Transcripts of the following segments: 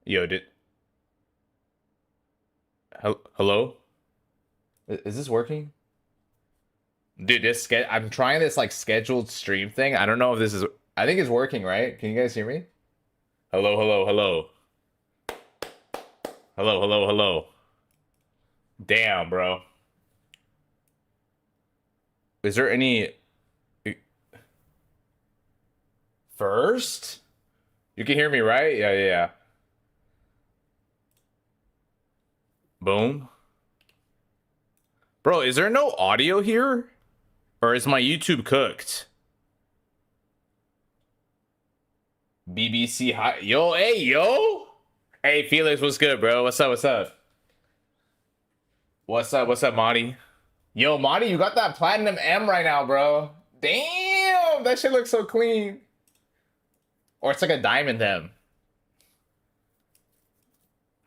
Yo, hello? Is this working? Dude, I'm trying this like scheduled stream thing. I don't know if this is, I think it's working, right? Can you guys hear me? Hello, hello, hello. Hello, hello, hello. Damn, bro. Is there any first? You can hear me, right? Yeah. Boom. Bro, is there no audio here? Or is my YouTube cooked? BBC hi. Yo, hey, yo. Hey, Felix, what's good, bro? What's up? What's up, Monty? Yo, Monty, you got that platinum M right now, bro. Damn, that shit looks so clean. Or it's like a diamond M.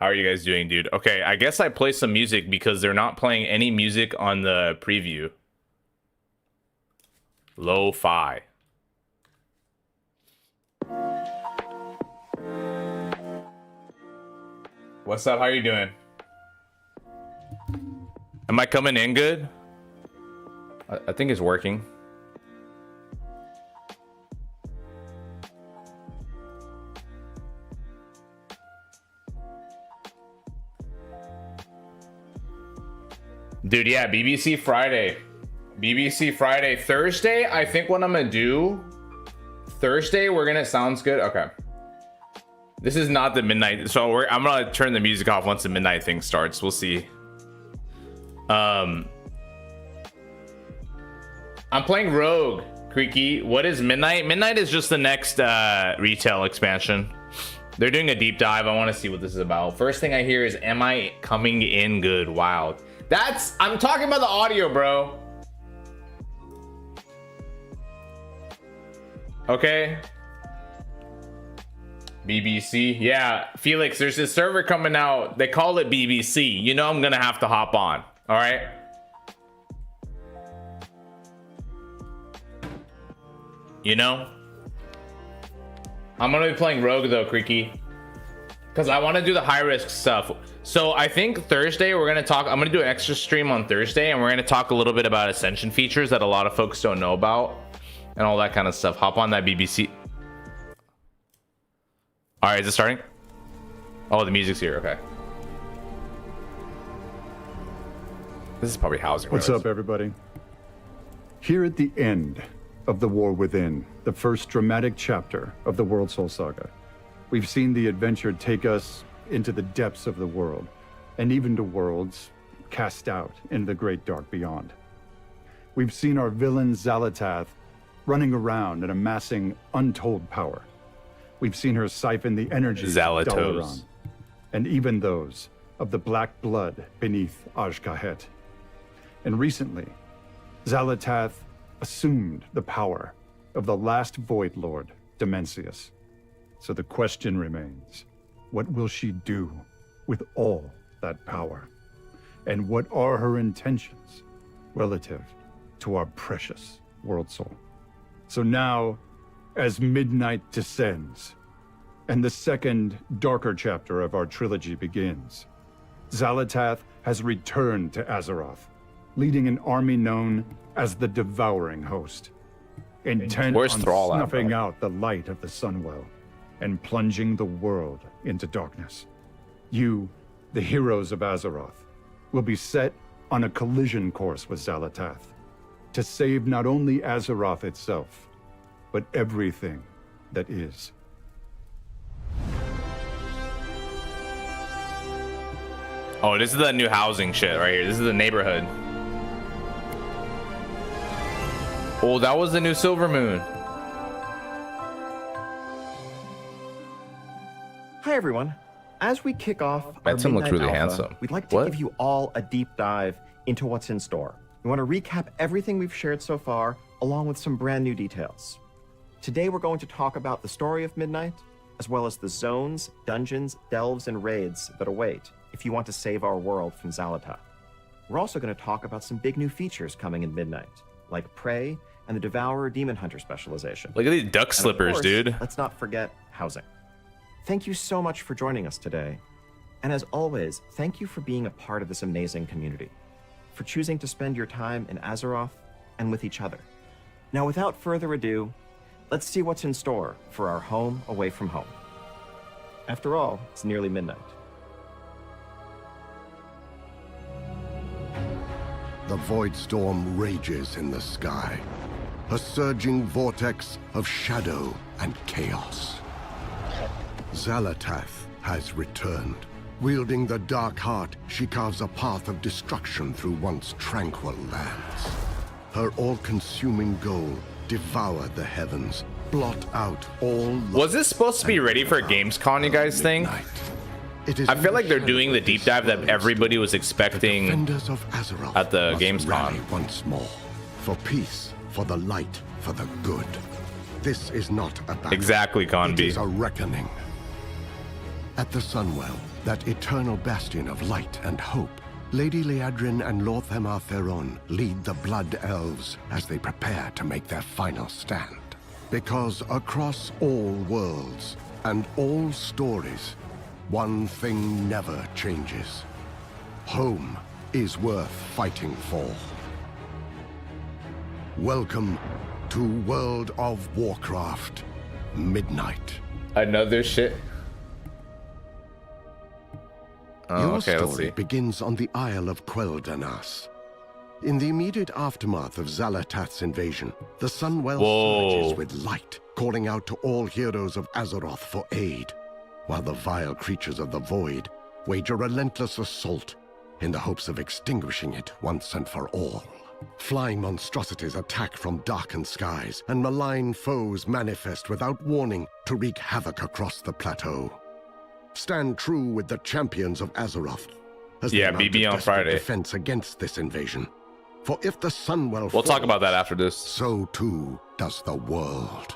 How are you guys doing, dude? Okay, I guess I play some music because they're not playing any music on the preview. Lo-fi. What's up? How are you doing? Am I coming in good? I think it's working. Dude, yeah, BBC Friday. BBC Friday. Thursday, I think what I'm gonna do. Thursday, sounds good. Okay. This is not the midnight. So I'm gonna turn the music off once the midnight thing starts. We'll see. I'm playing Rogue, Creaky. What is Midnight? Midnight is just the next retail expansion. They're doing a deep dive. I want to see what this is about. First thing I hear is, am I coming in good? Wow. I'm talking about the audio, bro. Okay. BBC. Yeah, Felix, there's this server coming out. They call it BBC. You know I'm going to have to hop on. All right. You know? I'm going to be playing Rogue though, Creaky. Because I want to do the high risk stuff. So I think Thursday I'm going to do an extra stream on Thursday, and we're going to talk a little bit about Ascension features that a lot of folks don't know about and all that kind of stuff. Hop on that BBC. All right, is it starting? Oh, the music's here. Okay. This is probably housing. What's up, everybody? Here at the end of The War Within, the first dramatic chapter of the World Soul Saga, we've seen the adventure take us into the depths of the world, and even to worlds cast out into the great dark beyond. We've seen our villain Xal'atath running around and amassing untold power. We've seen her siphon the energies of Dalaran, and even those of the black blood beneath Azj-Kahet. And recently, Xal'atath assumed the power of the last Void Lord, Dimensius. So the question remains, what will she do with all that power? And what are her intentions relative to our precious World Soul? So now, as midnight descends, and the second, darker chapter of our trilogy begins, Xal'atath has returned to Azeroth, leading an army known as the Devouring Host, intent on snuffing out the light of the Sunwell and plunging the world into darkness. You, the heroes of Azeroth, will be set on a collision course with Xal'atath to save not only Azeroth itself, but everything that is. Oh, this is the new housing shit right here. This is the neighborhood. Oh, that was the new Silver Moon. Hi, everyone. As we kick off our Benson looks Midnight really Alpha, handsome. we'd like to give you all a deep dive into what's in store. We want to recap everything we've shared so far, along with some brand new details. Today, we're going to talk about the story of Midnight, as well as the zones, dungeons, delves, and raids that await if you want to save our world from Xal'atath. We're also going to talk about some big new features coming in Midnight, like Prey and the Devourer Demon Hunter specialization. Look at these duck slippers, course, dude. Let's not forget housing. thank you so much for joining us today. And as always, thank you for being a part of this amazing community, for choosing to spend your time in Azeroth and with each other. Now, without further ado, let's see what's in store for our home away from home. After all, it's nearly midnight. The void storm rages in the sky, a surging vortex of shadow and chaos. Xalatath has returned. Wielding the dark heart, she carves a path of destruction through once tranquil lands. Her all-consuming goal: devour the heavens, blot out all. Was this supposed to be ready for Gamescom, you guys think? I feel like they're doing the deep dive that everybody was expecting at the Gamescom. Once more, for peace, for the light, for the good. This is not a battle. Exactly, Conby. It is a reckoning. At the Sunwell, that eternal bastion of light and hope, Lady Liadrin and Lord Themar Theron lead the Blood Elves as they prepare to make their final stand. Because across all worlds and all stories, one thing never changes. Home is worth fighting for. Welcome to World of Warcraft Midnight. Another shit. Oh, Your okay, let's see. story begins on the Isle of Quel'Danas. In the immediate aftermath of Xalatath's invasion, the Sunwell surges with light, calling out to all heroes of Azeroth for aid, while the vile creatures of the Void wage a relentless assault in the hopes of extinguishing it once and for all. Flying monstrosities attack from darkened skies, and malign foes manifest without warning to wreak havoc across the plateau. Stand true with the champions of Azeroth as they mount BB a on desperate Friday. defense against this invasion. For if the Sunwell We'll talk about that after this. so too does the world.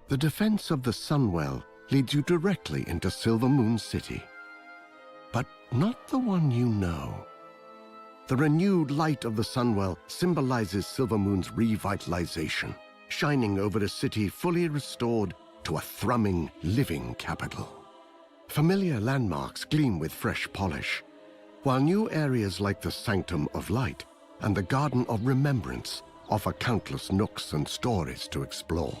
The defense of the Sunwell leads you directly into Silvermoon City. But not the one you know. The renewed light of the Sunwell symbolizes Silvermoon's revitalization, shining over a city fully restored to a thrumming, living capital. Familiar landmarks gleam with fresh polish, while new areas like the Sanctum of Light and the Garden of Remembrance offer countless nooks and stories to explore.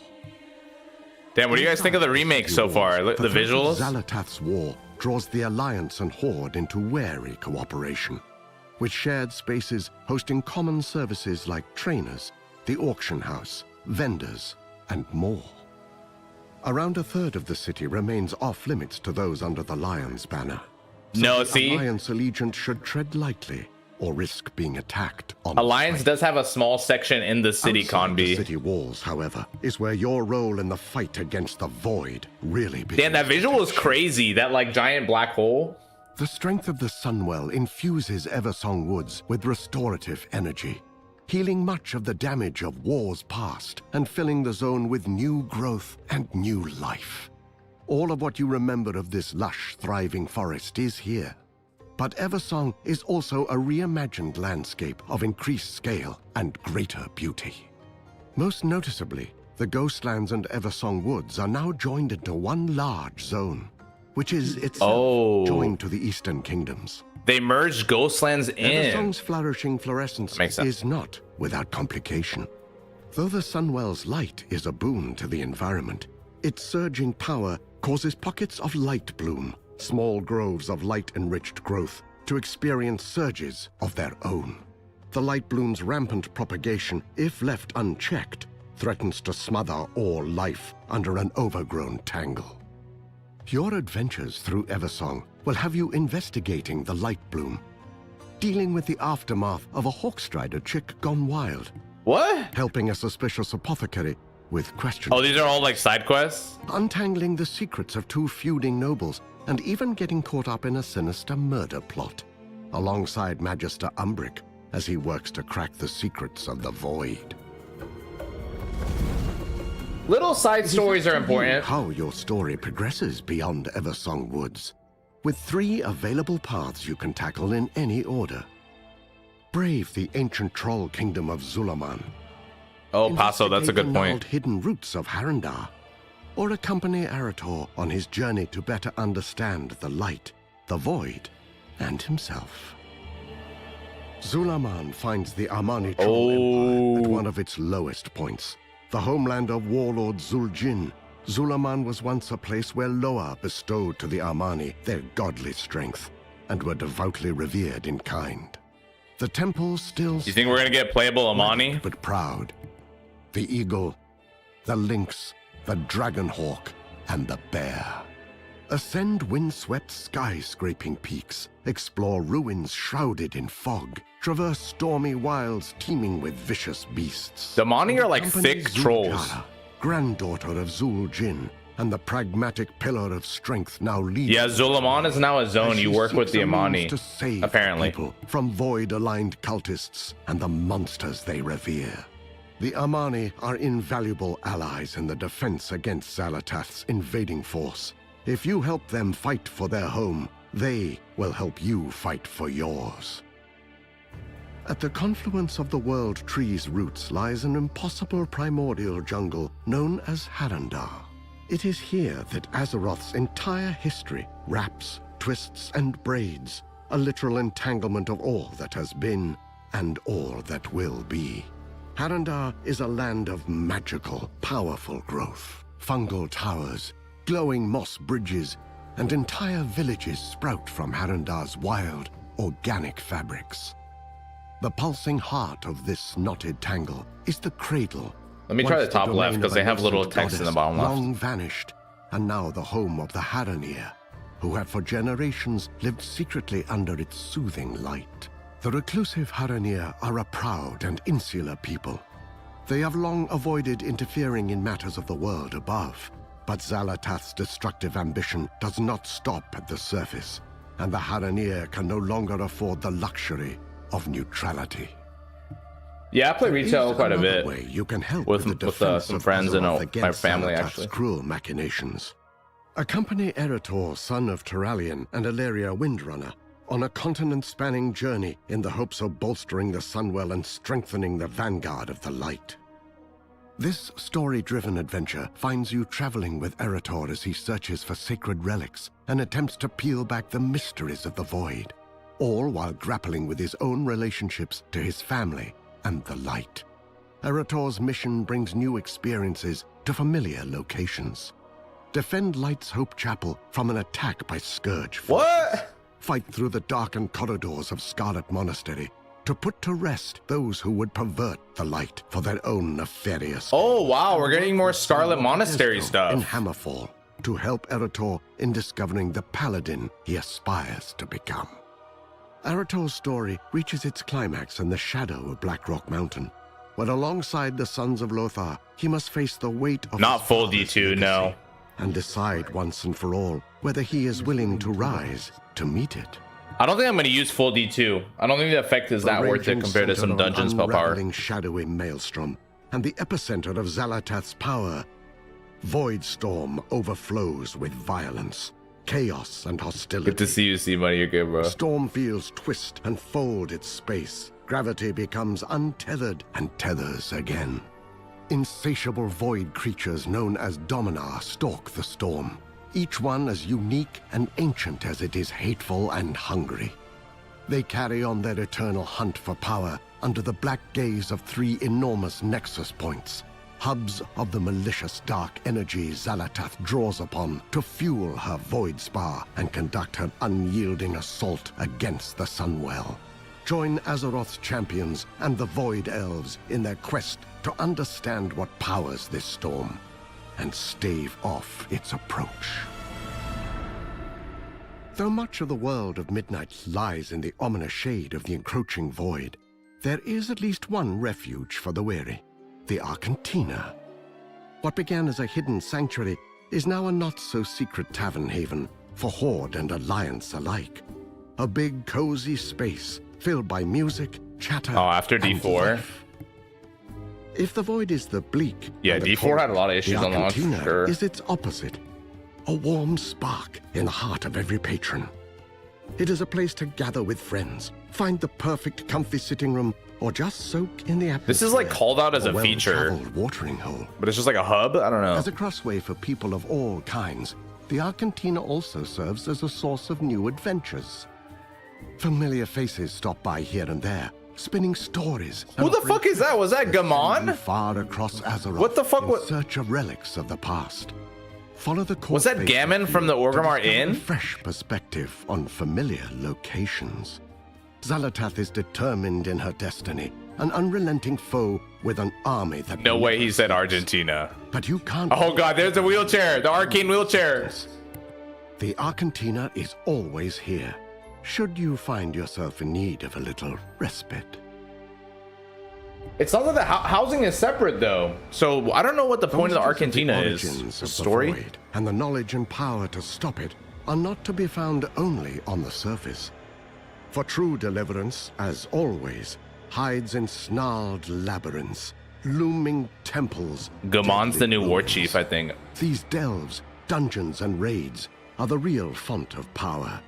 Damn, what do you guys think of the remake so far? The visuals? Xalatath's war draws the Alliance and Horde into wary cooperation, with shared spaces hosting common services like trainers, the auction house, vendors, and more. Around a third of the city remains off-limits to those under the Lion's banner. So No, the see? Alliance allegiant should tread lightly or risk being attacked on Alliance sight. does have a small section in the city, Outside the Conby. city walls, however, is where your role in the fight against the Void really begins. Damn, that to visual take is shape. crazy. That like giant black hole. The strength of the Sunwell infuses Eversong Woods with restorative energy, healing much of the damage of wars past and filling the zone with new growth and new life. All of what you remember of this lush, thriving forest is here. But Eversong is also a reimagined landscape of increased scale and greater beauty. Most noticeably, the Ghostlands and Eversong Woods are now joined into one large zone, which is itself joined to the Eastern Kingdoms. They merged Ghostlands in. Eversong's flourishing fluorescence Makes sense. is not without complication. Though the Sunwell's light is a boon to the environment, its surging power causes pockets of light bloom, small groves of light-enriched growth, to experience surges of their own. The light bloom's rampant propagation, if left unchecked, threatens to smother all life under an overgrown tangle. Your adventures through Eversong will have you investigating the light bloom, dealing with the aftermath of a Hawkstrider chick gone wild, What? helping a suspicious apothecary with questions, Oh, these are all like side quests? untangling the secrets of two feuding nobles, and even getting caught up in a sinister murder plot, alongside Magister Umbric as he works to crack the secrets of the Void. Little side stories are It is up to you important. how your story progresses beyond Eversong Woods, with 3 available paths you can tackle in any order. Brave the ancient troll kingdom of Zulaman, Oh, Paso, that's a good investigate the point. gnarled hidden roots of Harandar, or accompany Arator on his journey to better understand the light, the void, and himself. Zulaman finds the Armani Troll Empire at one of its lowest points. The homeland of warlord Zuljin, Zulaman was once a place where Loa bestowed to the Armani their godly strength, and were devoutly revered in kind. The temple still You think we're gonna get playable Amani? but proud. The eagle, the lynx, the dragonhawk, and the bear. Ascend windswept sky-scraping peaks, explore ruins shrouded in fog, traverse stormy wilds teeming with vicious beasts. The Amani are like Accompany thick trolls. Zul'jara, granddaughter of Zul-Jin, and the pragmatic pillar of strength now leads. Yeah, Zulaman is now a zone. as You she work with seeks the a means Amani, to save apparently. people from void-aligned cultists and the monsters they revere. The Amani are invaluable allies in the defense against Xal'atath's invading force. If you help them fight for their home, they will help you fight for yours. At the confluence of the world tree's roots lies an impossible primordial jungle known as Harandar. It is here that Azeroth's entire history wraps, twists, and braids, a literal entanglement of all that has been and all that will be. Harandar is a land of magical, powerful growth. Fungal towers, glowing moss bridges, and entire villages sprout from Harandar's wild, organic fabrics. The pulsing heart of this knotted tangle is the cradle. Let me try once the top left, domain 'cause of they a have little nascent text in the goddess, bottom left. long vanished, and now the home of the Haraneer, who have for generations lived secretly under its soothing light. The reclusive Haraneer are a proud and insular people. They have long avoided interfering in matters of the world above, but Xal'atath's destructive ambition does not stop at the surface, and the Haraneer can no longer afford the luxury of neutrality. Yeah, I play There retail is quite a another bit. way you can help with the defense some of friends and Azeroth my against family, Xal'atath's actually. cruel machinations. Accompany Erator, son of Turalian and Aleria Windrunner, on a continent-spanning journey in the hopes of bolstering the Sunwell and strengthening the vanguard of the light. This story-driven adventure finds you traveling with Erator as he searches for sacred relics and attempts to peel back the mysteries of the Void, all while grappling with his own relationships to his family and the light. Erator's mission brings new experiences to familiar locations. Defend Light's Hope Chapel from an attack by Scourge. What? Fight through the darkened corridors of Scarlet Monastery to put to rest those who would pervert the light for their own nefarious. Oh, wow, we're getting more Scarlet Monastery In stuff. Hammerfall to help Erator in discovering the paladin he aspires to become. Erator's story reaches its climax in the shadow of Blackrock Mountain, when alongside the Sons of Lothar, he must face the weight of Not his full father's D2, no. legacy and decide once and for all whether he is willing to rise to meet it. I don't think I'm going to use full D2. I don't think the effect is that worth it raging compared to some center of dungeon spell power. unraveling shadowy maelstrom, and the epicenter of Xal'atath's power, Voidstorm overflows with violence, chaos, and hostility. Good to see you, C-Money. You're good, bro. Storm fields twist and fold its space. Gravity becomes untethered and tethers again. Insatiable void creatures known as Dominar stalk the storm, each one as unique and ancient as it is hateful and hungry. They carry on their eternal hunt for power under the black gaze of 3 enormous nexus points, hubs of the malicious dark energy Xal'atath draws upon to fuel her void spar and conduct her unyielding assault against the Sunwell. Join Azeroth's champions and the Void Elves in their quest to understand what powers this storm and stave off its approach. Though much of the world of Midnight lies in the ominous shade of the encroaching void, there is at least one refuge for the weary, the Arcantina. What began as a hidden sanctuary is now a not-so-secret tavern haven for Horde and Alliance alike. A big, cozy space filled by music, chatter, Oh, after and D4? life. If the void is the bleak, Yeah, and the D4 had a lot of cold, issues the on launch, for Arcantina sure. is its opposite, a warm spark in the heart of every patron. It is a place to gather with friends, find the perfect comfy sitting room, or just soak in the atmosphere. This is like called out as a feature, well-traveled watering hole. but it's just like a hub. I don't know. As a crossway for people of all kinds, the Argentina also serves as a source of new adventures. Familiar faces stop by here and there, spinning stories. Who the fuck is that? Was that Gamon? Far across Azeroth, What the fuck in was- search of relics of the past. Follow the Was that Gammon from the Orgrimmar Inn? A fresh perspective on familiar locations. Xalatath is determined in her destiny, an unrelenting foe with an army that... No way he never said sleeps. Argentina. But you can't... Oh god, there's the wheelchair, the arcane wheelchair. The Argentina is always here, should you find yourself in need of a little respite. It sounds like the housing is separate though. So I don't know what the point of the Argentina is. Origins of the Story? void and the knowledge and power to stop it are not to be found only on the surface. For true deliverance, as always, hides in snarled labyrinths, looming temples. Gamon's the deadly new war ruins. chief, I think. These delves, dungeons, and raids are the real font of power.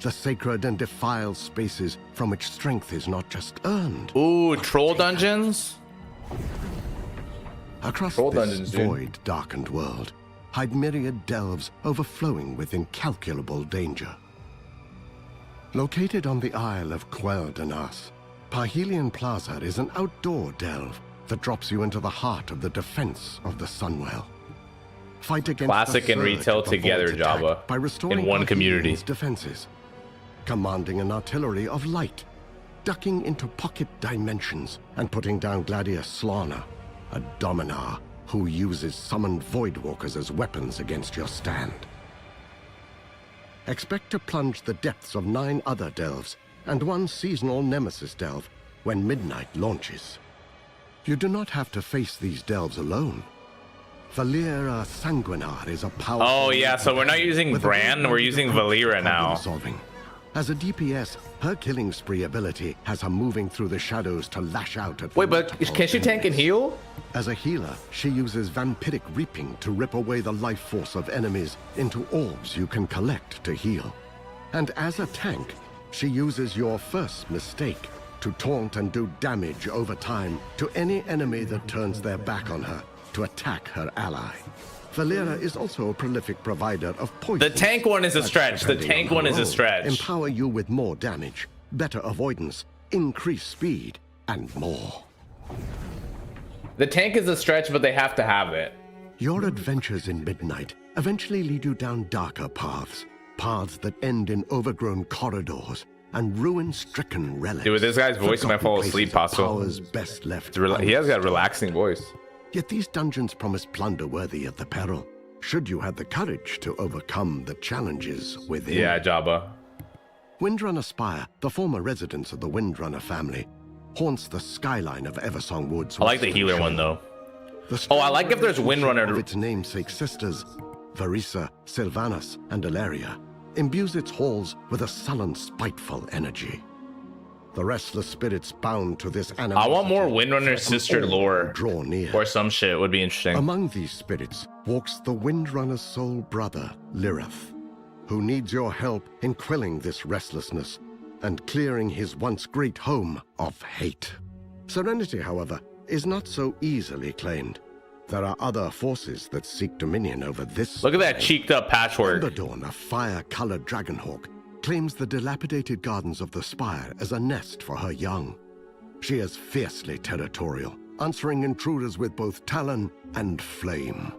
The sacred and defiled spaces from which strength is not just earned. Ooh, troll dungeons? Across Troll this dungeons, dude. void-darkened world hide myriad delves overflowing with incalculable danger. Located on the Isle of Quel'Danas, Parhelion Plaza is an outdoor delve that drops you into the heart of the defense of the Sunwell. Fight against Classic the and surge retail of the together, Vault's attack Jabba, by restoring in one community. Parhelion's defenses, commanding an artillery of light, ducking into pocket dimensions, and putting down Gladius Slaughter, a dominar who uses summoned Voidwalkers as weapons against your stand. Expect to plunge the depths of 9 other delves and 1 seasonal nemesis delve when midnight launches. You do not have to face these delves alone. Valera Sanguinar is a powerful... Oh yeah, so we're not using with a Bran, we're using Valera now. problem-solving. As a DPS, her killing spree ability has her moving through the shadows to lash out at... Wait, but multiple can she tank and enemies. heal? As a healer, she uses vampiric reaping to rip away the life force of enemies into orbs you can collect to heal. And as a tank, she uses your first mistake to taunt and do damage over time to any enemy that turns their back on her to attack her ally. Valera is also a prolific provider of poison. The tank one is a stretch. The tank one is a stretch. Empower you with more damage, better avoidance, increased speed, and more. The tank is a stretch, but they have to have it. Your adventures in Midnight eventually lead you down darker paths, paths that end in overgrown corridors and ruin-stricken relics. Dude, with this guy's voice, you might fall Forgotten asleep, places of Paso. powers best left He has got a relaxing voice. Yet these dungeons promise plunder worthy of the peril, should you have the courage to overcome the challenges within. Yeah, Jabba. Windrunner Spire, the former residence of the Windrunner family, haunts the skyline of Eversong Woods. I like the healer one though. The Oh, I like if there's relationship Windrunner- of its namesake sisters, Varisa, Sylvanas, and Ilaria, imbues its halls with a sullen, spiteful energy. The restless spirits bound to this animal. I want more Windrunner sister lore. Draw near. Or some shit would be interesting. Among these spirits walks the Windrunner's soul brother, Lirith, who needs your help in quelling this restlessness and clearing his once great home of hate. Serenity, however, is not so easily claimed. There are other forces that seek dominion over this. Look at that plane. cheeked up patchwork. Emberdawn, a fire-colored dragonhawk, claims the dilapidated gardens of the Spire as a nest for her young. She is fiercely territorial, answering intruders with both talon and flame.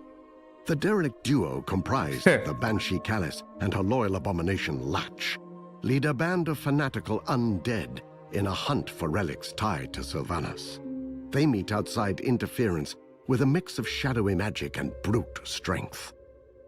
The derelict duo comprised of the Banshee Callis and her loyal abomination Latch lead a band of fanatical undead in a hunt for relics tied to Sylvanas. They meet outside interference with a mix of shadowy magic and brute strength.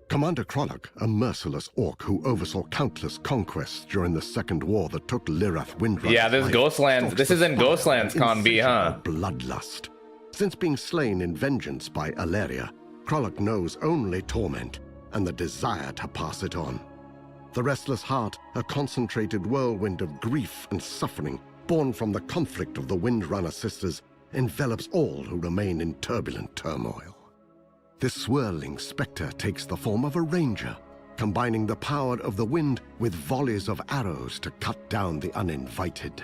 Commander Krolok, a merciless orc who oversaw countless conquests during the Second War that took Lirith Windrunner's Yeah, this life, Ghostlands. stalks This the is in Spire Ghostlands in Con B, huh? insatiable bloodlust. Since being slain in vengeance by Ilaria, Krolok knows only torment and the desire to pass it on. The restless heart, a concentrated whirlwind of grief and suffering born from the conflict of the Windrunner sisters, envelops all who remain in turbulent turmoil. This swirling specter takes the form of a ranger, combining the power of the wind with volleys of arrows to cut down the uninvited.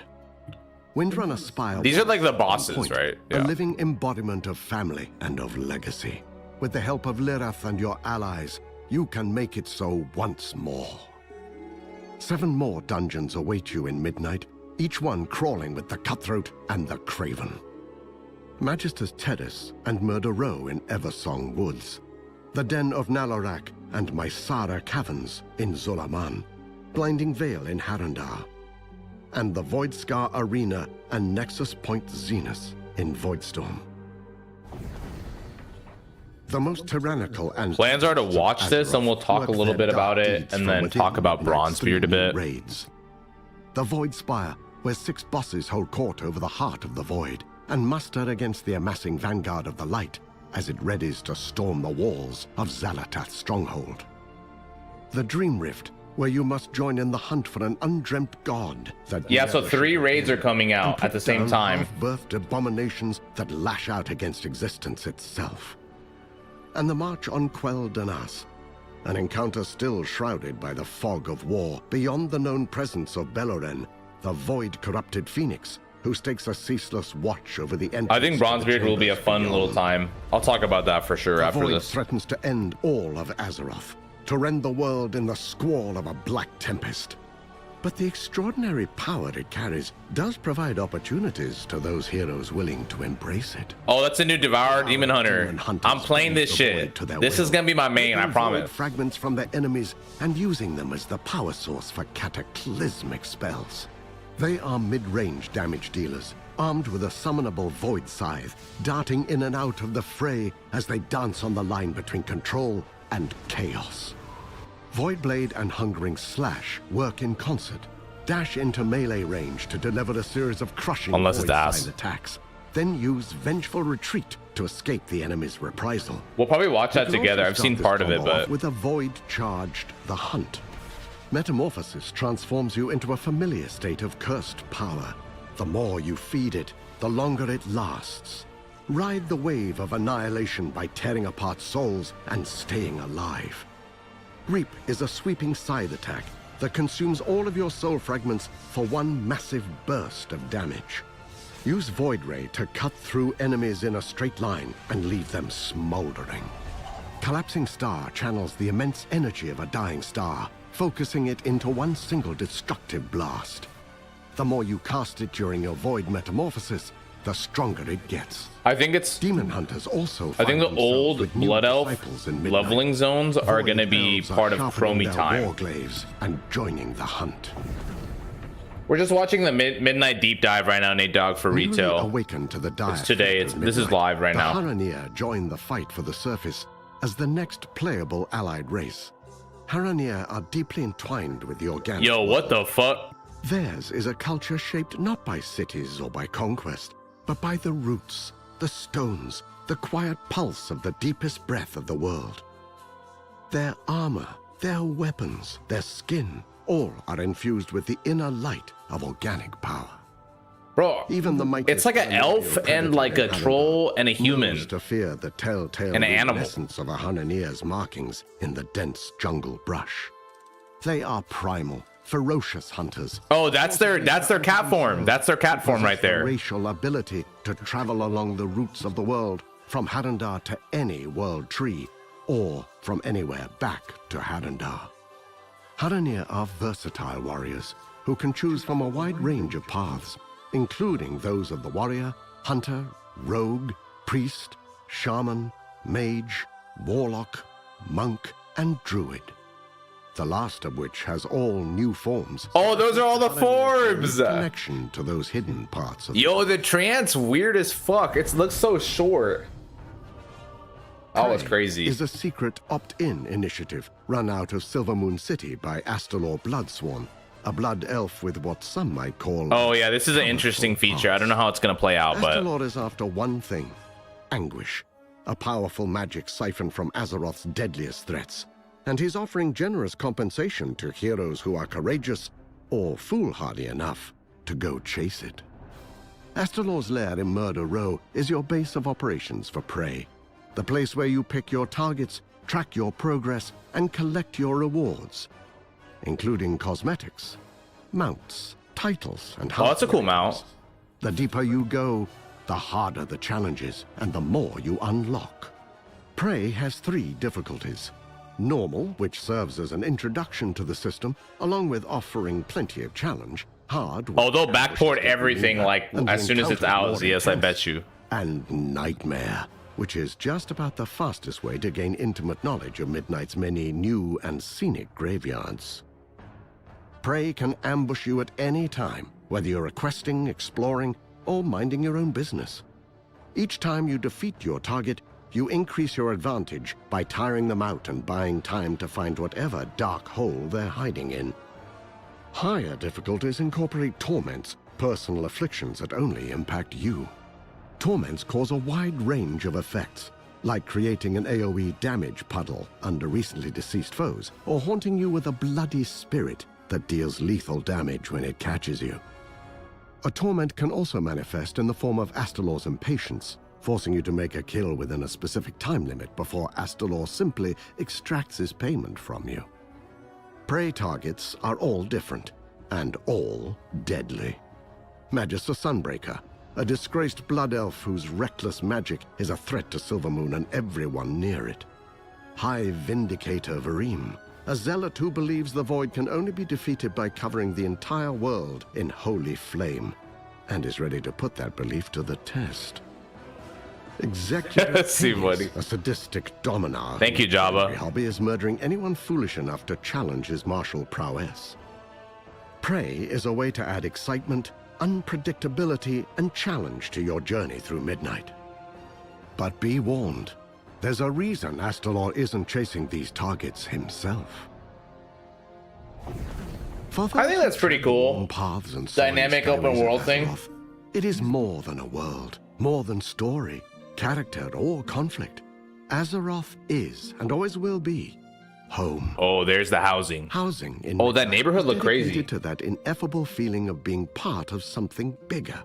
Windrunner Spire. These are like the was, bosses, on point, right? A Yeah. living embodiment of family and of legacy. With the help of Lirath and your allies, you can make it so once more. 7 more dungeons await you in Midnight, each one crawling with the Cutthroat and the Craven. Magister's Terrace and Murder Row in Eversong Woods, the Den of Nalorak and Mysara Caverns in Zulaman, Blinding Vale in Harandar, and the Voidscar Arena and Nexus Point Zenith in Voidstorm. The most tyrannical and Plans are to watch this, and we'll talk a little bit about it, and then talk about Bronzebeard a bit. Raids. The Void Spire, where 6 bosses hold court over the heart of the Void, and muster against the amassing vanguard of the Light as it readies to storm the walls of Xalatath's stronghold. The Dream Rift, where you must join in the hunt for an undreamt god that Yeah, so never 3 should raids are appear, coming and out put at the same down time. half-birthed abominations that lash out against existence itself. And the March on Quell Danas, an encounter still shrouded by the fog of war beyond the known presence of Beloren, the void-corrupted phoenix, who stakes a ceaseless watch over the entrance. I think Bronzebeard will be a fun little time. I'll talk about that for sure after Void this. threatens to end all of Azeroth, to rend the world in the squall of a black tempest. But the extraordinary power it carries does provide opportunities to those heroes willing to embrace it. Oh, that's a new Devoured Demon Hunter. Demon Hunters I'm playing this bring the shit. void to their This is will, gonna be my main, I taking promise. void fragments from their enemies and using them as the power source for cataclysmic spells. They are mid-range damage dealers, armed with a summonable Void Scythe, darting in and out of the fray as they dance on the line between control and chaos. Voidblade and Hungering Slash work in concert. Dash into melee range to deliver a series of crushing Unless it's Void ass. Scythe attacks, then use Vengeful Retreat to escape the enemy's reprisal. We'll probably watch that You can together. also I've seen start part this of it, combo off but with a Void-charged The Hunt. Metamorphosis transforms you into a familiar state of cursed power. The more you feed it, the longer it lasts. Ride the wave of annihilation by tearing apart souls and staying alive. Reap is a sweeping scythe attack that consumes all of your soul fragments for one massive burst of damage. Use Void Ray to cut through enemies in a straight line and leave them smoldering. Collapsing Star channels the immense energy of a dying star, focusing it into one single destructive blast. The more you cast it during your Void metamorphosis, the stronger it gets. I think it's Demon Hunters also I think find the themselves old with new Blood Elf disciples in Midnight. leveling zones are Void gonna be elves are part of sharpening Chromie their time. warglaives and joining the hunt. We're just watching the midnight deep dive right now, Nate Dogg, for Newly retail. awakened to the dire It's today. fate of This is Midnight, live right now. The Haraneer join the fight for the surface as the next playable allied race. Haraneer are deeply entwined with the organic Yo, world. what the fuck? Theirs is a culture shaped not by cities or by conquest, but by the roots, the stones, the quiet pulse of the deepest breath of the world. Their armor, their weapons, their skin, all are infused with the inner light of organic power. Bro, Even the mightiest it's like an elf Haraneer and like a predator troll and a human. moves to fear the telltale An animal. luminescence of a Haraneer's markings in the dense jungle brush. They are primal, ferocious hunters. Oh, that's their cat form. That's their cat form right The there. racial ability to travel along the roots of the world, from Harandar to any world tree, or from anywhere back to Harandar. Haraneer are versatile warriors who can choose from a wide range of paths, including those of the warrior, hunter, rogue, priest, shaman, mage, warlock, monk, and druid. The last of which has all new forms. Oh, those are all the forms. Connection to those hidden parts of Yo, the trance weird as fuck. It looks so short. Oh, it's crazy. Is a secret opt-in initiative run out of Silvermoon City by Astalor Bloodsworn, a blood elf with what some might call... Oh yeah, this is an interesting feature. I don't know how it's gonna play out, but Astalor is after one thing: anguish, a powerful magic siphoned from Azeroth's deadliest threats. And he's offering generous compensation to heroes who are courageous or foolhardy enough to go chase it. Astalor's lair in Murder Row is your base of operations for prey, the place where you pick your targets, track your progress, and collect your rewards, including cosmetics, mounts, titles, and oh, that's a cool items. mount. The deeper you go, the harder the challenges and the more you unlock. Prey has 3 difficulties. Normal, which serves as an introduction to the system, along with offering plenty of challenge. Hard. Oh, they'll backport everything like as soon as it's out. Yes, I bet you. And Nightmare, which is just about the fastest way to gain intimate knowledge of Midnight's many new and scenic graveyards. Prey can ambush you at any time, whether you're questing, exploring, or minding your own business. Each time you defeat your target, you increase your advantage by tiring them out and buying time to find whatever dark hole they're hiding in. Higher difficulties incorporate torments, personal afflictions that only impact you. Torments cause a wide range of effects, like creating an AoE damage puddle under recently deceased foes, or haunting you with a bloody spirit that deals lethal damage when it catches you. A torment can also manifest in the form of Astalor's impatience, forcing you to make a kill within a specific time limit before Astalor simply extracts his payment from you. Prey targets are all different, and all deadly. Magister Sunbreaker, a disgraced blood elf whose reckless magic is a threat to Silvermoon and everyone near it. High Vindicator Vareem, a zealot who believes the void can only be defeated by covering the entire world in holy flame, and is ready to put that belief to the test. Executive See, buddy. a sadistic dominar. Thank you, whose Jabba. primary hobby is murdering anyone foolish enough to challenge his martial prowess. Prey is a way to add excitement, unpredictability, and challenge to your journey through Midnight. But be warned, there's a reason Astalor isn't chasing these targets himself. I think that's pretty cool. Paths and Dynamic storied open skyways of world thing. Azeroth, it is more than a world, more than story, character, or conflict. Azeroth is, and always will be, home. Oh, there's the housing. Housing in Oh, that Midnight neighborhood is looked crazy. dedicated to that ineffable feeling of being part of something bigger,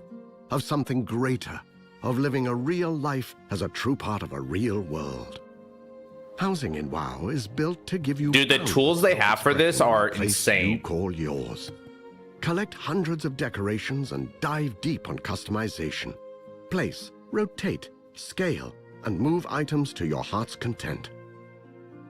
of something greater, of living a real life as a true part of a real world. Housing in WoW is built to give you... Dude, the tools they have for this are place insane. You call yours. Collect hundreds of decorations and dive deep on customization. Place, rotate, scale, and move items to your heart's content.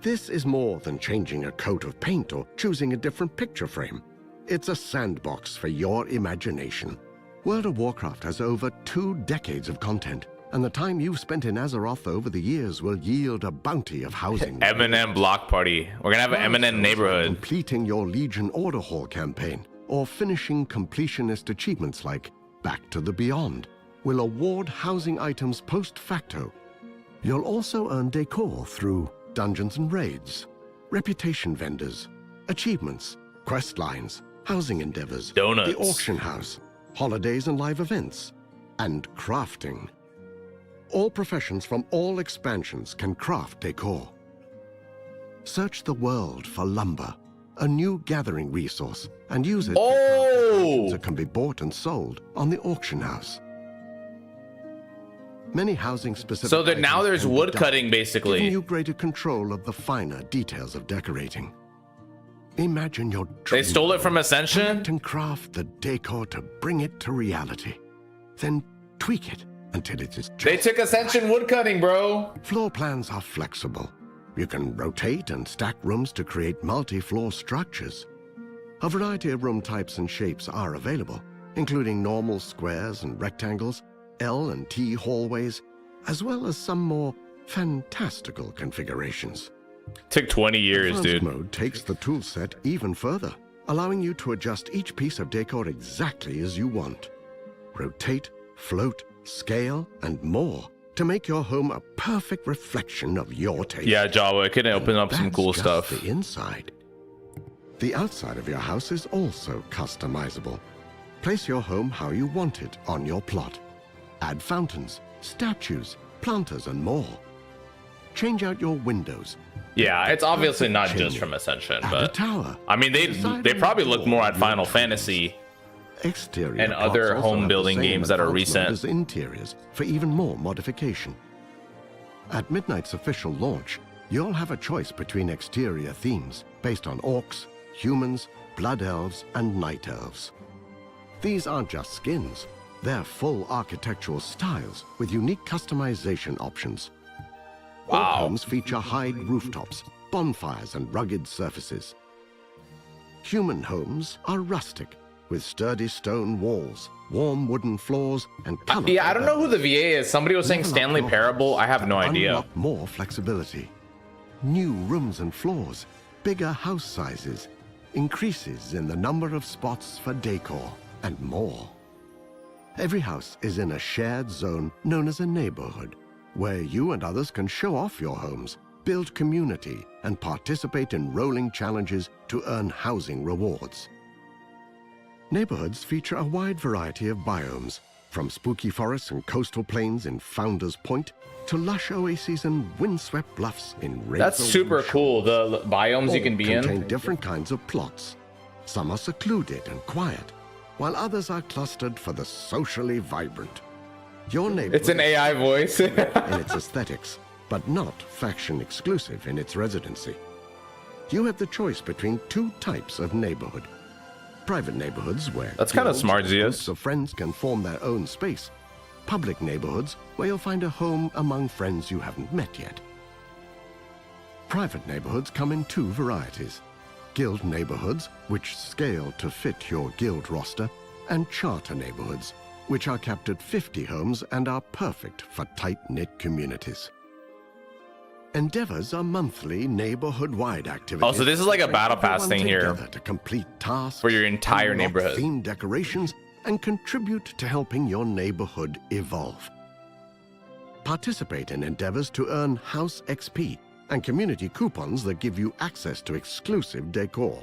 This is more than changing a coat of paint or choosing a different picture frame. It's a sandbox for your imagination. World of Warcraft has over 2 decades of content, and the time you've spent in Azeroth over the years will yield a bounty of housing. Eminem block party. We're gonna have an Eminem neighborhood. Completing your Legion Order Hall campaign, or finishing completionist achievements like Back to the Beyond, will award housing items post facto. You'll also earn decor through dungeons and raids, reputation vendors, achievements, quest lines, housing endeavors, Donuts. the auction house, holidays and live events, and crafting. All professions from all expansions can craft decor. Search the world for lumber, a new gathering resource, and use it that can be bought and sold on the auction house. Many housing specific So that now items there's can be wood done, cutting, basically. giving you greater control of the finer details of decorating. Imagine your They dream stole it from home, Ascension? connect and craft the decor to bring it to reality. Then tweak it until it is They just took Ascension woodcutting, bro. Floor plans are flexible. You can rotate and stack rooms to create multi-floor structures. A variety of room types and shapes are available, including normal squares and rectangles, L and T hallways, as well as some more fantastical configurations. Took 20 years, Advanced dude. mode takes the toolset even further, allowing you to adjust each piece of decor exactly as you want. Rotate, float, scale, and more to make your home a perfect reflection of your taste. Yeah, Jawa, it could open up some That's cool just stuff. the inside. The outside of your house is also customizable. Place your home how you want it on your plot. Add fountains, statues, planters, and more. Change out your windows. Yeah, it's obviously not just Chimney. from Ascension, Add a but tower. I mean, they probably look more at Final Fantasy. Exterior and plots other also home have the building same games that are advanced mode recent. as interiors for even more modification. At Midnight's official launch, you'll have a choice between exterior themes based on orcs, humans, blood elves, and night elves. These aren't just skins. They're full architectural styles with unique customization options. Wow. All homes feature high rooftops, bonfires, and rugged surfaces. Human homes are rustic, with sturdy stone walls, warm wooden floors, and colorful Yeah, I don't know who the VA is. Somebody was saying Level up Stanley your Parable. house I have no to idea. unlock more flexibility. New rooms and floors, bigger house sizes, increases in the number of spots for decor, and more. Every house is in a shared zone known as a neighborhood, where you and others can show off your homes, build community, and participate in rolling challenges to earn housing rewards. Neighborhoods feature a wide variety of biomes, from spooky forests and coastal plains in Founders Point to lush oases and windswept bluffs in That's super cool. The biomes you can be contain in. different kinds of plots. Some are secluded and quiet, while others are clustered for the socially vibrant. Your neighborhood It's an AI voice. in its aesthetics, but not faction exclusive in its residency. You have the choice between two types of neighborhood. Private neighborhoods where That's kinda guilds smart, or Zeus. groups of friends can form their own space. Public neighborhoods where you'll find a home among friends you haven't met yet. Private neighborhoods come in two varieties: guild neighborhoods, which scale to fit your guild roster, and charter neighborhoods, which are capped at 50 homes and are perfect for tight-knit communities. Endeavors are monthly neighborhood-wide activities. Oh, so this is like a battle Everyone pass thing here together to complete tasks for your entire unlock neighborhood. themed decorations, and contribute to helping your neighborhood evolve. Participate in endeavors to earn house XP and community coupons that give you access to exclusive decor.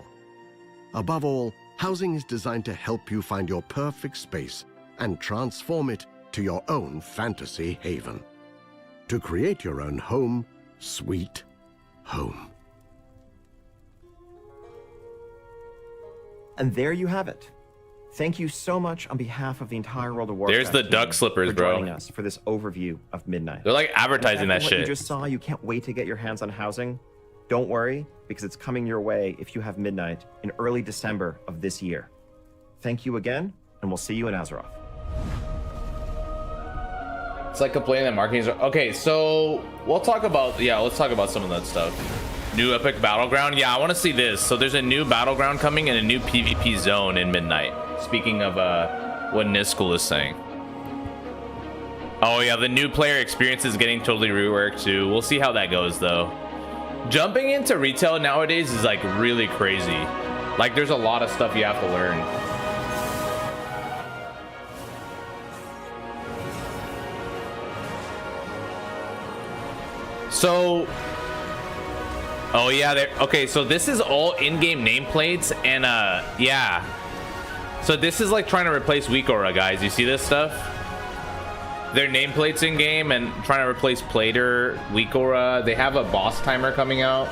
Above all, housing is designed to help you find your perfect space and transform it to your own fantasy haven. To create your own home, sweet home. And there you have it. Thank you so much on behalf of the entire World of Warcraft. There's the team duck slippers, for bro. joining us for this overview of Midnight. They're like advertising that What shit. you just saw, you can't wait to get your hands on housing. Don't worry, because it's coming your way if you have Midnight in early December of this year. Thank you again, and we'll see you in Azeroth. It's like complaining that marketing is okay. So let's talk about some of that stuff. New epic battleground. Yeah, I want to see this. So there's a new battleground coming and a new PvP zone in Midnight. Speaking of what Niskel is saying. Oh yeah, the new player experience is getting totally reworked too. We'll see how that goes though. Jumping into retail nowadays is like really crazy. Like there's a lot of stuff you have to learn. So, oh yeah, okay, so this is all in-game nameplates and yeah. So this is like trying to replace Weekora, guys. You see this stuff? Their nameplates in-game and trying to replace Plater, Weekora. They have a boss timer coming out.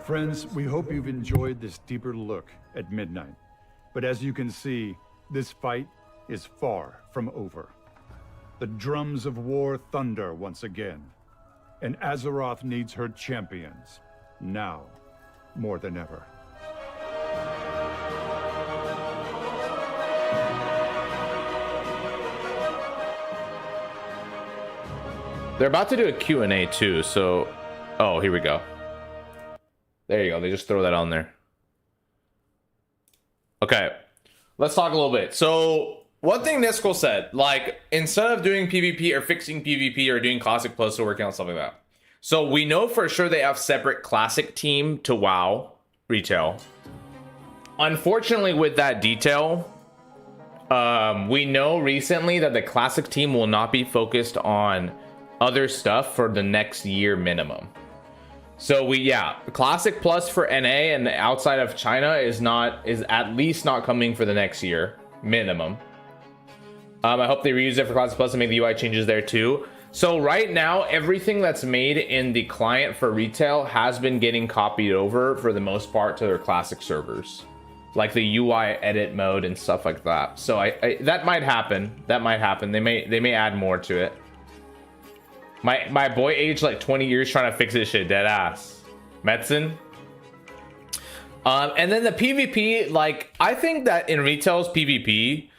Friends, we hope you've enjoyed this deeper look at Midnight. But as you can see, this fight is far from over. The drums of war thunder once again, and Azeroth needs her champions, now more than ever. They're about to do a Q&A too, so... Oh, here we go. There you go, they just throw that on there. Okay, let's talk a little bit. So, one thing Niskel said, like, instead of doing PvP or fixing PvP or doing Classic Plus or working on stuff like that. So, we know for sure they have separate Classic team to WoW retail. Unfortunately, with that detail, we know recently that the Classic team will not be focused on other stuff for the next year minimum. So Classic Plus for NA and outside of China is at least not coming for the next year minimum. I hope they reuse it for Classic Plus and make the UI changes there too. So right now, everything that's made in the client for retail has been getting copied over for the most part to their Classic servers, like the UI edit mode and stuff like that. So that might happen. That might happen. They may add more to it. My boy aged like 20 years trying to fix this shit, dead ass. Metzen. And then the PvP, like, I think that in Retail's PvP,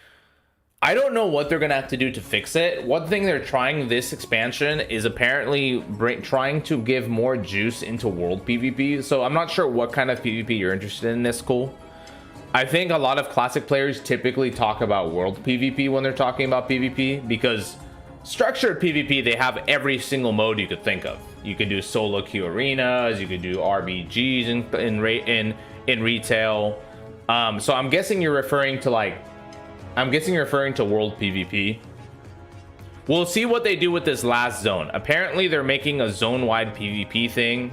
I don't know what they're gonna have to do to fix it. One thing they're trying this expansion is apparently trying to give more juice into world PvP. So I'm not sure what kind of PvP you're interested in, this cool. I think a lot of classic players typically talk about world PvP when they're talking about PvP, because structured PvP, they have every single mode you could think of. You could do solo queue arenas, you could do RBGs in retail. So I'm guessing you're referring to world PvP. We'll see what they do with this last zone. Apparently they're making a zone-wide PvP thing,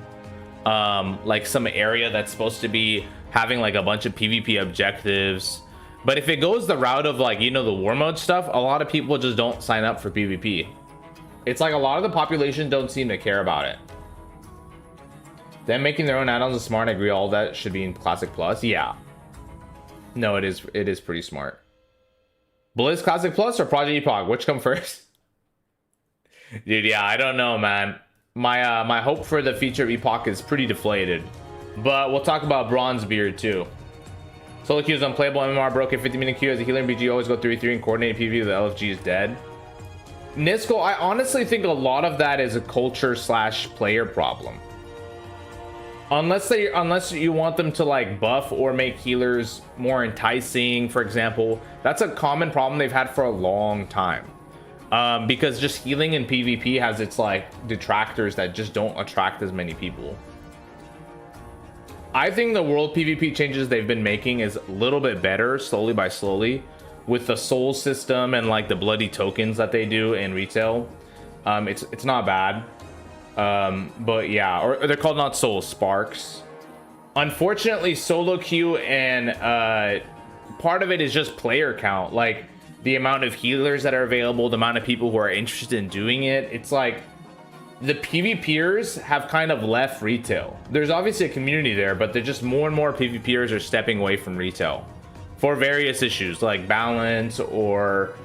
like some area that's supposed to be having like a bunch of PvP objectives. But if it goes the route of, like, you know, the war mode stuff, a lot of people just don't sign up for PvP. It's like a lot of the population don't seem to care about it. Them making their own add-ons is smart. I agree, all that should be in Classic Plus. Yeah. No, it is pretty smart. Blizz Classic Plus or Project Epoch? Which come first? Dude, yeah, I don't know, man. My hope for the feature of Epoch is pretty deflated. But we'll talk about Bronzebeard too. Solo queue is unplayable. MMR broke a 50-minute queue as a healer in BG. Always go 3-3 and coordinate PvP. The LFG is dead. Nisco, I honestly think a lot of that is a culture / player problem. Unless you want them to like buff or make healers more enticing, for example. That's a common problem they've had for a long time. Because just healing in PvP has its like detractors that just don't attract as many people. I think the world PvP changes they've been making is a little bit better, slowly by slowly, with the soul system and like the bloody tokens that they do in retail. It's not bad. But yeah, or they're called not souls, sparks. Unfortunately, solo queue and part of it is just player count, like the amount of healers that are available, the amount of people who are interested in doing it. It's like the PvPers have kind of left retail. There's obviously a community there, but they're just more and more PvPers are stepping away from retail for various issues like balance or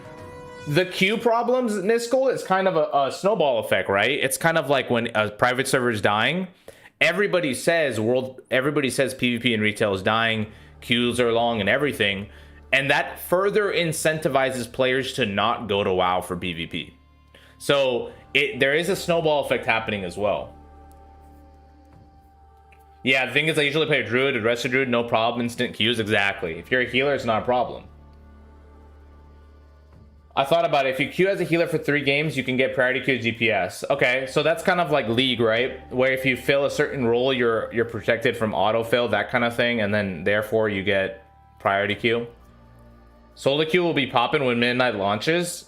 the queue problems. Niskel, it's kind of a snowball effect, right? It's kind of like when a private server is dying, everybody says PvP in retail is dying, queues are long and everything, and that further incentivizes players to not go to WoW for PvP. So there is a snowball effect happening as well. Yeah, the thing is, I usually play a druid, a rested druid, no problem, instant queues. Exactly. If you're a healer, it's not a problem. I thought about it. If you queue as a healer for 3 games, you can get priority queue DPS. Okay, so that's kind of like League, right? Where if you fill a certain role, you're protected from autofill, that kind of thing, and then therefore you get priority queue. Solo queue will be popping when Midnight launches.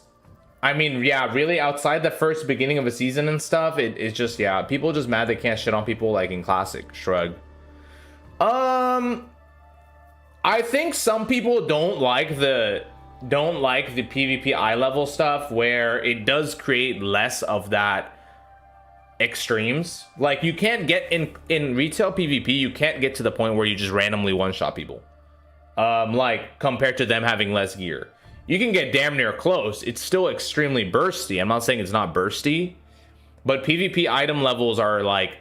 I mean, yeah, really, outside the first beginning of a season and stuff, it's just, yeah, people are just mad they can't shit on people like in Classic. Shrug. I think some people don't like the PvP eye level stuff, where it does create less of that extremes. Like, you can't get in retail PvP, you can't get to the point where you just randomly one-shot people. Like, compared to them having less gear. You can get damn near close. It's still extremely bursty. I'm not saying it's not bursty, but PvP item levels are like,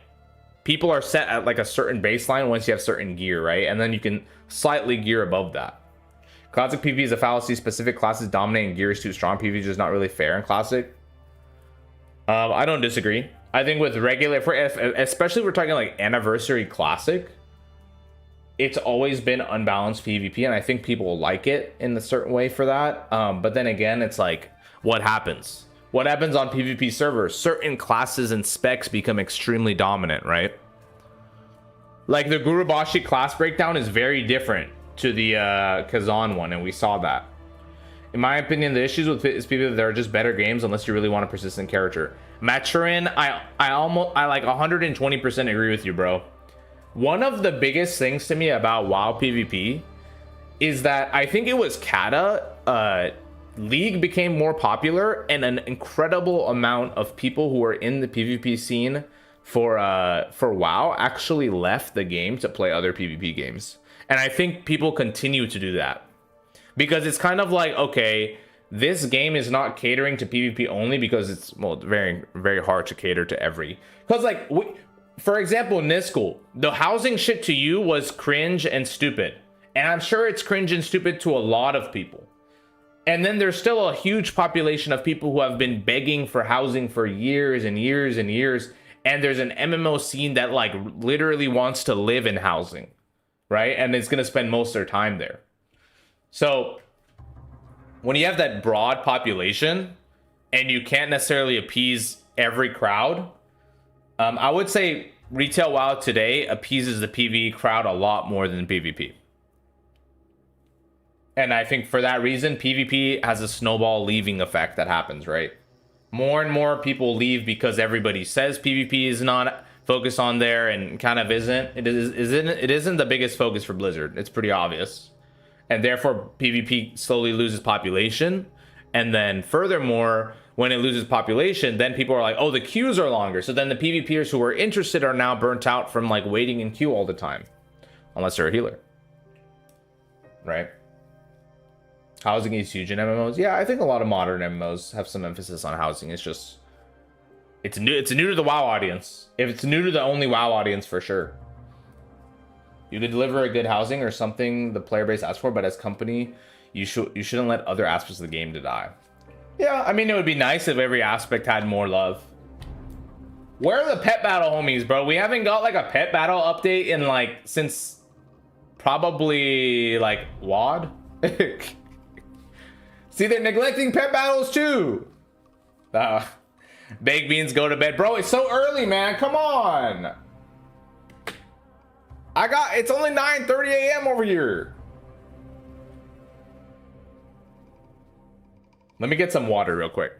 people are set at like a certain baseline once you have certain gear, right? And then you can slightly gear above that. Classic PvP is a fallacy. Specific classes dominating gear is too strong. PvP is just not really fair in Classic. I don't disagree. I think with regular, especially if we're talking like Anniversary Classic, it's always been unbalanced PvP, and I think people like it in a certain way for that. But then again, it's like, what happens? What happens on PvP servers? Certain classes and specs become extremely dominant, right? Like the Gurubashi class breakdown is very different to the Kazan one, and we saw that. In my opinion, the issues with it is people that are just better games unless you really want a persistent character. Maturin, I like 120% agree with you, bro. One of the biggest things to me about WoW PvP is that I think it was Kata, League became more popular, and an incredible amount of people who were in the PvP scene for WoW actually left the game to play other PvP games. And I think people continue to do that because it's kind of like, okay, this game is not catering to PvP only, because it's, well, very, very hard to cater to every, because like for example, Niskel, the housing shit to you was cringe and stupid. And I'm sure it's cringe and stupid to a lot of people. And then there's still a huge population of people who have been begging for housing for years and years and years. And there's an MMO scene that like literally wants to live in housing, right? And it's going to spend most of their time there. So when you have that broad population and you can't necessarily appease every crowd, I would say retail WoW today appeases the PvE crowd a lot more than PvP. And I think for that reason, PvP has a snowball leaving effect that happens, right? More and more people leave because everybody says PvP is not focused on there and kind of isn't. It isn't the biggest focus for Blizzard. It's pretty obvious. And therefore, PvP slowly loses population. And then furthermore, when it loses population, then people are like, oh, the queues are longer. So then the PvPers who are interested are now burnt out from like waiting in queue all the time. Unless they're a healer. Right? Housing is huge in MMOs. Yeah, I think a lot of modern MMOs have some emphasis on housing. It's just, it's new to the WoW audience. If it's new to the only WoW audience, for sure. You could deliver a good housing or something the player base asks for, but as company, you shouldn't let other aspects of the game to die. Yeah, I mean, it would be nice if every aspect had more love. Where are the pet battle homies, bro? We haven't got like a pet battle update in like since probably like WoD. See, they're neglecting pet battles too. Baked beans, go to bed. Bro, it's so early, man. Come on. It's only 9:30 a.m. over here. Let me get some water real quick.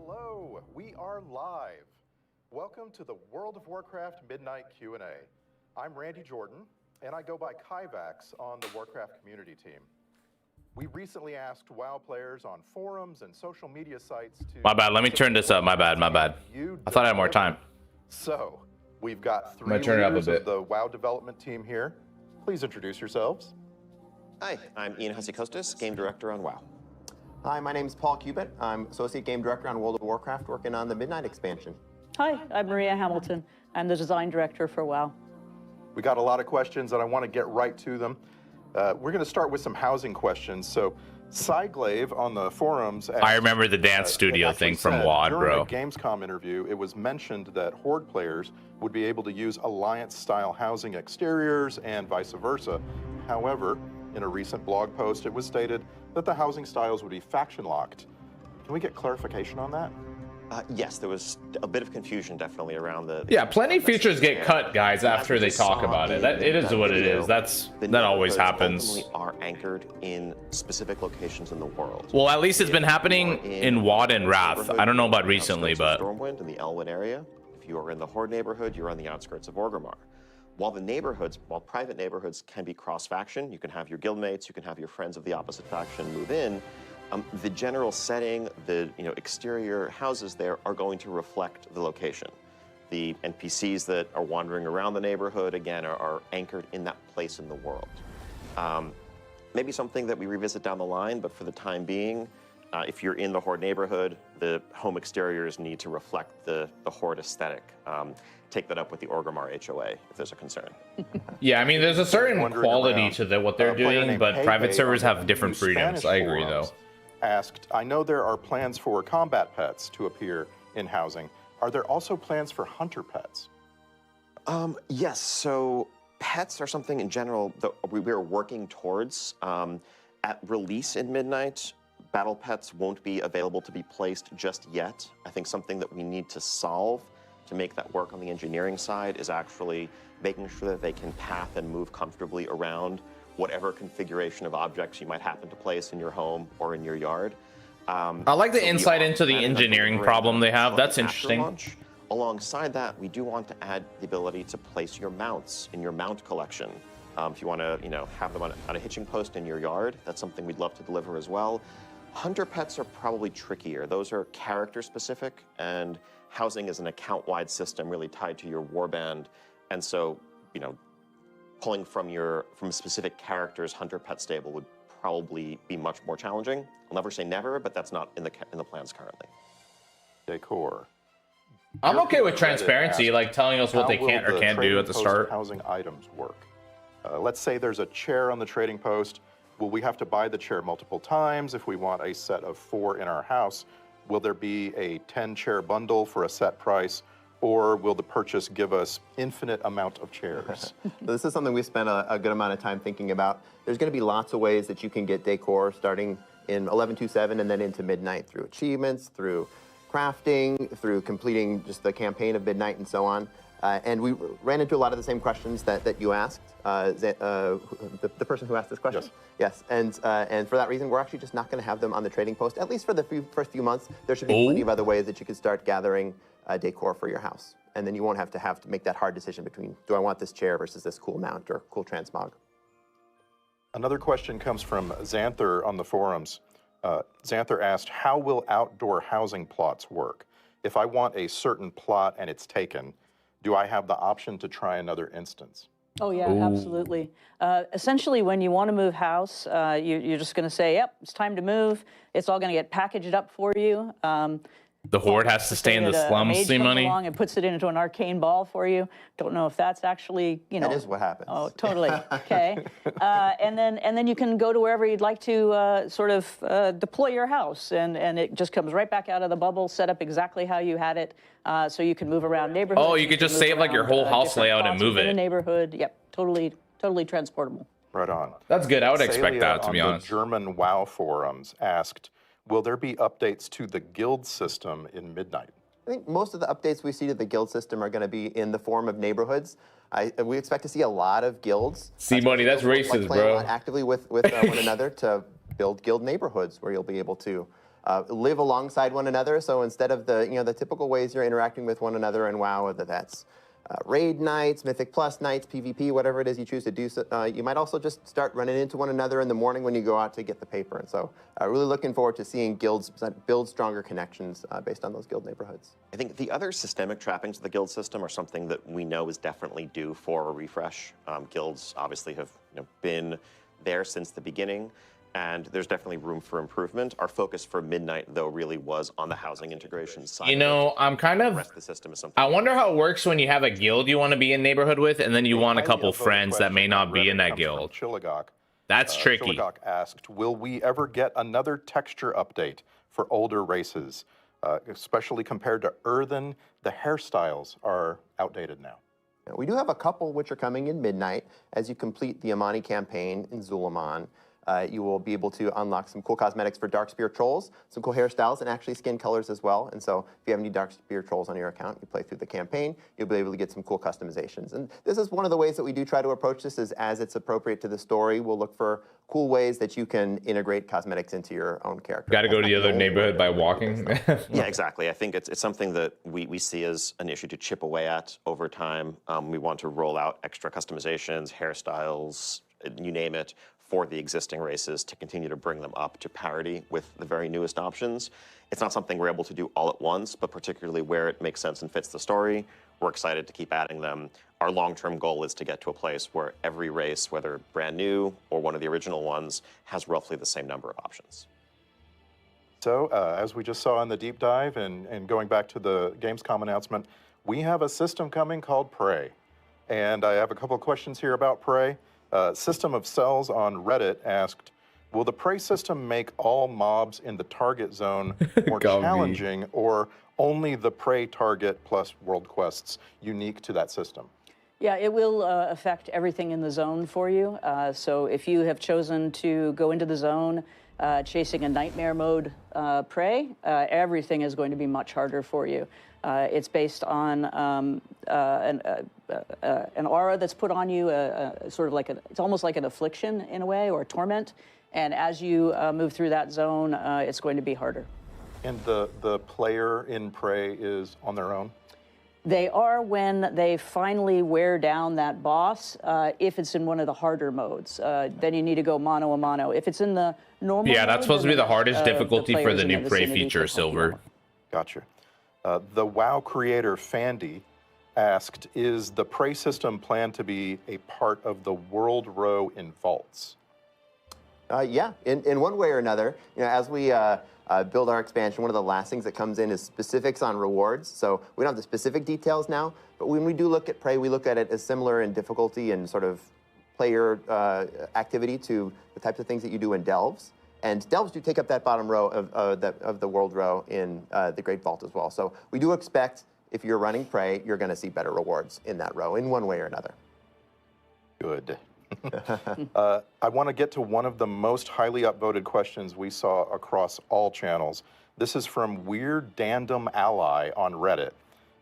Hello, we are live. Welcome to the World of Warcraft Midnight Q&A. I'm Randy Jordan, and I go by Kyvax on the Warcraft community team. We recently asked WoW players on forums and social media sites to... My bad, let me turn this up. My bad. I thought I had more time. So, we've got three I'm gonna turn it up a leaders bit. of the WoW development team here. Please introduce yourselves. Hi, I'm Ian Hussey-Kostas, Game Director on WoW. Hi, my name's Paul Cubitt. I'm Associate Game Director on World of Warcraft, working on the Midnight expansion. Hi, I'm Maria Hamilton. I'm the Design Director for WoW. We got a lot of questions, and I want to get right to them. We're going to start with some housing questions. So, Cyglaive on the forums... asked, I remember the dance studio actually thing from said, WoD, during bro. a Gamescom interview, it was mentioned that Horde players would be able to use Alliance-style housing exteriors and vice versa. However, in a recent blog post, it was stated that the housing styles would be faction-locked. Can we get clarification on that? Yes, there was a bit of confusion definitely around the... Yeah, plenty of features get cut, guys, after they talk about it. It is what it is. That always happens. Ultimately are anchored in specific locations in the world. Well, at least it's been happening in WoD and Wrath. I don't know about recently, but... Stormwind in the Elwyn area. If you are in the Horde neighborhood, you're on the outskirts of Orgrimmar. While private neighborhoods can be cross-faction, you can have your guildmates, you can have your friends of the opposite faction move in, The general setting, the exterior houses there are going to reflect the location. The NPCs that are wandering around the neighborhood, again, are anchored in that place in the world. Maybe something that we revisit down the line, but for the time being, if you're in the Horde neighborhood, the home exteriors need to reflect the Horde aesthetic. Take that up with the Orgrimmar HOA if there's a concern. Yeah, I mean, there's a certain Wandering quality around. to what they're Player doing, named but Hey private Hey servers on have the different EU freedoms. Spanish I agree, though. forums asked, I know there are plans for combat pets to appear in housing. Are there also plans for hunter pets? Yes, so pets are something in general that we're working towards. At release in Midnight, battle pets won't be available to be placed just yet. I think something that we need to solve to make that work on the engineering side is actually making sure that they can path and move comfortably around whatever configuration of objects you might happen to place in your home or in your yard. I like the So we insight are into the planning on engineering delivering problem they have. shortly That's after interesting. launch. Alongside that, we do want to add the ability to place your mounts in your mount collection. If you want to, have them on a hitching post in your yard, that's something we'd love to deliver as well. Hunter pets are probably trickier. Those are character specific, and housing is an account-wide system really tied to your warband. And so, pulling from a specific character's hunter pet stable would probably be much more challenging. I'll never say never, but that's not in the plans currently. Decor. I'm okay with transparency, like telling us what they How can't will or the can't do trading at the post start. Housing items work. Let's say there's a chair on the trading post. Will we have to buy the chair multiple times if we want a set of 4 in our house? Will there be a 10-chair bundle for a set price? Or will the purchase give us infinite amount of chairs? This is something we spent a good amount of time thinking about. There's going to be lots of ways that you can get decor starting in 11.2.7 and then into Midnight through achievements, through crafting, through completing just the campaign of Midnight and so on. And we ran into a lot of the same questions that you asked, the person who asked this question. Yes. Yes, and for that reason, we're actually just not going to have them on the trading post, at least for the first few months. There should be plenty of other ways that you could start gathering decor for your house. And then you won't have to make that hard decision between, do I want this chair versus this cool mount or cool transmog? Another question comes from Xanther on the forums. Xanther asked, how will outdoor housing plots work? If I want a certain plot and it's taken, do I have the option to try another instance? Oh, yeah, absolutely. Essentially, when you want to move house, you're just going to say, yep, it's time to move. It's all going to get packaged up for you. The Horde has to stay in the slums, mage see comes money. along and puts it into an arcane ball for you. Don't know if that's actually, That is what happens. Oh, totally. Okay. And then you can go to wherever you'd like to sort of deploy your house, and it just comes right back out of the bubble, set up exactly how you had it, so you can move around neighborhoods. Oh, you could just move save like your around, whole house different layout and plots move within it. a neighborhood. Yep, totally transportable. Right on. That's good. I would expect Celia that, to be on honest. the German WoW forums asked, will there be updates to the guild system in Midnight? I think most of the updates we see to the guild system are going to be in the form of neighborhoods. We expect to see a lot of guilds. See, buddy, that's Like racist, playing a bro. lot actively with one another to build guild neighborhoods where you'll be able to live alongside one another. So instead of the typical ways you're interacting with one another in WoW, whether that's raid nights, Mythic Plus nights, PvP, whatever it is you choose to do, you might also just start running into one another in the morning when you go out to get the paper. And so really looking forward to seeing guilds build stronger connections based on those guild neighborhoods. I think the other systemic trappings of the guild system are something that we know is definitely due for a refresh. Guilds obviously have been there since the beginning, and there's definitely room for improvement. Our focus for Midnight, though, really was on the housing integration side. I'm kind The of... rest of the system is something. I wonder how it works when you have a guild you want to be in neighborhood with, and then you want a highly couple voted friends that may question not be in that comes guild. from Chilligok. That's tricky. Chilligok asked, will we ever get another texture update for older races, especially compared to Earthen? The hairstyles are outdated now. We do have a couple which are coming in Midnight. As you complete the Amani campaign in Zulaman, you will be able to unlock some cool cosmetics for Darkspear trolls, some cool hairstyles, and actually skin colors as well. And so if you have any Darkspear trolls on your account, you play through the campaign, you'll be able to get some cool customizations. And this is one of the ways that we do try to approach this is as it's appropriate to the story, we'll look for cool ways that you can integrate cosmetics into your own character. Got to go to the other neighborhood by walking. Yeah, exactly. I think it's something that we see as an issue to chip away at over time. We want to roll out extra customizations, hairstyles, you name it, for the existing races to continue to bring them up to parity with the very newest options. It's not something we're able to do all at once, but particularly where it makes sense and fits the story, we're excited to keep adding them. Our long-term goal is to get to a place where every race, whether brand new or one of the original ones, has roughly the same number of options. So, as we just saw in the deep dive and going back to the Gamescom announcement, we have a system coming called Prey. And I have a couple of questions here about Prey. System of Cells on Reddit asked, will the Prey system make all mobs in the target zone more challenging, or only the Prey target plus world quests unique to that system? Yeah, it will affect everything in the zone for you. So if you have chosen to go into the zone chasing a nightmare mode prey, everything is going to be much harder for you. It's based on an aura that's put on you, sort of like it's almost like an affliction in a way, or a torment. And as you move through that zone, it's going to be harder. And the player in Prey is on their own? They are when they finally wear down that boss. If it's in one of the harder modes, then you need to go mano a mano. If it's in the normal Yeah, that's mode, supposed to be the hardest difficulty for players the in new Prey vicinity feature, can help you Silver. more. Gotcha. The WoW creator Fandy asked, is the Prey system planned to be a part of the world row in vaults? Yeah, in one way or another. As we build our expansion, one of the last things that comes in is specifics on rewards. So we don't have the specific details now, but when we do look at Prey, we look at it as similar in difficulty and sort of player activity to the types of things that you do in Delves. And Delves do take up that bottom row of the world row in the Great Vault as well. So we do expect, if you're running Prey, you're going to see better rewards in that row in one way or another. Good. I want to get to one of the most highly upvoted questions we saw across all channels. This is from Weird Dandom Ally on Reddit.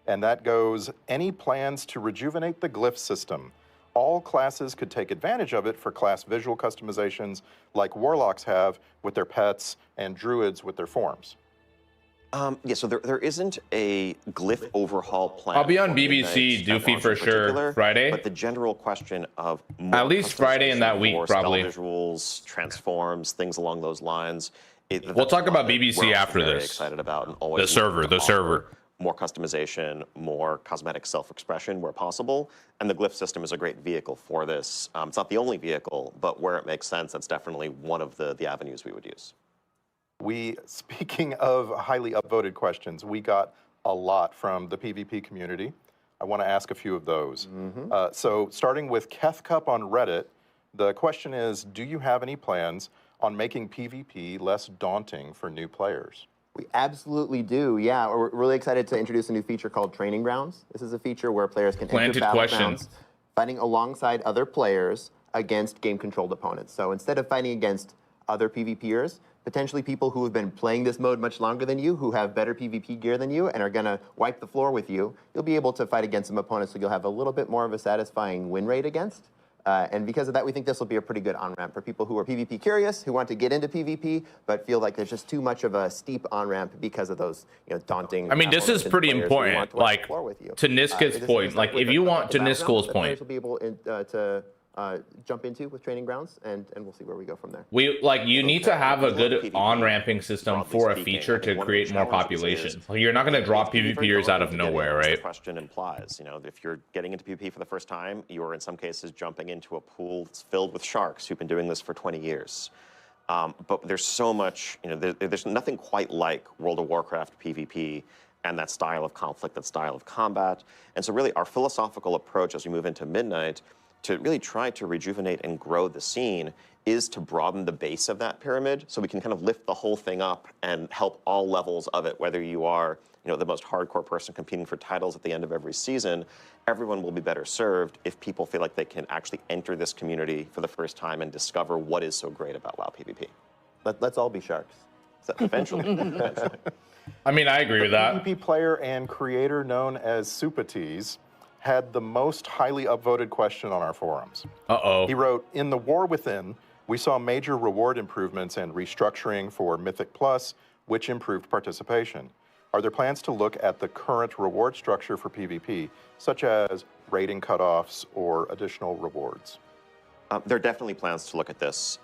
And that goes, any plans to rejuvenate the glyph system? All classes could take advantage of it for class visual customizations like warlocks have with their pets and druids with their forms. Yeah, so there isn't a glyph overhaul plan. I'll be on for BBC Midnight that Doofy launch for in sure particular, Friday. But the general question of more At least Friday in that customization, week, more spell probably. visuals, transforms, things along those lines. We'll talk about BBC after very this. Excited about and always The server, looking to the server. offer more customization, more cosmetic self-expression where possible, and the glyph system is a great vehicle for this. It's not the only vehicle, but where it makes sense, that's definitely one of the avenues we would use. Speaking of highly upvoted questions, we got a lot from the PvP community. I want to ask a few of those. So starting with Keth Cup on Reddit, the question is, do you have any plans on making PvP less daunting for new players? We absolutely do, yeah. We're really excited to introduce a new feature called Training Grounds. This is a feature where players can enter battlegrounds fighting alongside other players against game-controlled opponents. So instead of fighting against other PvPers, potentially people who have been playing this mode much longer than you, who have better PvP gear than you, and are going to wipe the floor with you, you'll be able to fight against some opponents so you'll have a little bit more of a satisfying win rate against. And because of that, we think this will be a pretty good on-ramp for people who are PvP curious, who want to get into PvP, but feel like there's just too much of a steep on-ramp because of those daunting... I mean, this is pretty important. Like, to Niska's point, like, if you want, to Niska's point... will be able to jump into with Training Grounds, and we'll see where we go from there. You need to have a good on-ramping system for a feature to create more population. You're not going to drop PvPers out of nowhere, right? The question implies, if you're getting into PvP for the first time, you're in some cases jumping into a pool that's filled with sharks who've been doing this for 20 years. But there's so much, there's nothing quite like World of Warcraft PvP and that style of conflict, that style of combat. And so really our philosophical approach as we move into Midnight to really try to rejuvenate and grow the scene is to broaden the base of that pyramid so we can kind of lift the whole thing up and help all levels of it, whether you are the most hardcore person competing for titles at the end of every season. Everyone will be better served if people feel like they can actually enter this community for the first time and discover what is so great about WoW PvP. Let's all be sharks. So eventually. I mean, I agree with that. PvP player and creator known as Supatees had the most highly upvoted question on our forums. He wrote, in the War Within, we saw major reward improvements and restructuring for Mythic Plus, which improved participation. Are there plans to look at the current reward structure for PvP, such as rating cutoffs or additional rewards? There are definitely plans to look at this.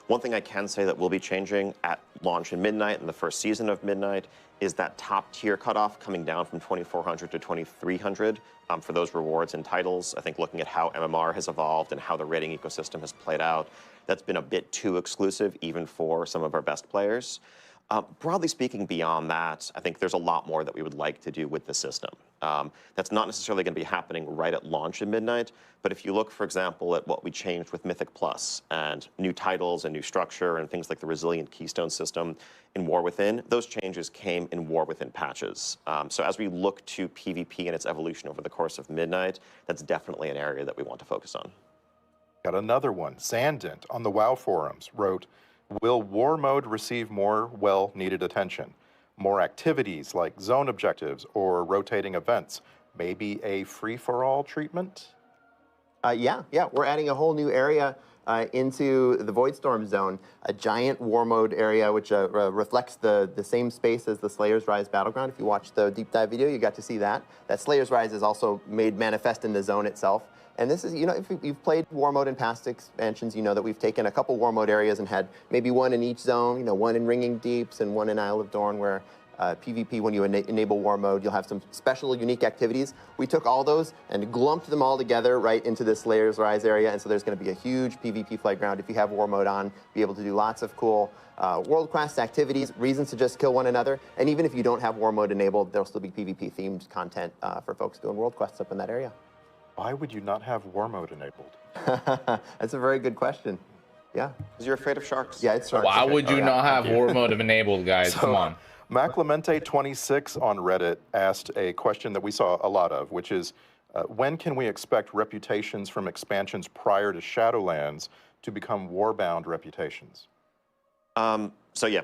One thing I can say that will be changing at launch in Midnight and the first season of Midnight is that top tier cutoff coming down from 2,400 to 2,300 for those rewards and titles. I think looking at how MMR has evolved and how the rating ecosystem has played out, that's been a bit too exclusive even for some of our best players. Broadly speaking, beyond that, I think there's a lot more that we would like to do with the system. That's not necessarily going to be happening right at launch in Midnight, but if you look, for example, at what we changed with Mythic Plus and new titles and new structure and things like the Resilient Keystone system in War Within, those changes came in War Within patches. So as we look to PvP and its evolution over the course of Midnight, that's definitely an area that we want to focus on. Got another one. Sandent on the WoW forums wrote, will war mode receive more well-needed attention? More activities like zone objectives or rotating events? Maybe a free-for-all treatment? Yeah, we're adding a whole new area into the Voidstorm zone, a giant war mode area which reflects the same space as the Slayer's Rise Battleground. If you watched the deep dive video, you got to see that. That Slayer's Rise is also made manifest in the zone itself. And this is, you know, if you've played war mode in past expansions, you know that we've taken a couple war mode areas and had maybe one in each zone, you know, one in Ringing Deeps and one in Isle of Dorn, where PvP, when you enable war mode, you'll have some special, unique activities. We took all those and glumped them all together right into this Slayer's Rise area, and so there's going to be a huge PvP playground if you have war mode on, be able to do lots of cool world quest activities, reasons to just kill one another, and even if you don't have war mode enabled, there'll still be PvP-themed content for folks doing world quests up in that area. Why would you not have war mode enabled? That's a very good question. Yeah. Because you're afraid of sharks. Yeah, it's sharks. Why would you not have war mode enabled, guys? Come on. MacLamente26 on Reddit asked a question that we saw a lot of, which is, when can we expect reputations from expansions prior to Shadowlands to become warbound reputations? So yeah,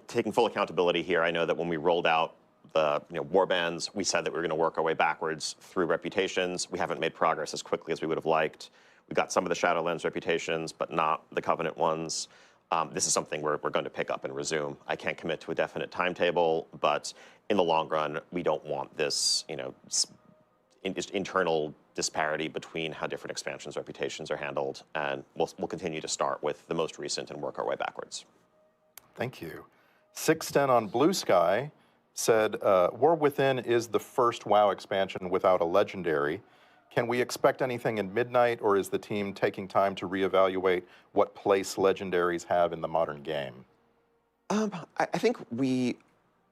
taking full accountability here. I know that when we rolled out the warbands, we said that we were going to work our way backwards through reputations. We haven't made progress as quickly as we would have liked. We got some of the Shadowlands reputations, but not the Covenant ones. This is something we're going to pick up and resume. I can't commit to a definite timetable, but in the long run, we don't want this, internal disparity between how different expansions' reputations are handled, and we'll continue to start with the most recent and work our way backwards. Thank you. 610 on Blue Sky said, War Within is the first WoW expansion without a legendary. Can we expect anything in Midnight, or is the team taking time to reevaluate what place legendaries have in the modern game? I think we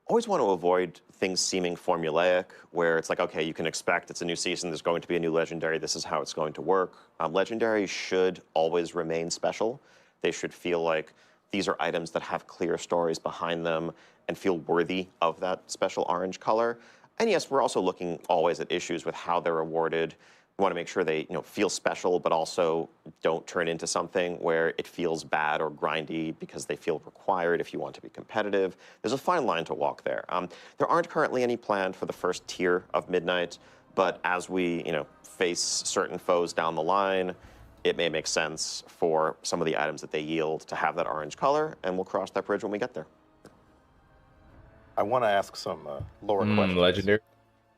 always want to avoid things seeming formulaic, where it's like, okay, you can expect it's a new season, there's going to be a new legendary, this is how it's going to work. Legendaries should always remain special. They should feel like these are items that have clear stories behind them and feel worthy of that special orange color. And yes, we're also looking always at issues with how they're awarded. We want to make sure they feel special, but also don't turn into something where it feels bad or grindy because they feel required if you want to be competitive. There's a fine line to walk there. There aren't currently any planned for the first tier of Midnight, but as we face certain foes down the line, it may make sense for some of the items that they yield to have that orange color, and we'll cross that bridge when we get there. I want to ask some lore questions. Legendary.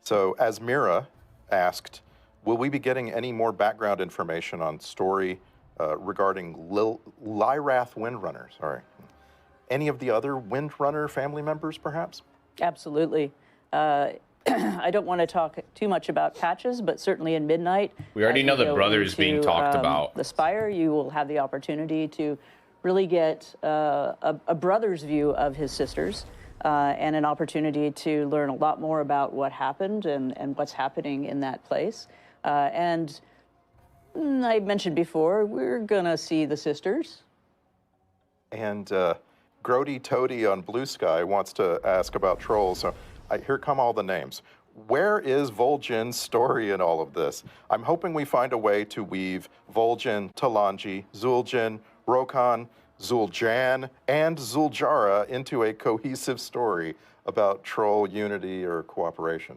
So, Asmira asked, will we be getting any more background information on story regarding Lyrath Windrunner? Sorry. Any of the other Windrunner family members, perhaps? Absolutely. I don't want to talk too much about patches, but certainly in Midnight. We already know the brothers being talked about. The Spire, you will have the opportunity to really get a brother's view of his sisters. And an opportunity to learn a lot more about what happened and what's happening in that place. And I mentioned before, we're going to see the sisters. And Grody Toady on Blue Sky wants to ask about trolls. So here come all the names. Where is Vol'jin's story in all of this? I'm hoping we find a way to weave Vol'jin, Talanji, Zul'jin, Rokan, Zul'jan, and Zul'jara into a cohesive story about troll unity or cooperation.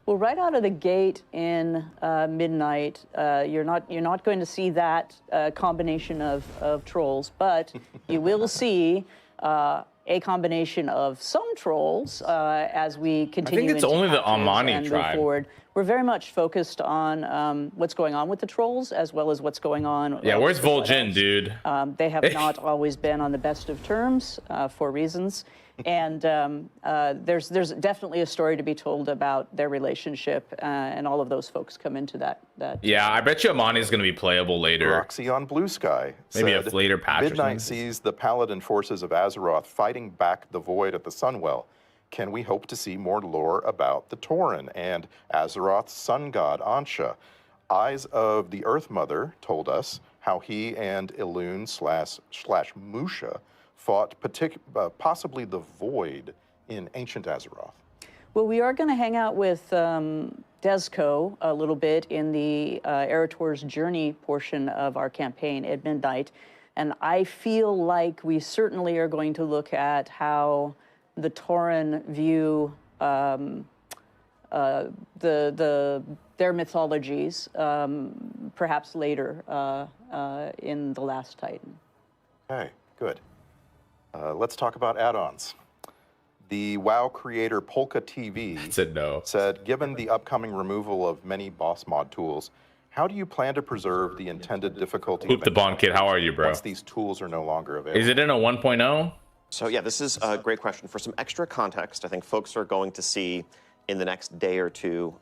Well, right out of the gate in Midnight, you're not going to see that combination of trolls, but you will see a a combination of some trolls as we continue. it's into only the patches Amani and move tribe. forward. We're very much focused on what's going on with the trolls as well as what's going on. Yeah, where's with the Vol'jin, White dude? Elves. They have not always been on the best of terms for reasons. And there's definitely a story to be told about their relationship, and all of those folks come into that. Yeah, I bet you Amani is going to be playable later. Roxy on Blue Sky Maybe a said, later patch or Midnight something. sees the Paladin forces of Azeroth fighting back the Void at the Sunwell. Can we hope to see more lore about the Tauren and Azeroth's sun god Ansha? Eyes of the Earth Mother told us how he and Elune slash Musha fought possibly the Void in ancient Azeroth. Well, we are going to hang out with Desco a little bit in the Erator's Journey portion of our campaign at midnight. And I feel like we certainly are going to look at how the Tauren view their mythologies, perhaps later in The Last Titan. Okay, good. Let's talk about add-ons. The WoW creator Polka TV Said no. said, given the upcoming removal of many boss mod tools, how do you plan to preserve the intended difficulty? Hoop the Bond Kid, how are you, bro? Once these tools are no longer available. Is it in a 1.0? So yeah, this is a great question. For some extra context, I think folks are going to see in the next day or two,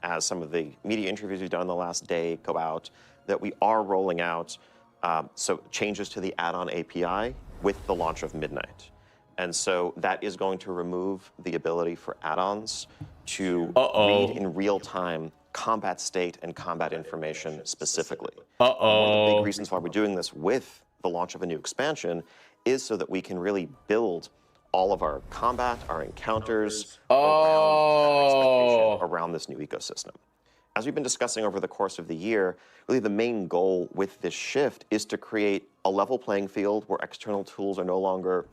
as some of the media interviews we've done in the last day go out, that we are rolling out changes to the add-on API with the launch of Midnight. And so that is going to remove the ability for add-ons to read in real time combat state and combat information specifically. One of the big reasons why we're doing this with the launch of a new expansion is so that we can really build all of our combat, our encounters around this new ecosystem. As we've been discussing over the course of the year, really the main goal with this shift is to create a level playing field where external tools are no longer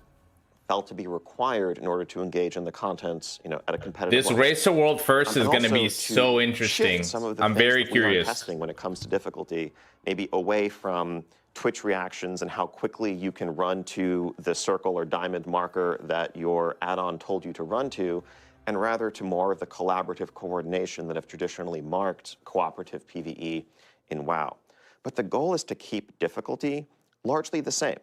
felt to be required in order to engage in the content, at a competitive This level. Race to World First is going to be Also so to interesting. shift some of the I'm things very that we are curious. testing when it comes to difficulty, maybe away from Twitch reactions and how quickly you can run to the circle or diamond marker that your add-on told you to run to, and rather to more of the collaborative coordination that have traditionally marked cooperative PvE in WoW. But the goal is to keep difficulty largely the same.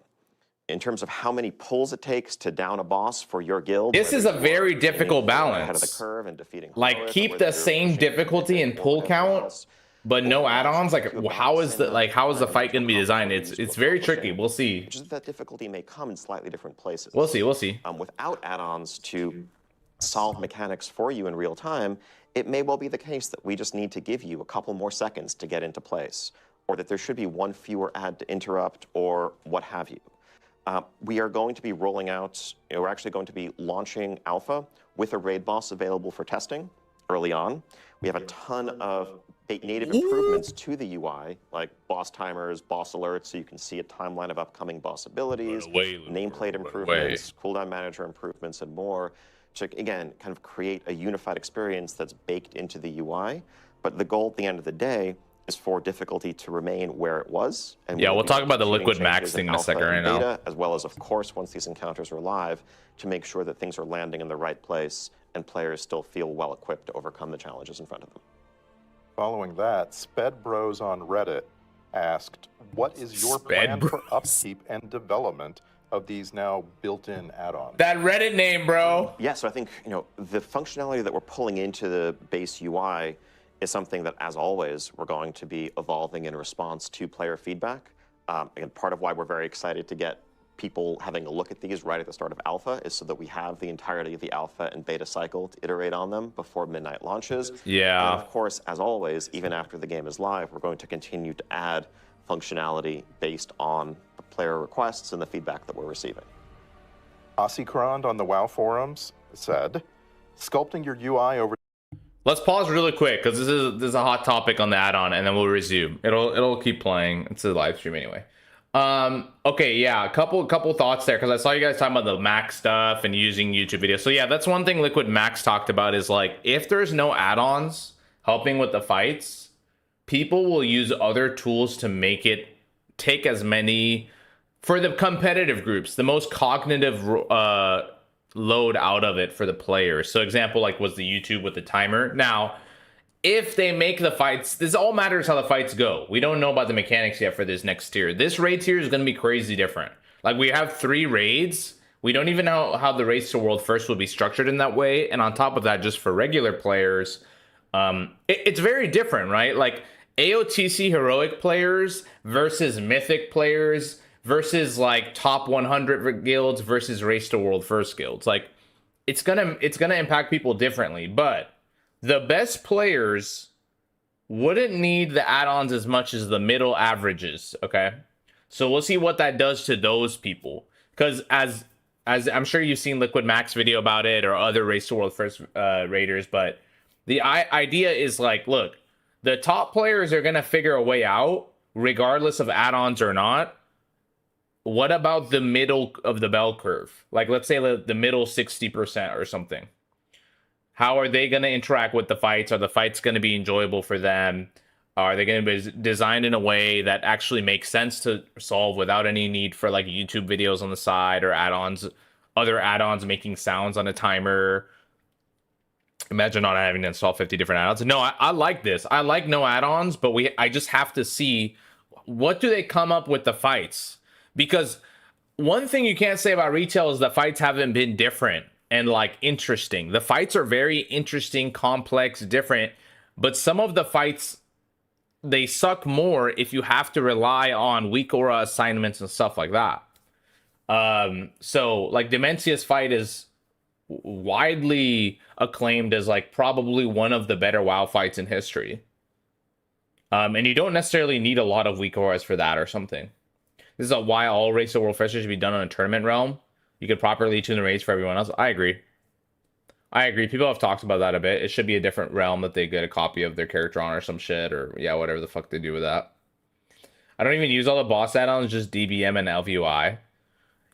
In terms of how many pulls it takes to down a boss for your guild. This is a very difficult balance. Ahead of the curve and defeating Like, heroic, keep or the whether you're same pushing difficulty and pull count, but no add-ons. Like, how is the fight going to be designed? It's very tricky. We'll see. Which is that difficulty may come in slightly different places. We'll see. Without add-ons to solve mechanics for you in real time, it may well be the case that we just need to give you a couple more seconds to get into place, or that there should be one fewer add to interrupt, or what have you. We are going to be rolling out, we're actually going to be launching alpha with a raid boss available for testing early on. We have a ton of native improvements to the UI, like boss timers, boss alerts, so you can see a timeline of upcoming boss abilities, nameplate improvements, cooldown manager improvements, and more, to, again, kind of create a unified experience that's baked into the UI. But the goal at the end of the day is for difficulty to remain where it was. And yeah, we'll talk about the liquid max thing in a second right now. As well as, of course, once these encounters are live, to make sure that things are landing in the right place and players still feel well equipped to overcome the challenges in front of them. Following that, Sped Bros on Reddit asked, what is your plan for upkeep and development of these now built-in add-ons? That Reddit name, bro. Yeah, so I think, the functionality that we're pulling into the base UI is something that, as always, we're going to be evolving in response to player feedback. Again, part of why we're very excited to get people having a look at these right at the start of alpha is so that we have the entirety of the alpha and beta cycle to iterate on them before Midnight launches. Yeah. And of course, as always, even after the game is live, we're going to continue to add functionality based on the player requests and the feedback that we're receiving. Ossikrond on the WoW forums said, sculpting your UI over. Let's pause really quick because this is a hot topic on the add-on, and then we'll resume. It'll keep playing. It's a live stream anyway. Okay, yeah, a couple thoughts there, because I saw you guys talking about the Max stuff and using YouTube videos. So yeah, that's one thing Liquid Max talked about, is like, if there's no add-ons helping with the fights, people will use other tools to make it take as many for the competitive groups, the most cognitive load out of it for the players. So example like was the YouTube with the timer. Now, if they make the fights, this all matters how the fights go. We don't know about the mechanics yet for this next tier. This raid tier is going to be crazy different. Like we have 3 raids. We don't even know how the race to world first will be structured in that way. And on top of that, just for regular players, it's very different, right? Like AOTC heroic players versus mythic players versus like top 100 guilds versus race to world first guilds. Like it's gonna impact people differently, but the best players wouldn't need the add-ons as much as the middle averages. Okay, so we'll see what that does to those people, because as I'm sure you've seen Liquid Max video about it or other race to world first raiders, but the idea is like, look, the top players are gonna figure a way out regardless of add-ons or not. What about the middle of the bell curve? Like, let's say the middle 60% or something. How are they going to interact with the fights? Are the fights going to be enjoyable for them? Are they going to be designed in a way that actually makes sense to solve without any need for like YouTube videos on the side or add-ons, other add-ons making sounds on a timer? Imagine not having to install 50 different add-ons. No, I like this. I like no add-ons, but I just have to see what do they come up with the fights. Because one thing you can't say about retail is the fights haven't been different and like interesting. The fights are very interesting, complex, different, but some of the fights, they suck more if you have to rely on weak aura assignments and stuff like that. So like Demencia's fight is widely acclaimed as like probably one of the better WoW fights in history. And you don't necessarily need a lot of weak auras for that or something. This is why all race to world festival should be done on a tournament realm. You could properly tune the raids for everyone else. I agree. People have talked about that a bit. It should be a different realm that they get a copy of their character on or some shit, or yeah, whatever the fuck they do with that. I don't even use all the boss add-ons, just DBM and LVUI.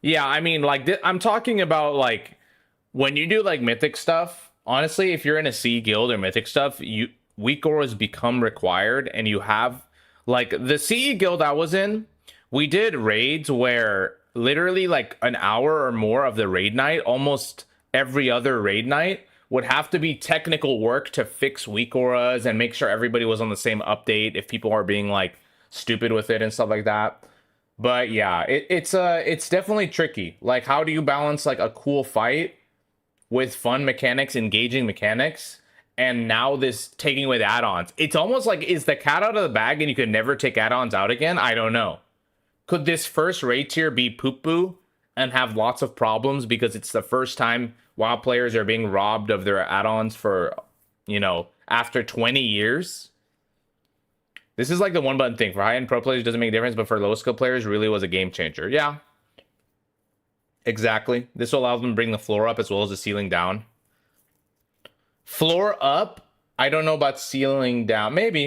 Yeah, I mean, like, I'm talking about, like, when you do, like, mythic stuff, honestly, if you're in a C guild or mythic stuff, weak auras become required, and you have, like, the CE guild I was in, we did raids where literally like an hour or more of the raid night, almost every other raid night, would have to be technical work to fix weak auras and make sure everybody was on the same update if people are being like stupid with it and stuff like that. But yeah, it's definitely tricky. Like, how do you balance like a cool fight with fun mechanics, engaging mechanics, and now this taking away the add-ons? It's almost like, is the cat out of the bag and you could never take add-ons out again? I don't know. Could this first raid tier be poop-boo and have lots of problems because it's the first time WoW players are being robbed of their add-ons for, you know, after 20 years? This is like the one-button thing. For high-end pro players, it doesn't make a difference, but for low-skill players, really was a game changer. Yeah, exactly. This will allow them to bring the floor up as well as the ceiling down. Floor up? I don't know about ceiling down. Maybe.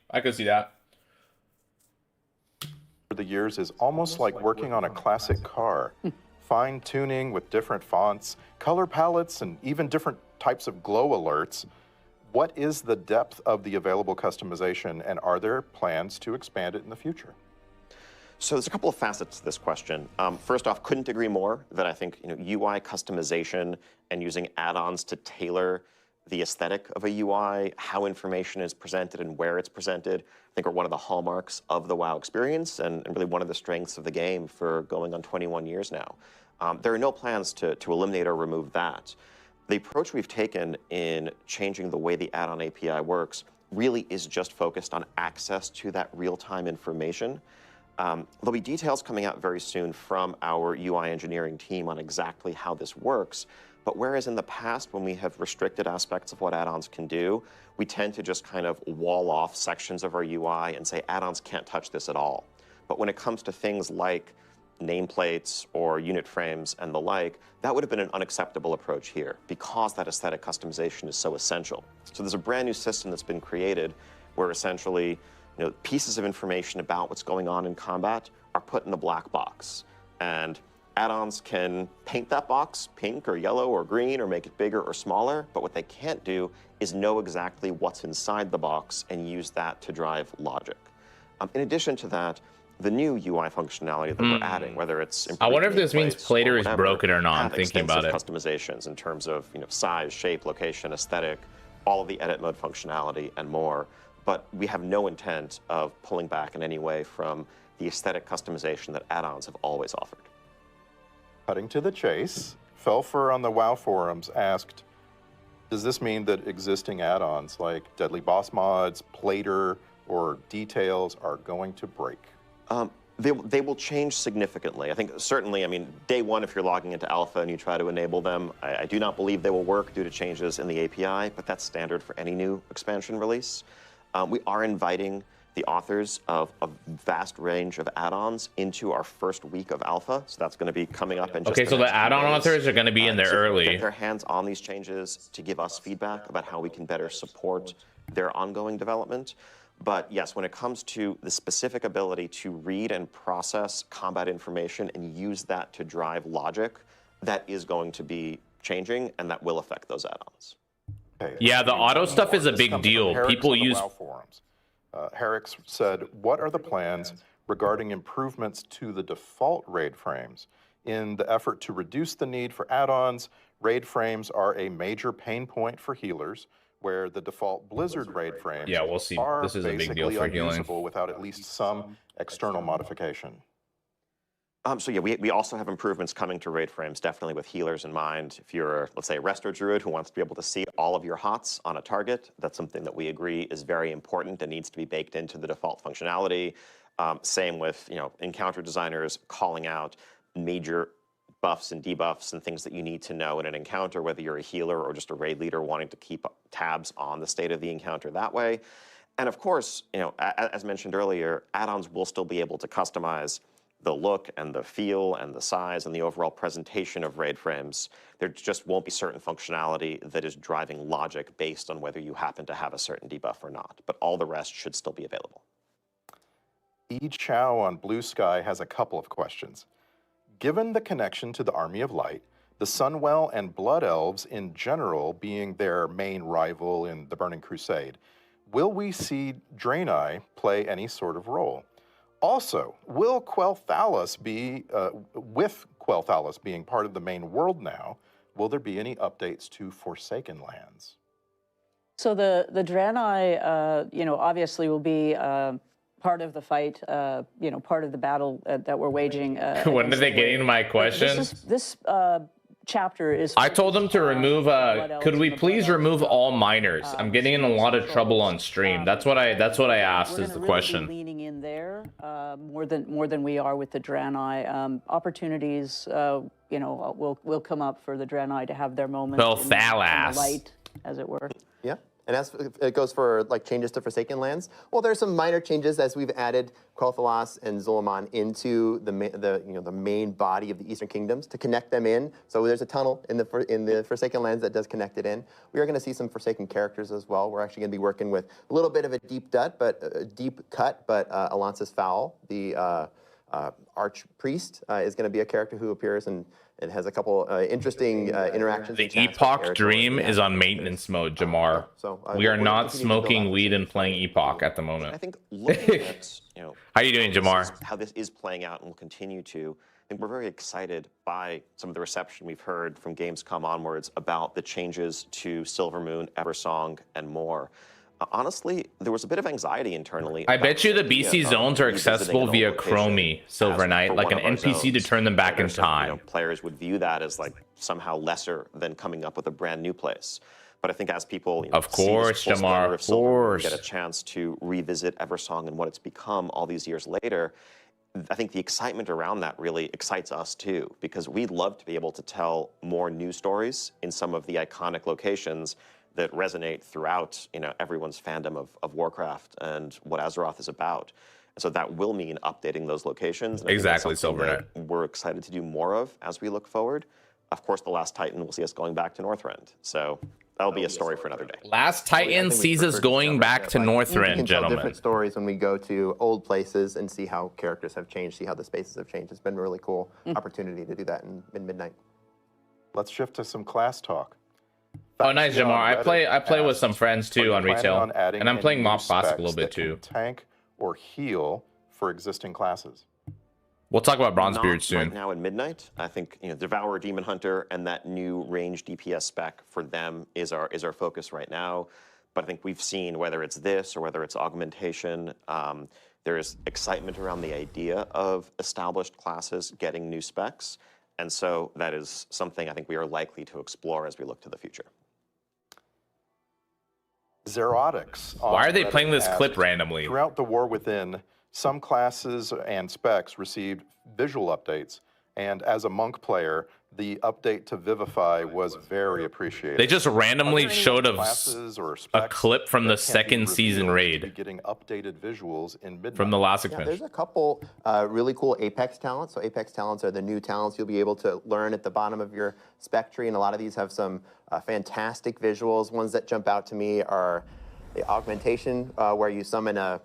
I could see that. The years is almost like working on a classic car. Fine tuning with different fonts, color palettes, and even different types of glow alerts. What is the depth of the available customization, and are there plans to expand it in the future? So there's a couple of facets to this question. First off, couldn't agree more that I think UI customization and using add-ons to tailor the aesthetic of a UI, how information is presented and where it's presented, I think are one of the hallmarks of the WoW experience and really one of the strengths of the game for going on 21 years now. There are no plans to eliminate or remove that. The approach we've taken in changing the way the add-on API works really is just focused on access to that real-time information. There'll be details coming out very soon from our UI engineering team on exactly how this works. But whereas in the past, when we have restricted aspects of what add-ons can do, we tend to just kind of wall off sections of our UI and say add-ons can't touch this at all. But when it comes to things like nameplates or unit frames and the like, that would have been an unacceptable approach here because that aesthetic customization is so essential. So there's a brand new system that's been created where essentially pieces of information about what's going on in combat are put in a black box. And add-ons can paint that box pink or yellow or green or make it bigger or smaller, but what they can't do is know exactly what's inside the box and use that to drive logic. In addition to that, the new UI functionality that we're adding, whether it's I wonder if this means gameplays Plater or is whatever, broken or not. I'm have thinking about it. extensive customizations in terms of size, shape, location, aesthetic, all of the edit mode functionality, and more. But we have no intent of pulling back in any way from the aesthetic customization that add-ons have always offered. Cutting to the chase, Felfer on the WoW forums asked, does this mean that existing add-ons like Deadly Boss Mods, Plater, or Details are going to break? They will change significantly. I think certainly, day one, if you're logging into alpha and you try to enable them, I do not believe they will work due to changes in the API, but that's standard for any new expansion release. We are inviting the authors of a vast range of add-ons into our first week of alpha, so that's going to be coming up in just Okay, so the add-on authors are going to be in there early. Get their hands on these changes to give us feedback about how we can better support their ongoing development. But yes, when it comes to the specific ability to read and process combat information and use that to drive logic, that is going to be changing, and that will affect those add-ons. Okay, Yeah, the auto stuff is a big deal. People use... Herrick said, what are the plans regarding improvements to the default raid frames? In the effort to reduce the need for add-ons, raid frames are a major pain point for healers, where the default Blizzard raid frames we'll see. are This is a big deal basically for healing. unusable without at least some external modification. So yeah, we also have improvements coming to raid frames, definitely with healers in mind. If you're, let's say, a Resto Druid who wants to be able to see all of your HOTS on a target, that's something that we agree is very important and needs to be baked into the default functionality. Same with, encounter designers calling out major buffs and debuffs and things that you need to know in an encounter, whether you're a healer or just a raid leader wanting to keep tabs on the state of the encounter that way. And of course, as mentioned earlier, add-ons will still be able to customize the look and the feel and the size and the overall presentation of raid frames. There just won't be certain functionality that is driving logic based on whether you happen to have a certain debuff or not, but all the rest should still be available. E. Chow on Blue Sky has a couple of questions. Given the connection to the Army of Light, the Sunwell and Blood Elves in general being their main rival in the Burning Crusade, will we see Draenei play any sort of role? Also, will Quel'Thalas be, with Quel'Thalas being part of the main world now, will there be any updates to Forsaken Lands? So the Draenei, obviously will be part of the fight, part of the battle that we're waging. When are they getting my questions? This chapter is... I told them to remove, could we please remove all miners? I'm getting in a lot of trouble on stream. That's what I asked is the question. We're leaning in there more than we are with the Draenei. Opportunities, will come up for the Draenei to have their moment in the light, as it were. Yeah. And as it goes for changes to Forsaken Lands, well, there's some minor changes as we've added Quel'Thalas and Zul'Aman into the main body of the Eastern Kingdoms to connect them in. So there's a tunnel in the Forsaken Lands that does connect it in. We are going to see some Forsaken characters as well. We're actually going to be working with a little bit of a deep cut, but Alansis Fowl, the Archpriest, is going to be a character who appears and has a couple interesting interactions. The Epoch Dream is on maintenance mode, Jamar. We are not smoking weed and playing Epoch at the moment. I think looking at, how you doing, Jamar? How this is playing out and will continue to, I think we're very excited by some of the reception we've heard from Gamescom onwards about the changes to Silvermoon, Eversong, and more. Honestly, there was a bit of anxiety internally. I bet you the BC zones are accessible via Chromie, Silver Knight, like an NPC to turn them back in time. Players would view that as somehow lesser than coming up with a brand new place. But I think as people of course, Jamar, of course, get a chance to revisit Eversong and what it's become all these years later, I think the excitement around that really excites us too, because we'd love to be able to tell more new stories in some of the iconic locations that resonate throughout, everyone's fandom of Warcraft and what Azeroth is about. And so that will mean updating those locations. And exactly, Silver. We're excited to do more of as we look forward. Of course, the Last Titan will see us going back to Northrend. So that'll be a story for another day. Last Titan sees us going back to Northrend, gentlemen. Tell different stories when we go to old places and see how characters have changed, see how the spaces have changed. It's been a really cool opportunity to do that in Midnight. Let's shift to some class talk. Oh, nice, Jamar. I play with some friends too on retail, and I'm playing Mob Classic a little bit too. Tank or heal for existing classes? We'll talk about Bronzebeard Not soon. right now in Midnight. I think Devourer, Demon Hunter, and that new range DPS spec for them is our focus right now. But I think we've seen, whether it's this or whether it's augmentation, there is excitement around the idea of established classes getting new specs. And so that is something I think we are likely to explore as we look to the future. Zerotics. Why are they Reddit playing this asked, clip randomly? Throughout the War Within, some classes and specs received visual updates, and as a monk player, the update to Vivify was very appreciated. They just randomly Are there any showed classes or a specs clip from the that can be second season revealed to be raid getting updated visuals in Midnight? from the last Yeah, expansion. there's a couple really cool Apex talents. So Apex talents are the new talents you'll be able to learn at the bottom of your spec tree, and a lot of these have some fantastic visuals. Ones that jump out to me are the augmentation, where you summon a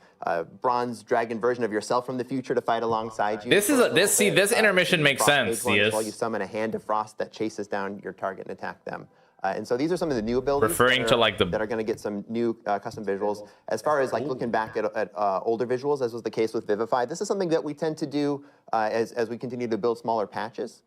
bronze dragon version of yourself from the future to fight alongside you. This intermission makes sense, Frost Mage ones, while you Cius. summon a hand of frost that chases down your target and attack them. And so these are some of the new abilities Referring to, like, that are going to get some new custom visuals. As far as like looking back at older visuals, as was the case with Vivify, this is something that we tend to do as we continue to build smaller patches.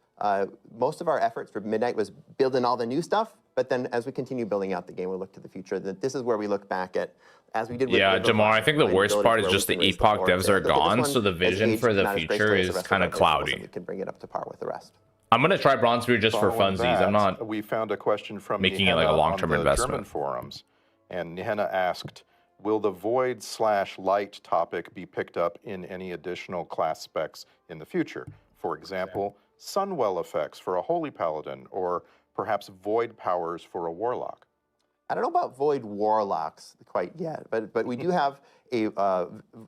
Most of our efforts for Midnight was building all the new stuff, but then as we continue building out the game, we look to the future. This is where we look back at, as we did with Yeah, Vivify, Jamar, I think the find worst abilities part is where just we the can raise Epoch bar devs there. are This gone, one so the has vision aged for the not as gracefully future as the is rest of kind our of visuals, cloudy. and we can bring it up to par with the rest. I'm gonna try Bronzebeard just for Following funsies. I'm that, not We found a question from making it like a Nihenna long-term on the investment. German forums, and Nihenna asked, "Will the void/light topic be picked up in any additional class specs in the future? For example, Sunwell effects for a holy paladin, or perhaps void powers for a warlock?" I don't know about Void Warlocks quite yet, but we do have a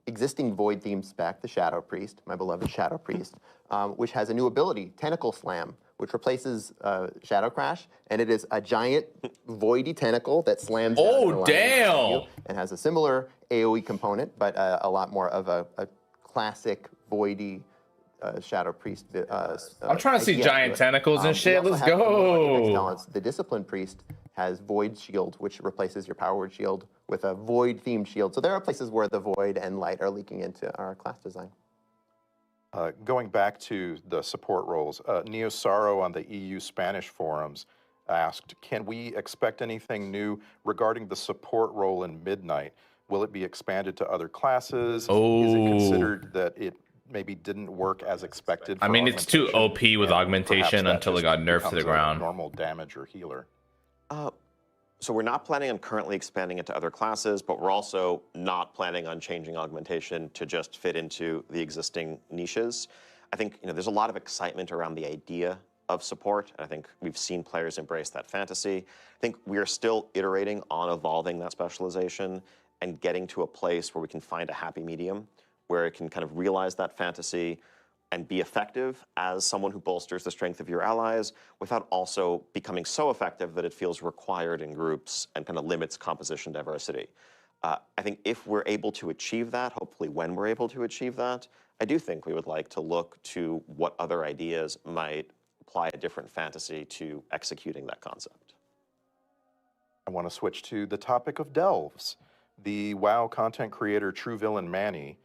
existing Void themed spec, the Shadow Priest, my beloved Shadow Priest, which has a new ability, Tentacle Slam, which replaces Shadow Crash, and it is a giant voidy tentacle that slams down Oh, and lands damn. on you, and has a similar AoE component, but a lot more of a classic voidy Shadow Priest. I'm trying to see idea giant to it. tentacles and We shit. also Let's have some more Apex go. talents. The Discipline Priest has Void Shield, which replaces your Power Word Shield with a Void themed shield. So there are places where the Void and Light are leaking into our class design. Going back to the support roles, Neo Saro on the EU Spanish forums asked, "Can we expect anything new regarding the support role in Midnight? Will it be expanded to other classes? Is it considered that it maybe didn't work as expected? I for mean, it's too augmentation, OP with and augmentation perhaps that until it just got nerfed to the becomes a ground. normal damage or healer?" So we're not planning on currently expanding it to other classes, but we're also not planning on changing augmentation to just fit into the existing niches. I think there's a lot of excitement around the idea of support, and I think we've seen players embrace that fantasy. I think we are still iterating on evolving that specialization and getting to a place where we can find a happy medium, where it can kind of realize that fantasy and be effective as someone who bolsters the strength of your allies without also becoming so effective that it feels required in groups and kind of limits composition diversity. I think if we're able to achieve that, hopefully when we're able to achieve that, I do think we would like to look to what other ideas might apply a different fantasy to executing that concept. I want to switch to the topic of delves. The WoW content creator True Villain Manny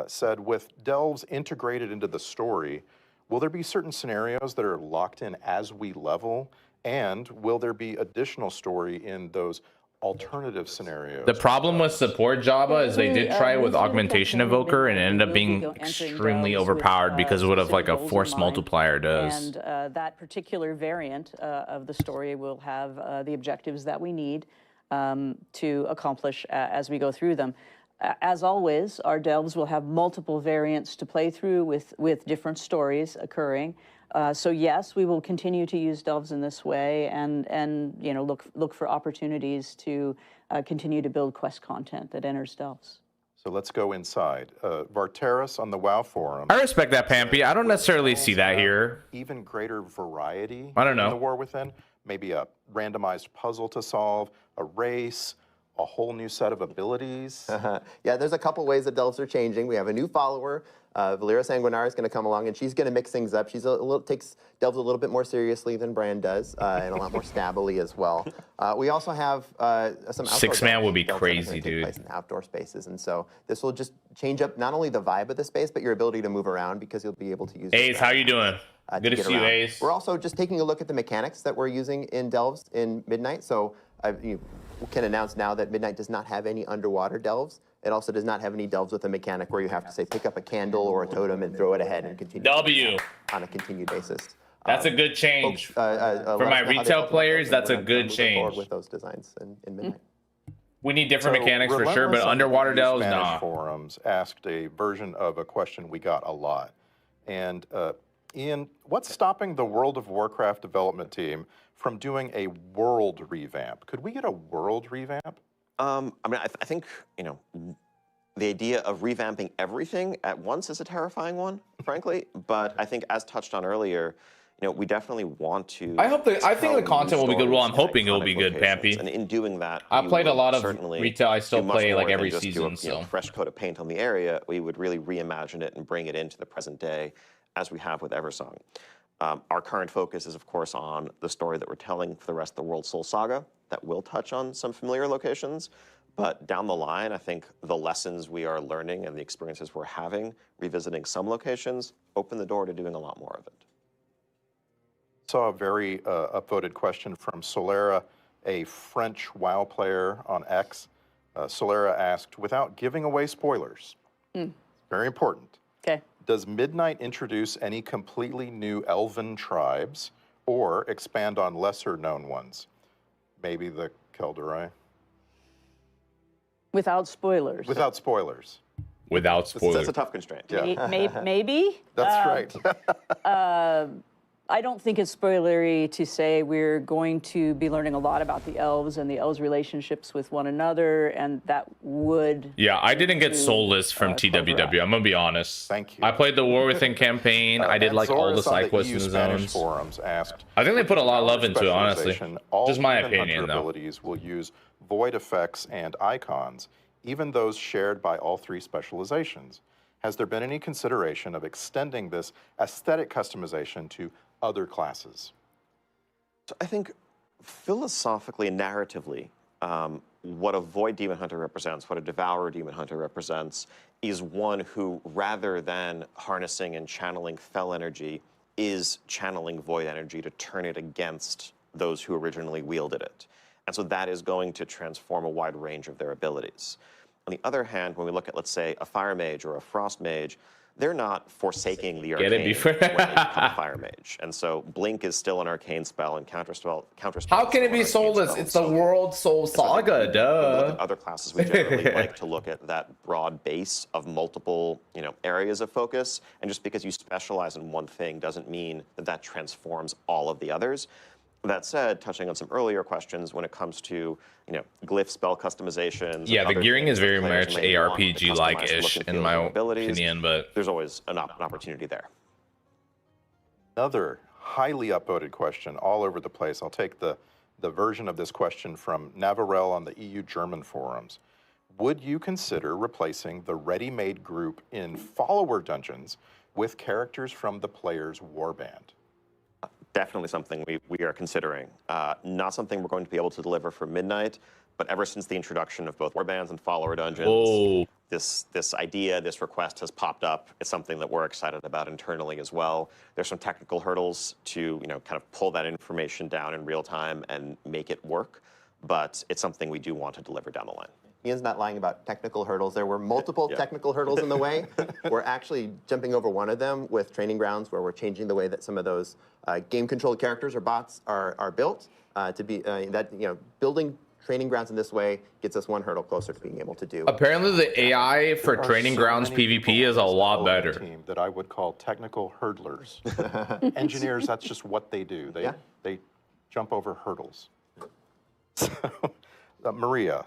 said, with delves integrated into the story, will there be certain scenarios that are locked in as we level? And will there be additional story in those alternative scenarios? The problem with support Java is they did try it with Augmentation Evoker and it ended up being extremely overpowered because of what like a force multiplier does. And that particular variant of the story will have the objectives that we need to accomplish as we go through them. As always, our delves will have multiple variants to play through with different stories occurring. So yes, we will continue to use delves in this way, and look for opportunities to continue to build quest content that enters delves. So let's go inside. Varteris on the WoW forum. I respect that, Pampy. I don't necessarily see that here. Even greater variety. I don't know. In the War Within, maybe a randomized puzzle to solve, a race, a whole new set of abilities. Yeah, there's a couple ways that delves are changing. We have a new follower Valera Sanguinara is going to come along, and she's going to mix things up. She's takes delves a little bit more seriously than Bran does, and a lot more stabbily as well. We also have some outdoor 6-man would be delves that are crazy, gonna take dude. place in outdoor spaces, and so this will just change up not only the vibe of the space, but your ability to move around because you'll be able to use. Ace, how you doing? Good to get see you, around. Ace. We're also just taking a look at the mechanics that we're using in delves in Midnight. So you can announce now that Midnight does not have any underwater delves. It also does not have any delves with a mechanic where you have to say pick up a candle or a totem and throw it ahead and continue W. on a continued basis. That's a good change. For For my retail players, that's a good change. With those designs in Midnight. We need different mechanics for sure, but Relentless on underwater the delves, Spanish nah. forums asked a version of a question we got a lot. And Ian, what's stopping the World of Warcraft development team from doing a world revamp? Could we get a world revamp? I mean, I think, the idea of revamping everything at once is a terrifying one, frankly. But I think, as touched on earlier, we definitely want to. I think the content will be good. Well, I'm hoping it will be good, locations. Pampy. And in doing that, I we played a would lot of certainly retail. I still do much play like more every than just do a, season. So fresh coat of paint on the area. We would really reimagine it and bring it into the present day, as we have with Eversong. Our current focus is, of course, on the story that we're telling for the rest of the World Soul Saga. That will touch on some familiar locations. But down the line, I think the lessons we are learning and the experiences we're having, revisiting some locations, open the door to doing a lot more of it. Saw a very upvoted question from Solera, a French WoW player on X. Solera asked, without giving away spoilers, very important, Okay. does Midnight introduce any completely new elven tribes or expand on lesser known ones? Maybe the Kelderai? Without spoilers. Without spoilers. without spoilers. That's a tough constraint. Yeah. Maybe. That's right. I don't think it's spoilery to say we're going to be learning a lot about the elves and the elves' relationships with one another, and that would. Yeah, I didn't get to, soulless from TWW. I'm gonna be honest. Thank you. I played the War Within campaign. I did like all the Anzoris on side quests EU in the Spanish zones. forums asked, I think they put a lot of love with into it, honestly. specialization, all Just my human opinion, hunter though. abilities will use void effects and icons, even those shared by all three specializations. Has there been any consideration of extending this aesthetic customization to other classes? So I think philosophically and narratively, what a Void Demon Hunter represents, what a Devourer Demon Hunter represents, is one who, rather than harnessing and channeling Fel energy, is channeling Void energy to turn it against those who originally wielded it. And so that is going to transform a wide range of their abilities. On the other hand, when we look at, let's say, a Fire Mage or a Frost Mage, they're not forsaking the arcane when they become a Fire Mage. And so Blink is still an arcane spell, and Counterspell. How can it be soulless? It's the World Soul Saga, duh. Other classes, we generally like to look at that broad base of multiple, areas of focus. And just because you specialize in one thing doesn't mean that that transforms all of the others. That said, touching on some earlier questions, when it comes to glyph spell customizations, Yeah, the gearing is very players much may want to ARPG-like-ish customize look and in feel my of abilities, opinion, but there's always an opportunity there. Another highly upvoted question all over the place. I'll take the version of this question from Navarel on the EU German forums. Would you consider replacing the ready-made group in follower dungeons with characters from the player's warband? Definitely something we are considering. Not something we're going to be able to deliver for Midnight, but ever since the introduction of both warbands and follower dungeons, this idea, this request has popped up. It's something that we're excited about internally as well. There's some technical hurdles to kind of pull that information down in real time and make it work, but it's something we do want to deliver down the line. Ian's not lying about technical hurdles. There were multiple technical hurdles in the way. We're actually jumping over one of them with Training Grounds, where we're changing the way that some of those game-controlled characters or bots are built to be building Training Grounds in this way gets us one hurdle closer to being able to do. apparently the AI for There are Training so Grounds many PvP people is a in this lot development better. Team that I would call technical hurdlers. Engineers, that's just what they do. They jump over hurdles. So, Maria,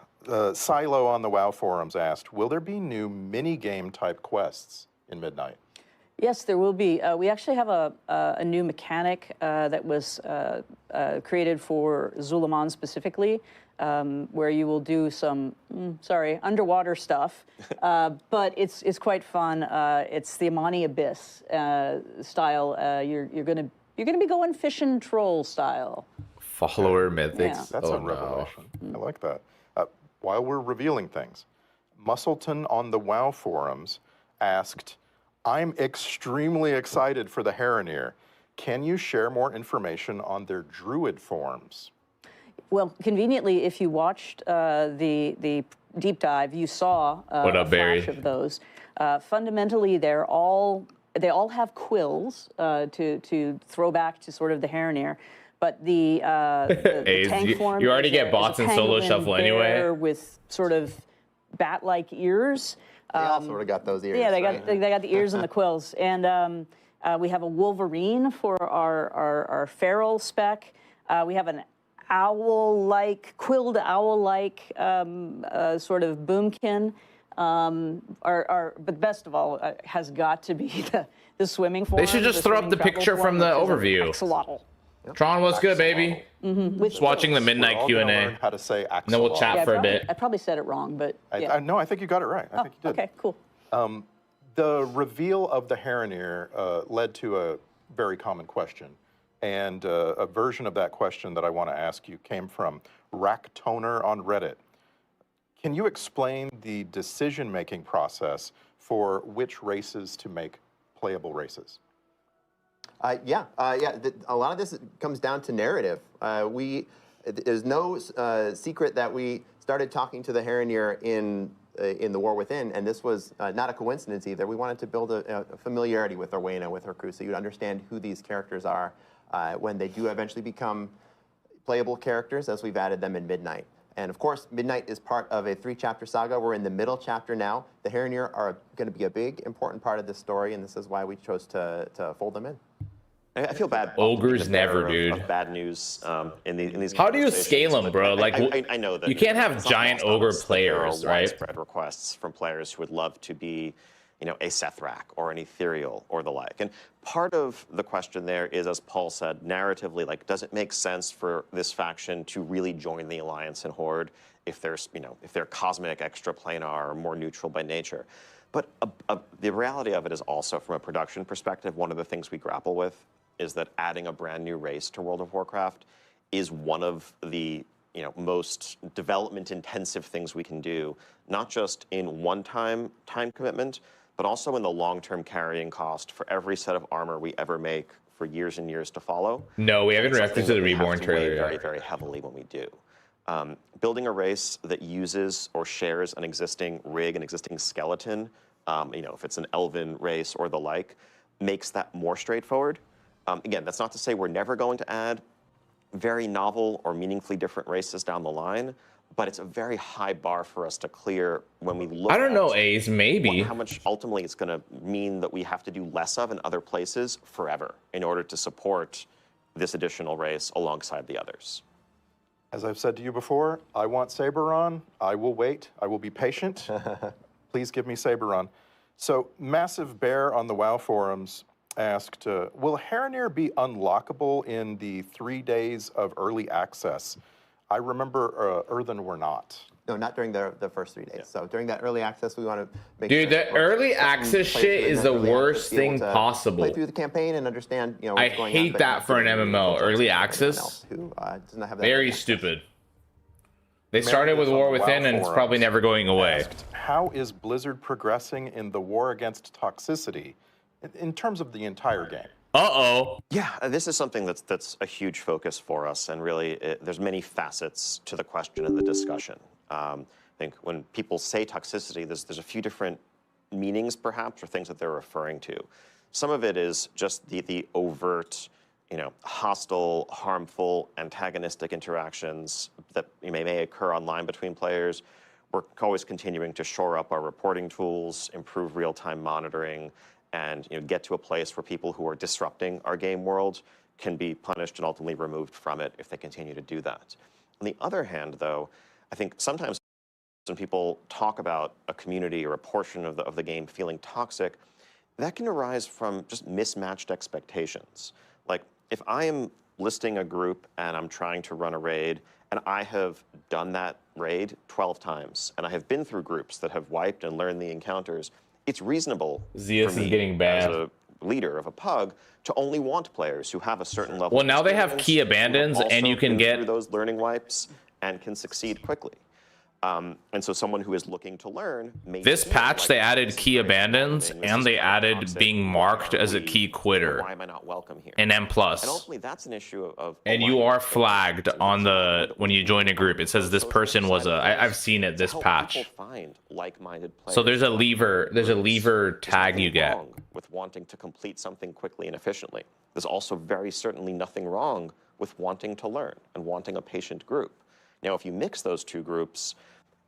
Silo on the WoW forums asked, will there be new mini-game type quests in Midnight? Yes, there will be. We actually have a new mechanic that was created for Zulaman specifically, where you will do some, underwater stuff, but it's quite fun. It's the Amani Abyss style. You're gonna be going fishing troll style. Follower mythics. Yeah. That's oh, a revelation. I like that. While we're revealing things, Musselton on the WoW forums asked, I'm extremely excited for the Haraneer. Can you share more information on their druid forms? Well, conveniently, if you watched the deep dive, you saw What up, a Barry? flash of those. Fundamentally, they all have quills to throw back to sort of the Haraneer. But the Ace, tank form, you already is get a bots in solo pangolin shuffle bear anyway. with sort of bat-like ears. They all sort of got those ears. Yeah, they right? got the ears and the quills, and we have a Wolverine for our feral spec. We have an owl-like, quilled owl-like sort of boomkin. But best of all has got to be the swimming form. They should just throw up the picture from the overview. Axolotl. Tron, what's good, baby? Just watching the midnight We're all gonna Q&A. learn how to say And then we'll axolotl. chat for a bit. I probably said it wrong, but yeah. No, I think you got it right. I think you did. Okay, cool. The reveal of the Haraneer led to a very common question. And a version of that question that I want to ask you came from Racktoner on Reddit. Can you explain the decision-making process for which races to make playable races? A lot of this comes down to narrative. There's no secret that we started talking to the Haraneer in the War Within, and this was not a coincidence either. We wanted to build a familiarity with Orwena, with her crew, so you'd understand who these characters are when they do eventually become playable characters, as we've added them in Midnight. And of course, Midnight is part of a 3-chapter saga. We're in the middle chapter now. The Haraneer are going to be a big, important part of this story, and this is why we chose to fold them in. I feel bad. Ogres never, dude. Of bad news in these. How do you scale them, bro? Like, I know that you can't have it's not giant lost on ogre us that there are players, right? Widespread requests from players who would love to be, a Sethrak or an Ethereal or the like. And part of the question there is, as Paul said, narratively, like, does it make sense for this faction to really join the Alliance and Horde if there's, if they're cosmic, extraplanar, or more neutral by nature? But the reality of it is also, from a production perspective, one of the things we grapple with is that adding a brand new race to World of Warcraft is one of the most development-intensive things we can do, not just in one-time time commitment, but also in the long-term carrying cost for every set of armor we ever make for years and years to follow. No, we haven't reacted to the Reborn trailer very, yet. very heavily when we do. Building a race that uses or shares an existing rig, an existing skeleton, if it's an elven race or the like, makes that more straightforward. Again, that's not to say we're never going to add very novel or meaningfully different races down the line, but it's a very high bar for us to clear when we look I don't at know, Ace, maybe. how much ultimately it's going to mean that we have to do less of in other places forever in order to support this additional race alongside the others. As I've said to you before, I want Saberon. I will wait. I will be patient. Please give me Saberon. So, Massive Bear on the WoW forums asked, will Haraneer be unlockable in the 3 days of early access? I remember Earthen were not. No, not during the first 3 days. Yeah. So during that early access, we want to make Dude, sure the early access shit is the worst thing possible. Play through the campaign and understand, what's I going on. hate that for an MMO. Early access, who does not have that very stupid. They started with War Within, and it's probably never going away. Asked, how is Blizzard progressing in the war against toxicity in terms of the entire game? Uh-oh. Yeah, this is something that's a huge focus for us, and really, there's many facets to the question and the discussion. I think when people say toxicity, there's a few different meanings, perhaps, or things that they're referring to. Some of it is just the overt, hostile, harmful, antagonistic interactions that may occur online between players. We're always continuing to shore up our reporting tools, improve real-time monitoring, and get to a place where people who are disrupting our game world can be punished and ultimately removed from it if they continue to do that. On the other hand, though, I think sometimes when people talk about a community or a portion of the game feeling toxic, That can arise from just mismatched expectations. Like, if I am listing a group and I'm trying to run a raid, and I have done that raid 12 times, and I have been through groups that have wiped and learned the encounters, it's reasonable Zeus for me is getting banned. as a leader of a pug to only want players who have a certain level. Well, of now they have experience, key who have abandons, and also you can been get through those learning wipes and can succeed quickly. And so someone who is looking to learn may this feel patch. like They this added is key very abandons, challenging, this and is they kind of added toxic, being why marked can't as a we- key quitter. Why am I not welcome here? An M+. And ultimately, that's an issue of And you alignment are of flagged interests. on It's not the what when we you join a do group. It says this social person was side a. of I've things seen it to this help patch. people find like-minded players. So there's a who lever. There's a groups. lever There's tag nothing you get. wrong with wanting to complete something quickly and efficiently. There's also very certainly nothing wrong with wanting to learn and wanting a patient group. Now, if you mix those two groups,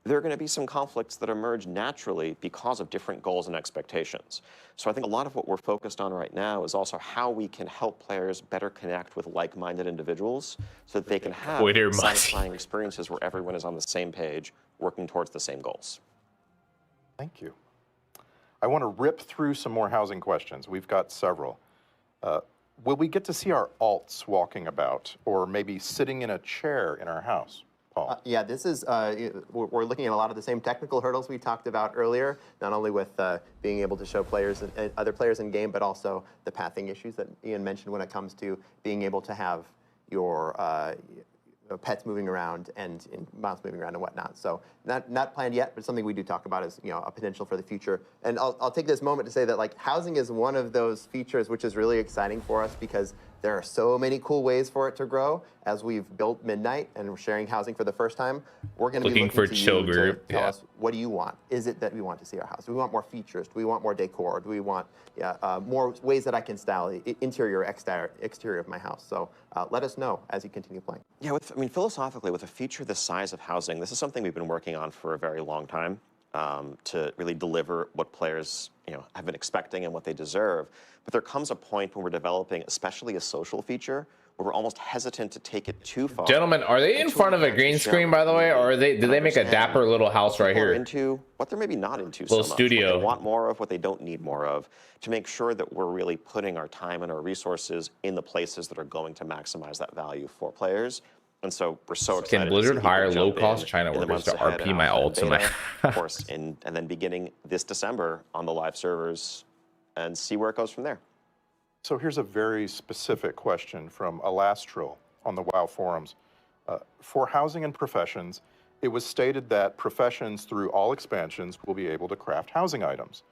there are going to be some conflicts that emerge naturally because of different goals and expectations. So I think a lot of what we're focused on right now is also how we can help players better connect with like-minded individuals so that they can have Twitter satisfying experiences where everyone is on the same page, working towards the same goals. Thank you. I want to rip through some more housing questions. We've got several. Will we get to see our alts walking about, or maybe sitting in a chair in our house? Paul? Yeah, this is, we're looking at a lot of the same technical hurdles we talked about earlier, not only with being able to show players and other players in game, but also the pathing issues that Ian mentioned when it comes to being able to have your pets moving around and mounts moving around and whatnot. So not planned yet, but something we do talk about as a potential for the future. And I'll take this moment to say that like housing is one of those features which is really exciting for us because there are so many cool ways for it to grow. As we've built Midnight and we're sharing housing for the first time, we're going to be Looking for to you chill to group, tell yeah. us, what do you want? Is it that we want to see our house? Do we want more features? Do we want more decor? Do we want more ways that I can style the interior, exterior of my house? So let us know as you continue playing. Yeah, I mean, philosophically, with a feature the size of housing, this is something we've been working on for a very long time to really deliver what players have been expecting and what they deserve. But there comes a point when we're developing, especially a social feature, where we're almost hesitant to take it too far. Gentlemen, are they in until front we of a get green to show screen, by the way, or are they? Did and they make a understand dapper little house what right people are here? into, what they're maybe not into Little so much, studio. what they want more of, what they don't need more of, to make sure that we're really putting our time and our resources in the places that are going to maximize that value for players. And so we're so excited. Can Blizzard to see people hire jump low-cost in China in the workers months to ahead RP and my alpha and alts in my beta, of course, and then beginning this December on the live servers, and see where it goes from there. So here's a very specific question from Alastril on the WoW forums. For housing and professions, it was stated that professions through all expansions will be able to craft housing items.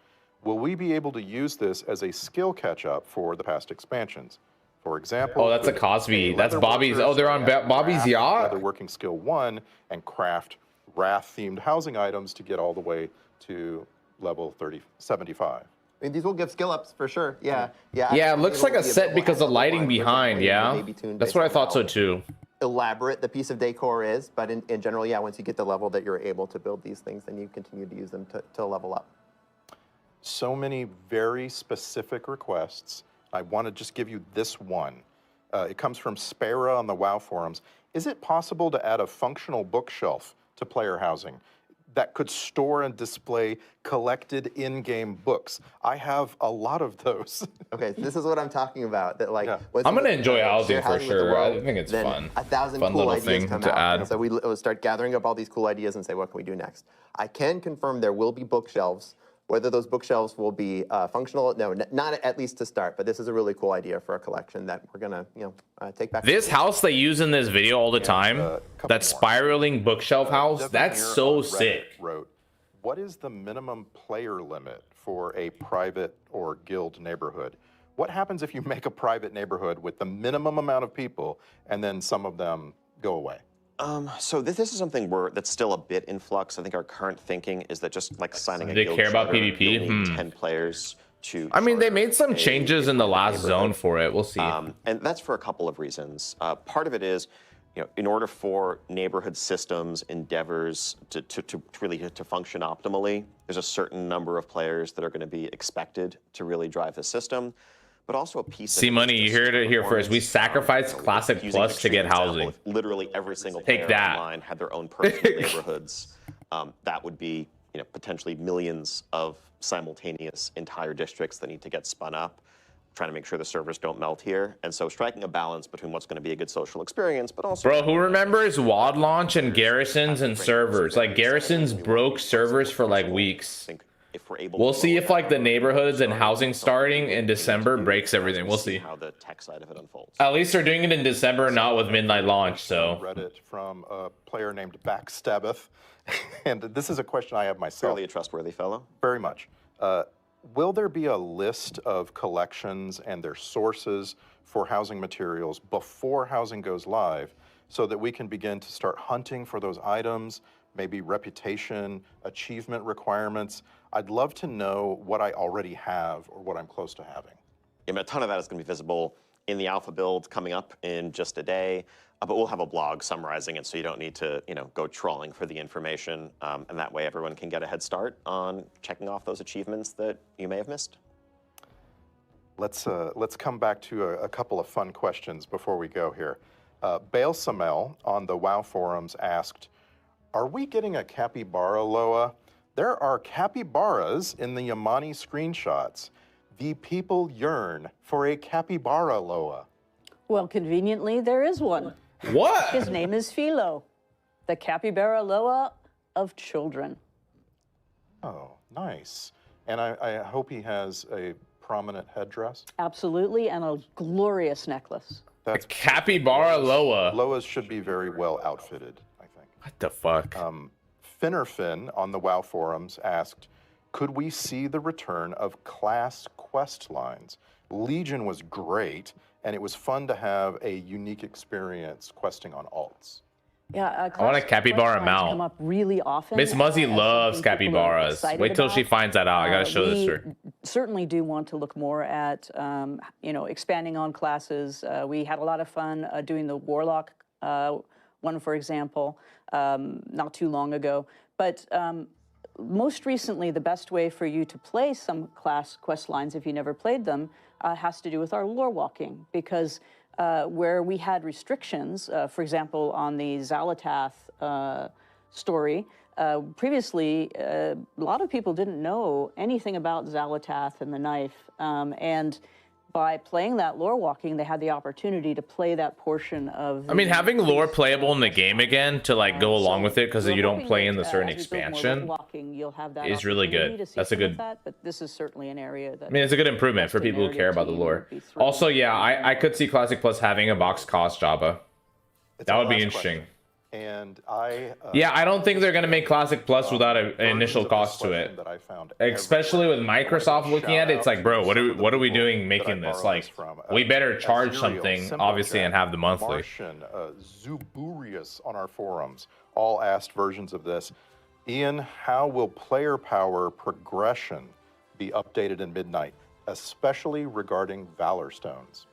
Will we be able to use this as a skill catch-up for the past expansions? For example, Oh, that's a could Cosby. That's leather Bobby's. worker Oh, they're on start at Bobby's Wrath yacht. Leatherworking skill 1 and craft Wrath-themed housing items to get all the way to level 75. I mean, these will give skill ups for sure. Yeah. Yeah, it looks like a It'll be set available because as of a lighting line version behind. where you Yeah, may be tuned that's based what I on thought so how too. elaborate the piece of decor is, but in general, yeah, once you get the level that you're able to build these things, then you continue to use them to level up. So many very specific requests. I want to just give you this one. It comes from Spera on the WoW forums. Is it possible to add a functional bookshelf to player housing that could store and display collected in-game books? I have a lot of those. Okay, so this is what I'm talking about. That like, Yeah. once I'm you gonna enjoy share housing for housing with the sure. I world, think it's then fun. 1,000 Fun cool little ideas thing come to out. add. And so we'll start gathering up all these cool ideas and say, what can we do next? I can confirm there will be bookshelves. Whether those bookshelves will be functional, no, not at least to start. But this is a really cool idea for a collection that we're gonna, take back. This house they use in this video all the time, couple that more. spiraling bookshelf house, Devin that's here so on Reddit sick. Wrote, what is the minimum player limit for a private or guild neighborhood? What happens if you make a private neighborhood with the minimum amount of people and then some of them go away? So this is something that's still a bit in flux. I think our current thinking is that just like signing a They guild care about charter, PvP? you'll need 10 players to. I mean, they charter made some a changes in the private last zone neighborhood. for it. We'll see. And that's for a couple of reasons. Part of it is, in order for neighborhood systems, endeavors to really function optimally, there's a certain number of players that are going to be expected to really drive the system. But also a piece. See, of money, you heard it here first. We sacrificed performance. Classic Using Plus to get extreme example, housing. if literally every single Take player that. online had their own personal neighborhoods, that would be potentially millions of simultaneous entire districts that need to get spun up, trying to make sure the servers don't melt here. And so striking a balance between what's going to be a good social experience, but also... Bro, who remembers WAD launch and garrisons and servers? Like, garrisons broke servers for like weeks. If we're able We'll see if like the neighborhoods and housing starting in December breaks everything. We'll see. how the tech side of it unfolds. At least they're doing it in December, not with midnight launch, so. Reddit from a player named Backstabbeth. And this is a question I have myself. Fairly a trustworthy fellow. Very much. Will there be a list of collections and their sources for housing materials before housing goes live so that we can begin to start hunting for those items, maybe reputation, achievement requirements? I'd love to know what I already have or what I'm close to having. Yeah, a ton of that is going to be visible in the alpha build coming up in just a day, but we'll have a blog summarizing it so you don't need to go trawling for the information, and that way everyone can get a head start on checking off those achievements that you may have missed. Let's come back to a couple of fun questions before we go here. Bale Samel on the WoW forums asked, are we getting a capybara Loa? There are capybaras in the Yamani screenshots. The people yearn for a capybara Loa. Well, conveniently, there is one. What? His name is Philo, the capybara Loa of children. Oh, nice. And I hope he has a prominent headdress. Absolutely, and a glorious necklace. That's Capybara Loa. Loas should be very well outfitted, I think. What the fuck? Finnerfin on the WoW forums asked, could we see the return of class quest lines? Legion was great, and it was fun to have a unique experience questing on alts. Yeah, I want a capybara quest lines mount. come up really often. Miss Muzzy as loves something people are capybaras. excited Wait till she about. finds that out. I gotta show this to her. Certainly do want to look more at, expanding on classes. We had a lot of fun doing the Warlock one, for example, not too long ago. But most recently, the best way for you to play some class quest lines, if you never played them, has to do with our lore walking, because where we had restrictions, for example, on the Xalatath story, previously, a lot of people didn't know anything about Xalatath and the knife, and by playing that lore walking, they had the opportunity to play that portion of. I mean, having lore playable in the game again to like go along with it because you don't play in the certain expansion is really good. That's a good. But this is certainly an area that. I mean, it's a good improvement for people who care about the lore. Also, yeah, I could see Classic Plus having a box cost Java. That would be interesting. And yeah, I don't think they're gonna make Classic Plus without an initial cost to it. Especially with Microsoft looking at it, it's like, bro, what are we doing making this? Like, we better charge something, obviously, and have the monthly. Martian, Zuburius on our forums all asked versions of this. Ian, how will player power progression be updated in Midnight, especially regarding Valor Stones?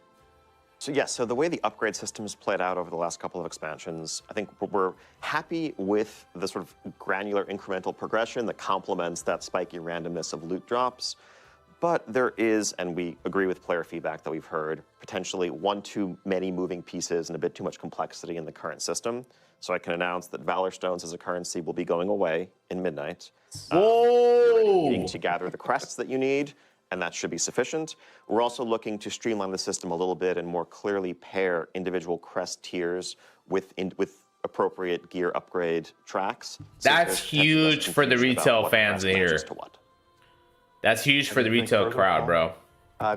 So yes, so the way the upgrade system's played out over the last couple of expansions, I think we're happy with the sort of granular incremental progression that complements that spiky randomness of loot drops. But there is, and we agree with player feedback that we've heard, potentially one too many moving pieces and a bit too much complexity in the current system. So I can announce that Valor Stones as a currency will be going away in Midnight. Whoa! Needing to gather the crests that you need, and that should be sufficient. We're also looking to streamline the system a little bit and more clearly pair individual crest tiers with appropriate gear upgrade tracks. That's huge for the retail fans in here. That's huge for the retail crowd, bro.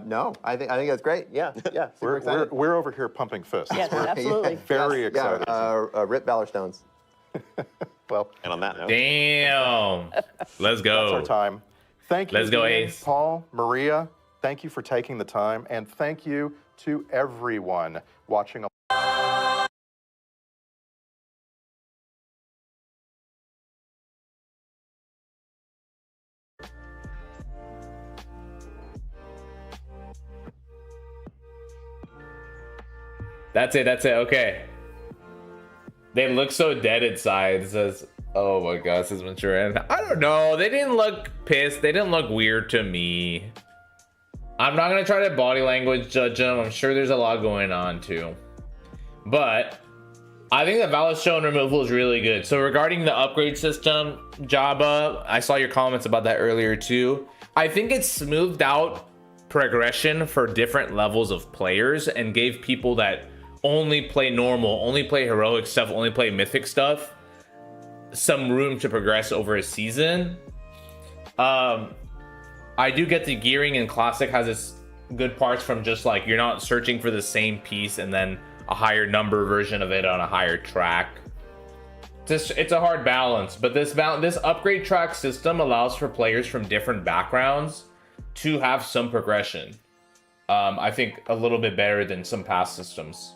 No, I think that's great. Yeah, yeah. We're over here pumping fists. Yes, absolutely. Very excited. Yeah, rip Valor Stones. Well, and on that note, damn. Let's go. That's our time. Thank you, Let's go, Ian, Ace. Paul, Maria. Thank you for taking the time, and thank you to everyone watching. That's it. Okay. They look so dead inside. It says, oh my gosh, this is mature. And I don't know. They didn't look pissed. They didn't look weird to me. I'm not going to try to body language judge them. I'm sure there's a lot going on too. But I think the Valid Stone removal is really good. So regarding the upgrade system, Jabba, I saw your comments about that earlier too. I think it smoothed out progression for different levels of players and gave people that only play normal, only play heroic stuff, only play mythic stuff, some room to progress over a season. I do get the gearing, and classic has its good parts from just like you're not searching for the same piece and then a higher number version of it on a higher track. It's a hard balance, but this upgrade track system allows for players from different backgrounds to have some progression. I think a little bit better than some past systems.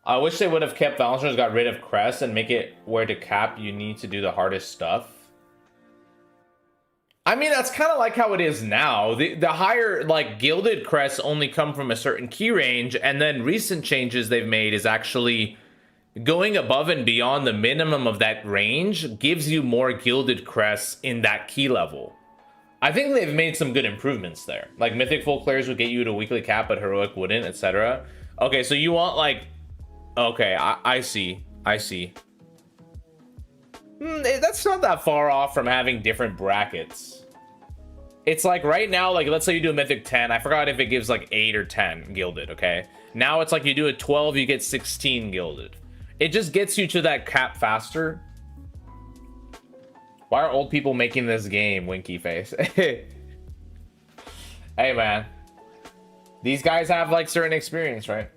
I wish they would have kept Balancers, got rid of Crest, and make it where to cap you need to do the hardest stuff. I mean, that's kind of like how it is now. The higher, like, gilded crests only come from a certain key range, and then recent changes they've made is actually going above and beyond the minimum of that range gives you more gilded crests in that key level. I think they've made some good improvements there. Like, Mythic Full Clears would get you to weekly cap, but Heroic wouldn't, etc. Okay, so you want, like... Okay, I see. That's not that far off from having different brackets. It's like right now, like let's say you do a mythic 10. I forgot if it gives like 8 or 10 gilded, okay? Now it's like you do a 12, you get 16 gilded. It just gets you to that cap faster. Why are old people making this game? Winky face. Hey man. These guys have like certain experience, right?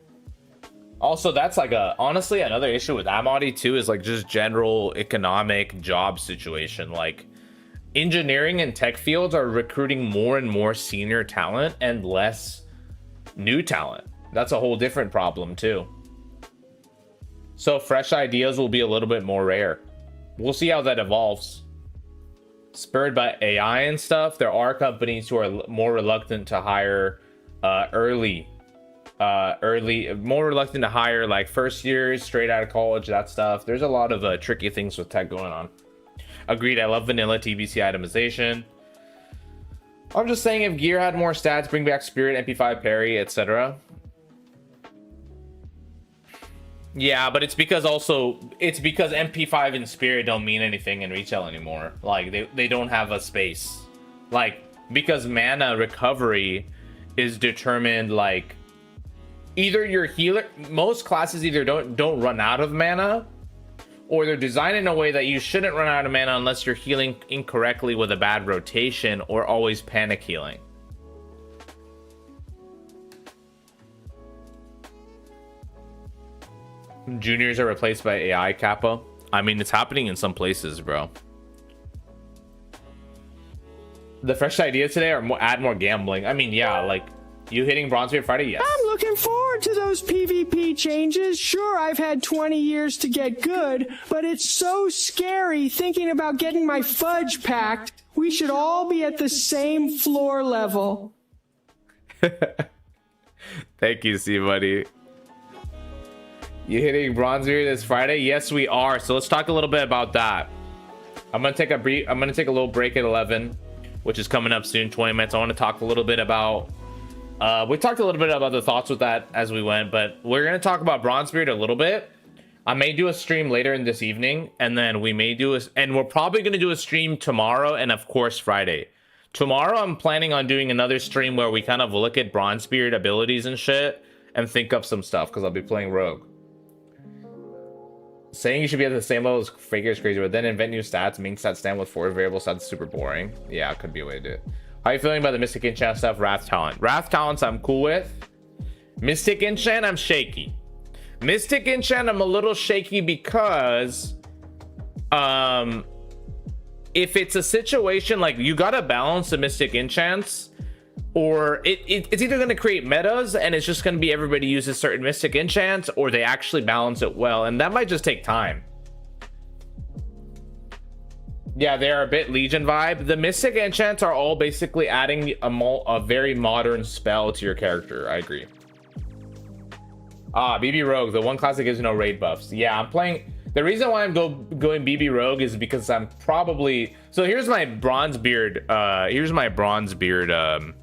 Also, that's like honestly another issue with Amadi too is like just general economic job situation. Like engineering and tech fields are recruiting more and more senior talent and less new talent. That's a whole different problem too. So fresh ideas will be a little bit more rare. We'll see how that evolves. Spurred by AI and stuff, there are companies who are more reluctant to hire more reluctant to hire like first years straight out of college, that stuff. There's a lot of tricky things with tech going on. Agreed. I love vanilla TBC itemization. I'm just saying if gear had more stats, bring back spirit, MP5 parry, etc. Yeah, but it's because MP5 and spirit don't mean anything in retail anymore. Like they don't have a space. Like because mana recovery is determined like either your healer, most classes either don't run out of mana, or they're designed in a way that you shouldn't run out of mana unless you're healing incorrectly with a bad rotation or always panic healing. Juniors are replaced by AI Kappa. I mean, it's happening in some places, bro. The fresh ideas today are add more gambling. I mean, yeah, like you hitting Bronzebeard Friday, yes. I'm looking forward to those PvP changes. Sure, I've had 20 years to get good, but it's so scary thinking about getting my fudge packed. We should all be at the same floor level. Thank you, C-Buddy. You hitting Bronzebeard this Friday? Yes, we are. So let's talk a little bit about that. I'm gonna take a little break at 11, which is coming up soon, 20 minutes. I want to talk a little bit about we talked a little bit about the thoughts with that as we went, but we're going to talk about Bronzebeard a little bit. I may do a stream later in this evening, and then we're probably going to do a stream tomorrow and of course Friday. Tomorrow I'm planning on doing another stream where we kind of look at Bronzebeard abilities and shit and think up some stuff because I'll be playing Rogue. Saying you should be at the same level as Faker is crazy, but then invent new stats. Main stats stand with 4 variable stats is super boring. Yeah, it could be a way to do it. How are you feeling about the Mystic Enchant stuff? Wrath Talent. Wrath Talents I'm cool with. Mystic Enchant I'm shaky. Mystic Enchant I'm a little shaky because if it's a situation like you gotta balance the Mystic Enchants, or it's either going to create metas and it's just going to be everybody uses certain Mystic Enchants, or they actually balance it well, and that might just take time. Yeah, they're a bit Legion vibe. The Mystic Enchants are all basically adding a very modern spell to your character. I agree. BB Rogue, the one class that gives no raid buffs. Yeah, I'm playing. The reason why I'm going BB Rogue is because I'm probably. So here's my Bronzebeard. Here's my Bronzebeard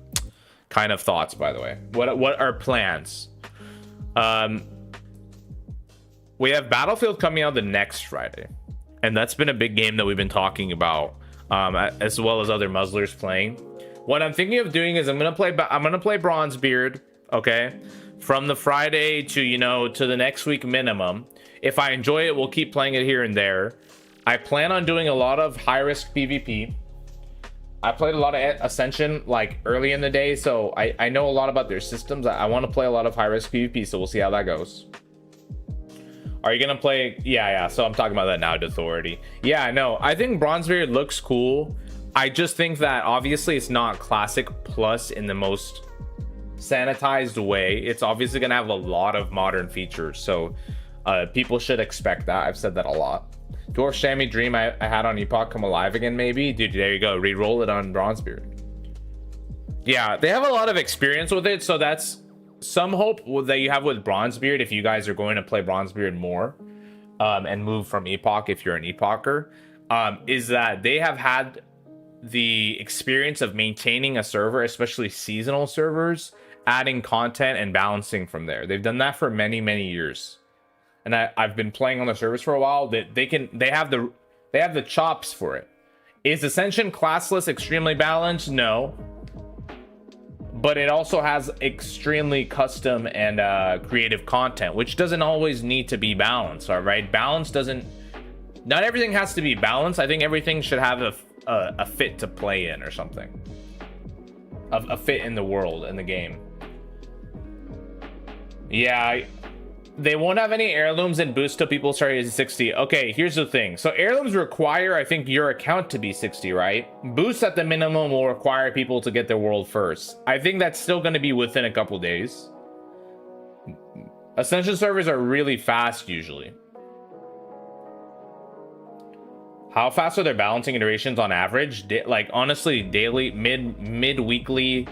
kind of thoughts, by the way. What are plans? we have Battlefield coming out the next Friday, and that's been a big game that we've been talking about, as well as other muzzlers playing. What I'm thinking of doing is I'm gonna play Bronzebeard, okay, from the Friday to, you know, to the next week minimum. If I enjoy it, we'll keep playing it here and there. I plan on doing a lot of high risk PvP. I played a lot of Ascension like early in the day, so I know a lot about their systems. I want to play a lot of high risk PvP, so we'll see how that goes. Are you gonna play? Yeah, so I'm talking about that now, Authority. Yeah, I know. I think Bronzebeard looks cool. I just think that obviously it's not Classic Plus in the most sanitized way. It's obviously gonna have a lot of modern features, so people should expect that. I've said that a lot. Dwarf Shammy Dream I had on Epoch come alive again, maybe. Dude, there you go. Re-roll it on Bronzebeard. Yeah, they have a lot of experience with it, so that's some hope that you have with Bronzebeard if you guys are going to play Bronzebeard more, and move from Epoch if you're an Epocher, is that they have had the experience of maintaining a server, especially seasonal servers, adding content and balancing from there. They've done that for many, many years. And I've been playing on the servers for a while. That they have the chops for it. Is Ascension classless extremely balanced? No. But it also has extremely custom and creative content, which doesn't always need to be balanced. All right, balance doesn't. Not everything has to be balanced. I think everything should have a fit to play in or something. A fit in the world, in the game. Yeah. They won't have any heirlooms and boost till people start using 60. Okay, here's the thing. So heirlooms require, I think, your account to be 60, right? Boosts at the minimum will require people to get their world first. I think that's still going to be within a couple days. Ascension servers are really fast usually. How fast are their balancing iterations on average? Like honestly, daily, mid-weekly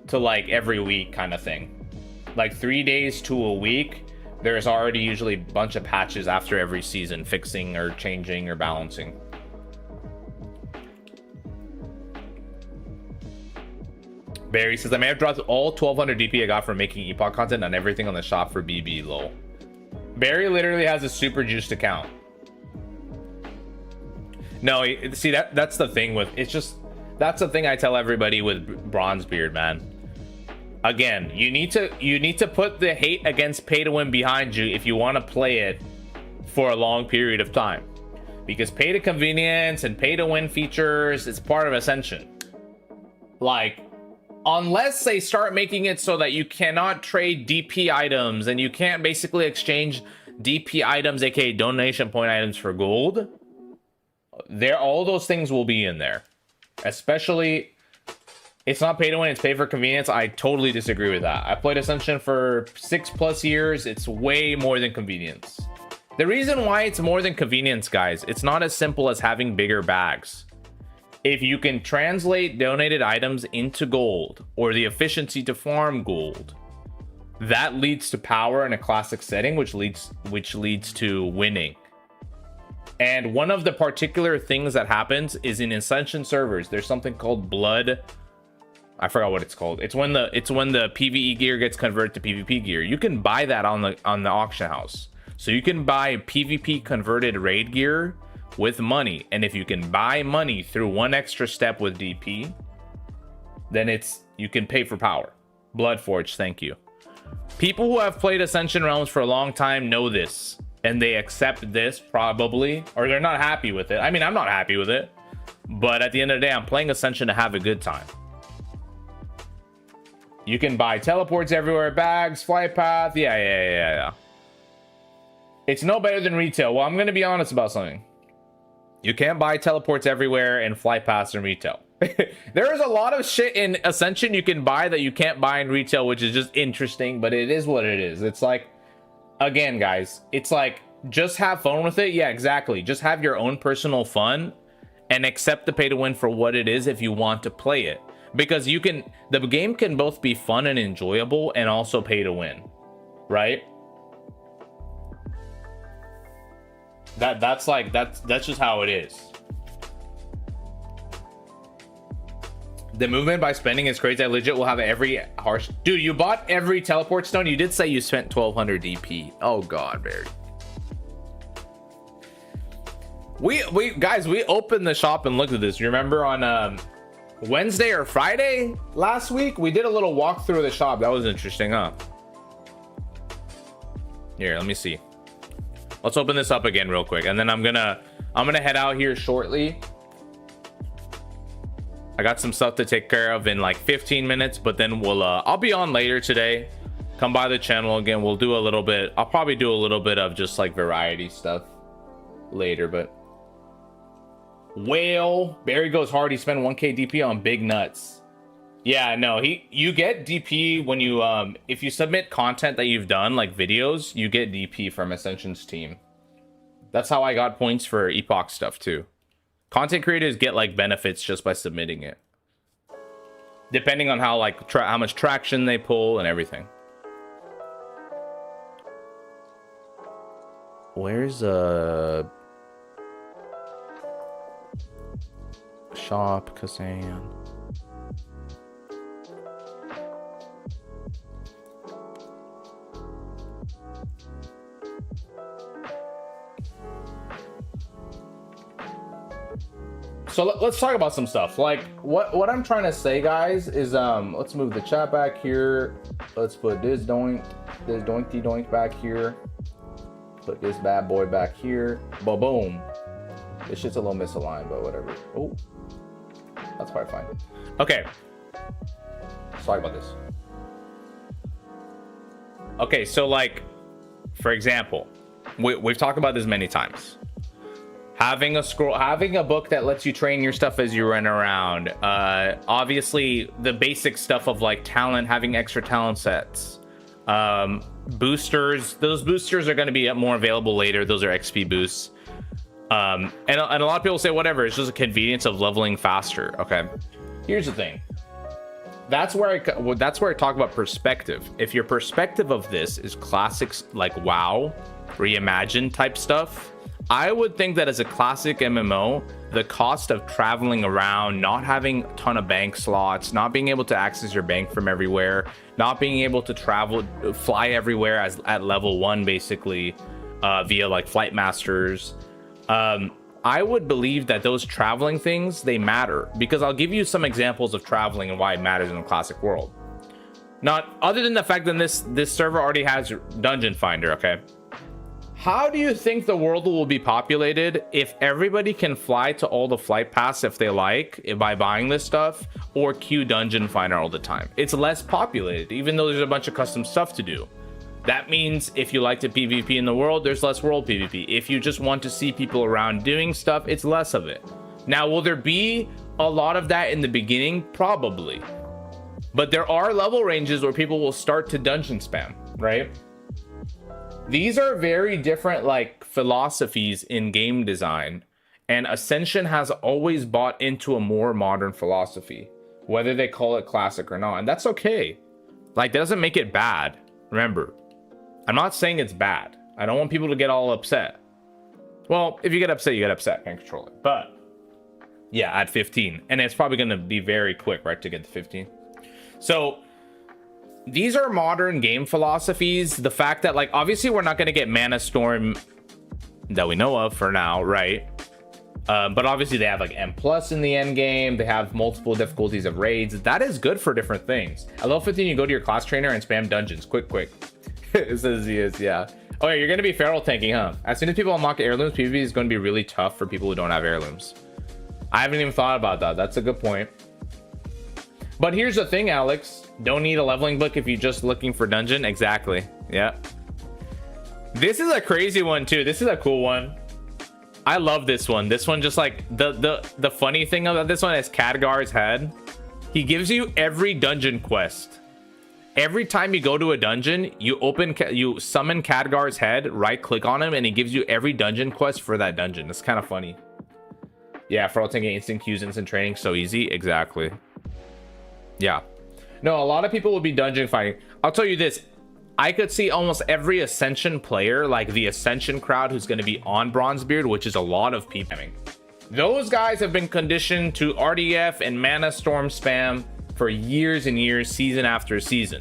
to like every week kind of thing. Like 3 days to a week. There's already usually a bunch of patches after every season, fixing or changing or balancing. Barry says, I may have dropped all 1200 DP I got from making Epoch content on everything on the shop for BB, lol. Barry literally has a super juiced account. No, see, that's the thing with, it's just, that's the thing I tell everybody with Bronzebeard, man. Again, you need to put the hate against pay to win behind you if you want to play it for a long period of time, because pay to convenience and pay to win features is part of Ascension. Like, unless they start making it so that you cannot trade DP items and you can't basically exchange DP items, aka donation point items, for gold, all those things will be in there. Especially, it's not pay to win, it's pay for convenience. I totally disagree with that. I played Ascension for 6+ years. It's way more than convenience. The reason why it's more than convenience, guys, it's not as simple as having bigger bags. If you can translate donated items into gold, or the efficiency to farm gold, that leads to power in a classic setting, which leads to winning. And one of the particular things that happens is in Ascension servers, there's something called blood. I forgot what it's called. It's when the PvE gear gets converted to PvP gear. You can buy that on the auction house. So you can buy PvP converted raid gear with money, and if you can buy money through one extra step with DP, then you can pay for power. Bloodforge, thank you. People who have played Ascension Realms for a long time know this, and they accept this probably, or they're not happy with it. I mean, I'm not happy with it, but at the end of the day, I'm playing Ascension to have a good time. You can buy teleports everywhere, bags, flight path. Yeah. It's no better than retail. Well, I'm going to be honest about something. You can't buy teleports everywhere and flight paths in retail. There is a lot of shit in Ascension you can buy that you can't buy in retail, which is just interesting, but it is what it is. It's like, again, guys, it's like, just have fun with it. Yeah, exactly. Just have your own personal fun and accept the pay to win for what it is if you want to play it. Because the game can both be fun and enjoyable and also pay to win, right? That's just how it is. The movement by spending is crazy. I legit will have every harsh. Dude, you bought every teleport stone. You did say you spent 1200 DP. Oh god, Barry. We guys, we opened the shop and looked at this. You remember on Wednesday or Friday last week, we did a little walkthrough of the shop. That was interesting, huh? Here, let me see. Let's open this up again real quick, and then I'm gonna head out here shortly. I got some stuff to take care of in like 15 minutes, but then we'll I'll be on later today. Come by the channel again. We'll do a little bit. I'll probably do a little bit of just like variety stuff later, but whale Barry goes hard. He spent 1k DP on big nuts. Yeah, no, you get DP when you if you submit content that you've done, like videos, you get DP from Ascension's team. That's how I got points for Epoch stuff too. Content creators get like benefits just by submitting it, depending on how like how much traction they pull and everything. Where's shop Kazan? So let's talk about some stuff. Like what I'm trying to say, guys, is let's move the chat back here. Let's put this doinky doink back here. Put this bad boy back here. Boom. This shit's a little misaligned, but whatever. Oh, that's probably fine. Okay, let's talk about this. Okay, so like, for example, we've talked about this many times. Having a book that lets you train your stuff as you run around. Obviously, the basic stuff of like talent, having extra talent sets. Boosters. Those boosters are going to be more available later. Those are XP boosts. And a lot of people say whatever. It's just a convenience of leveling faster. Okay. Here's the thing. That's where I talk about perspective. If your perspective of this is classics like WoW, reimagined type stuff, I would think that as a classic MMO, the cost of traveling around, not having a ton of bank slots, not being able to access your bank from everywhere, not being able to fly everywhere at level 1, basically, via like flight masters. I would believe that those traveling things, they matter, because I'll give you some examples of traveling and why it matters in the classic world. Not other than the fact that this server already has Dungeon Finder, okay? How do you think the world will be populated if everybody can fly to all the flight paths if they like, by buying this stuff, or queue Dungeon Finder all the time? It's less populated, even though there's a bunch of custom stuff to do. That means if you like to PvP in the world, there's less world PvP. If you just want to see people around doing stuff, it's less of it. Now, will there be a lot of that in the beginning? Probably. But there are level ranges where people will start to dungeon spam, right? These are very different like philosophies in game design, and Ascension has always bought into a more modern philosophy, whether they call it classic or not, and that's okay. Like, that doesn't make it bad. Remember, I'm not saying it's bad. I don't want people to get all upset. Well, if you get upset, you get upset. Can't control it. But yeah, at 15, and it's probably going to be very quick, right, to get to 15. So these are modern game philosophies. The fact that, like, obviously we're not going to get Mana Storm that we know of for now, right? But obviously they have like M+ in the end game. They have multiple difficulties of raids. That is good for different things. At level 15, you go to your class trainer and spam dungeons. Quick. It says he is, yeah. Oh yeah, you're going to be feral tanking, huh? As soon as people unlock heirlooms, PvP is going to be really tough for people who don't have heirlooms. I haven't even thought about that. That's a good point. But here's the thing, Alex. Don't need a leveling book if you're just looking for dungeon. Exactly. Yeah. This is a crazy one too. This is a cool one. I love this one. This one, just like the funny thing about this one is Khadgar's head. He gives you every dungeon quest. Every time you go to a dungeon, you summon Khadgar's head, right click on him, and he gives you every dungeon quest for that dungeon. It's kind of funny. Yeah, for all taking instant queues, instant training, so easy. Exactly. Yeah. No, a lot of people will be dungeon fighting. I'll tell you this. I could see almost every Ascension player, like the Ascension crowd who's going to be on Bronzebeard, which is a lot of people. Those guys have been conditioned to RDF and Mana Storm spam for years and years, season after season.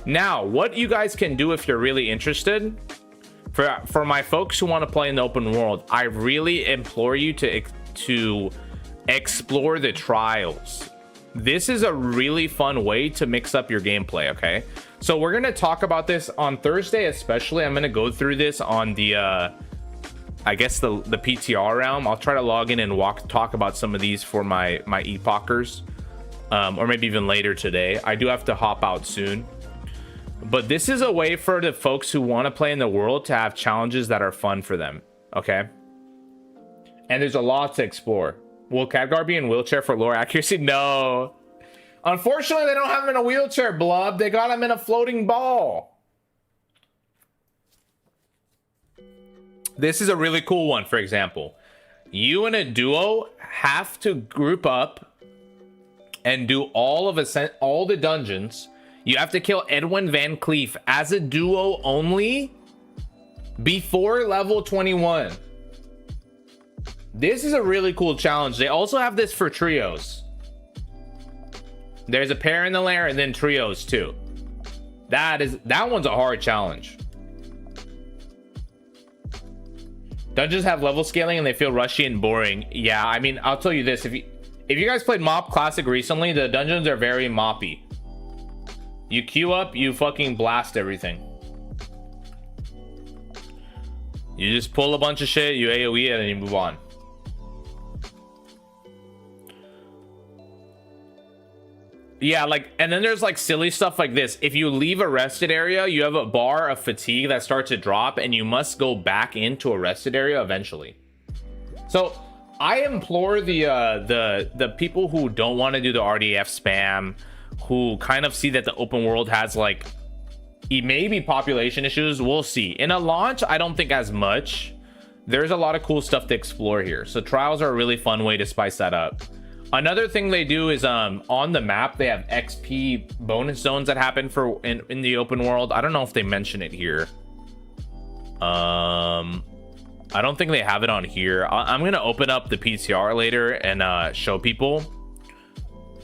Now, what you guys can do if you're really interested, For my folks who want to play in the open world, I really implore you to explore the trials. This is a really fun way to mix up your gameplay, okay? So we're gonna talk about this on Thursday, especially. I'm gonna go through this on the I guess the PTR realm. I'll try to log in and talk about some of these for my epochers, or maybe even later today. I do have to hop out soon, but this is a way for the folks who want to play in the world to have challenges that are fun for them, okay? And there's a lot to explore. Will Khadgar be in wheelchair for lore accuracy? No. Unfortunately, they don't have him in a wheelchair, Blub. They got him in a floating ball. This is a really cool one, for example. You and a duo have to group up and do all the dungeons. You have to kill Edwin Van Cleef as a duo only before level 21. This is a really cool challenge. They also have this for trios. There's a pair in the lair and then trios too. That one's a hard challenge. Dungeons have level scaling and they feel rushy and boring. Yeah, I mean, I'll tell you this. If you guys played Mop Classic recently, the dungeons are very moppy. You queue up, you fucking blast everything. You just pull a bunch of shit, you AoE it, and you move on. Yeah, like, and then there's like silly stuff like this. If you leave a rested area, you have a bar of fatigue that starts to drop, and you must go back into a rested area eventually. So I implore the people who don't want to do the RDF spam, who kind of see that the open world has like maybe population issues. We'll see. In a launch, I don't think as much. There's a lot of cool stuff to explore here. So trials are a really fun way to spice that up. Another thing they do is on the map they have XP bonus zones that happen for in the open world. I don't know if they mention it here. I don't think they have it on here. I'm gonna open up the PTR later and show people.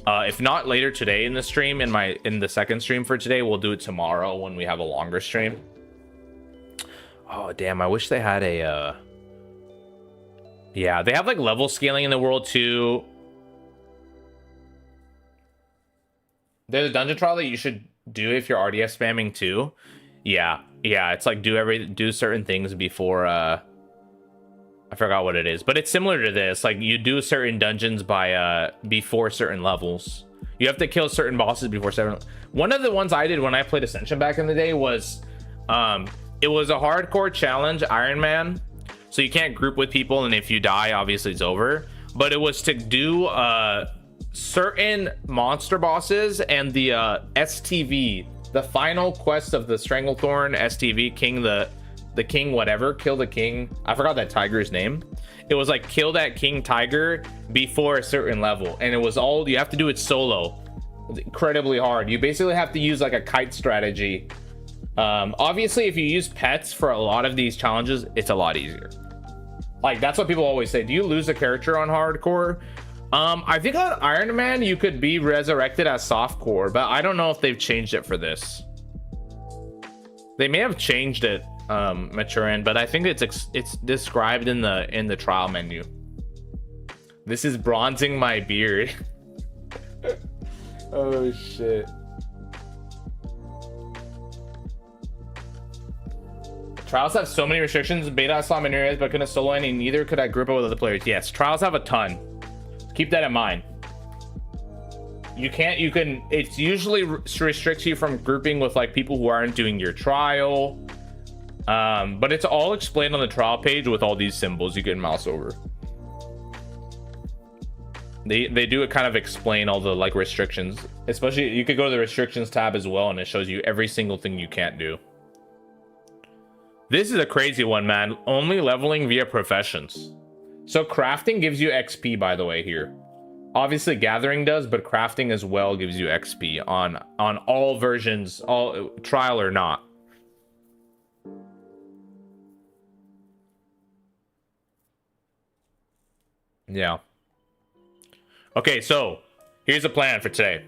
If not later today in the stream, in the second stream for today, we'll do it tomorrow when we have a longer stream. Oh damn, I wish they had a yeah, they have like level scaling in the world too. There's a dungeon trial that you should do if you're RDF spamming too. Yeah, it's like do certain things before I forgot what it is, but it's similar to this. Like you do certain dungeons by before certain levels. You have to kill certain bosses before certain. One of the ones I did when I played Ascension back in the day was it was a hardcore challenge, Iron Man. So you can't group with people, and if you die, obviously it's over. But it was to do certain monster bosses and the STV, the final quest of the Stranglethorn STV King, the king whatever, kill the king. I forgot that tiger's name. It was like kill that king tiger before a certain level, and it was all you have to do it solo. It's incredibly hard. You basically have to use like a kite strategy. Obviously if you use pets for a lot of these challenges, it's a lot easier. Like that's what people always say. Do you lose a character on hardcore? I think on Iron Man you could be resurrected as softcore, but I don't know if they've changed it for this. They may have changed it, Maturin, but I think it's described in the trial menu. This is bronzing my beard. Oh shit. Trials have so many restrictions. Beta I saw in areas, but couldn't solo any. Neither could I group up with other players. Yes, trials have a ton. Keep that in mind. It's usually restricts you from grouping with like people who aren't doing your trial. But it's all explained on the trial page with all these symbols you can mouse over. They do it kind of explain all the like restrictions. Especially you could go to the restrictions tab as well, and it shows you every single thing you can't do. This is a crazy one, man. Only leveling via professions. So crafting gives you XP, by the way, here. Obviously gathering does, but crafting as well gives you XP on all versions, all trial or not. Yeah. Okay, so here's the plan for today.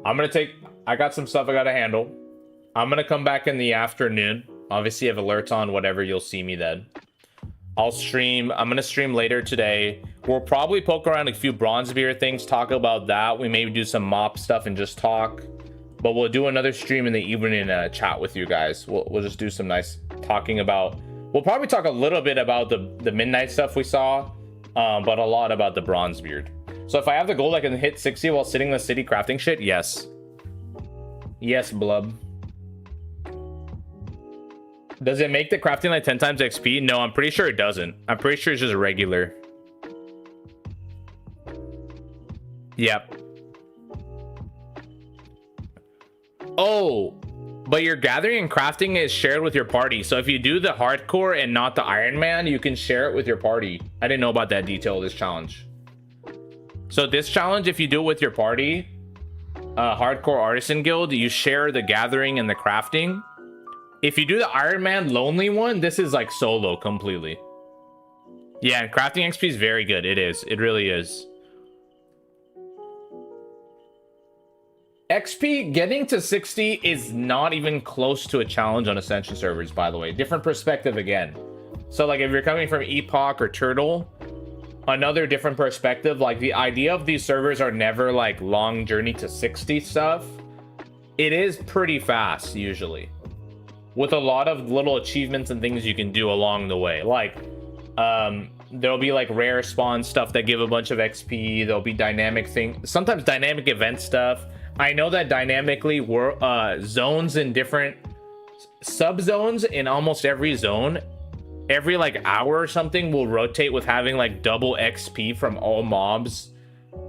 I got some stuff I gotta handle. I'm gonna come back in the afternoon Obviously, you have alerts on, whatever, you'll see me then. I'll stream. I'm gonna stream later today. We'll probably poke around a few Bronzebeard things, talk about that. We maybe do some mop stuff and just talk. But we'll do another stream in the evening and chat with you guys. We'll just do some nice talking about. We'll probably talk a little bit about the midnight stuff we saw, but a lot about the Bronzebeard. So if I have the gold, I can hit 60 while sitting in the city crafting shit. Yes. Yes, blub. Does it make the crafting like 10 times XP? No, I'm pretty sure it doesn't. I'm pretty sure it's just regular. Yep. Oh, but your gathering and crafting is shared with your party. So if you do the hardcore and not the Iron Man, you can share it with your party. I didn't know about that detail of this challenge. So this challenge, if you do it with your party, hardcore artisan guild, you share the gathering and the crafting. If you do the Iron Man lonely one, this is like solo completely. Yeah, and crafting XP is very good. It is. It really is. XP getting to 60 is not even close to a challenge on Ascension servers, by the way. Different perspective again. So like if you're coming from Epoch or Turtle, another different perspective. Like the idea of these servers are never like long journey to 60 stuff. It is pretty fast usually, with a lot of little achievements and things you can do along the way. Like there'll be like rare spawn stuff that give a bunch of XP. There'll be dynamic things, sometimes dynamic event stuff. I know that dynamically zones in different subzones in almost every zone, every like hour or something will rotate with having like double XP from all mobs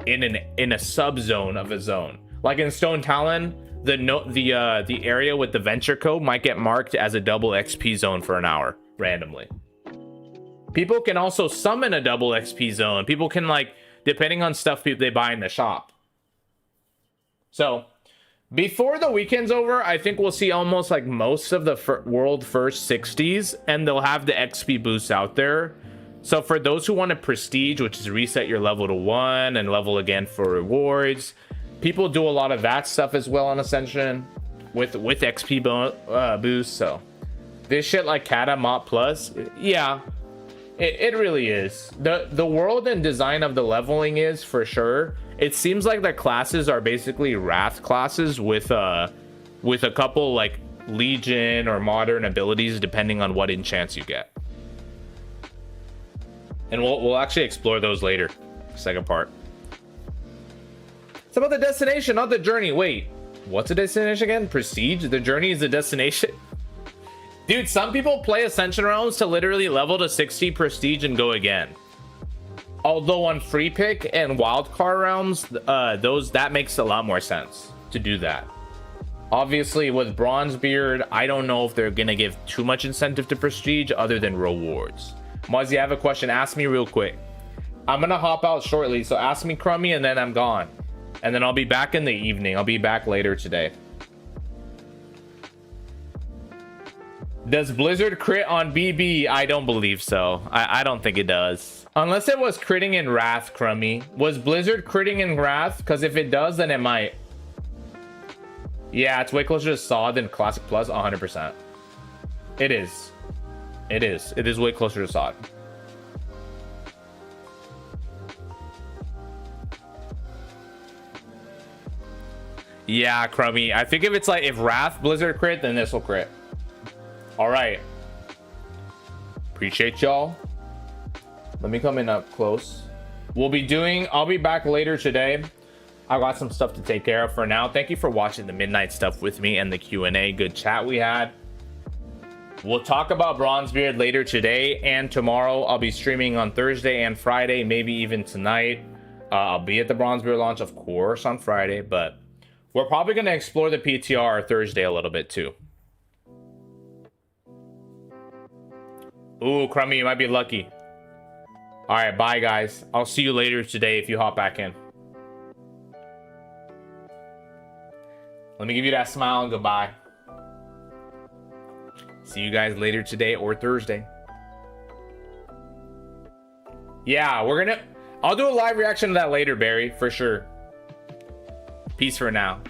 in a subzone of a zone. Like in Stone Talon, the area with the venture code might get marked as a double XP zone for an hour randomly. People can also summon a double XP zone. People can, like, depending on stuff they buy in the shop. So before the weekend's over, I think we'll see almost like most of the world first 60s, and they'll have the XP boosts out there. So for those who want a prestige, which is reset your level to 1 and level again for rewards, people do a lot of that stuff as well on Ascension with XP boost. So this shit like Kata Mop Plus, yeah, it really is. The world and design of the leveling is for sure. It seems like the classes are basically Wrath classes with a couple like Legion or modern abilities depending on what enchants you get. And we'll actually explore those later, second part. It's about the destination, not the journey. Wait, what's the destination again? Prestige? The journey is the destination? Dude, some people play Ascension realms to literally level to 60 prestige and go again. Although on free pick and wildcard realms, that makes a lot more sense to do that. Obviously with Bronzebeard, I don't know if they're gonna give too much incentive to prestige other than rewards. Muzzy, I have a question. Ask me real quick. I'm gonna hop out shortly, so ask me, Crummy, and then I'm gone. And then I'll be back in the evening. I'll be back later today. Does Blizzard crit on BB? I don't believe so. I don't think it does. Unless it was critting in Wrath, Crummy. Was Blizzard critting in Wrath? Because if it does, then it might. Yeah, it's way closer to SAW than Classic Plus, 100%. It is. It is. It is way closer to SAW. Yeah, Crummy. I think if it's like, if Wrath Blizzard crit, then this will crit. All right. Appreciate y'all. Let me come in up close. I'll be back later today. I got some stuff to take care of for now. Thank you for watching the midnight stuff with me and the Q&A. Good chat we had. We'll talk about Bronzebeard later today and tomorrow. I'll be streaming on Thursday and Friday, maybe even tonight. I'll be at the Bronzebeard launch, of course, on Friday, but we're probably going to explore the PTR Thursday a little bit too. Ooh, Crummy, you might be lucky. All right, bye, guys. I'll see you later today if you hop back in. Let me give you that smile and goodbye. See you guys later today or Thursday. Yeah, I'll do a live reaction to that later, Barry, for sure. Peace for now.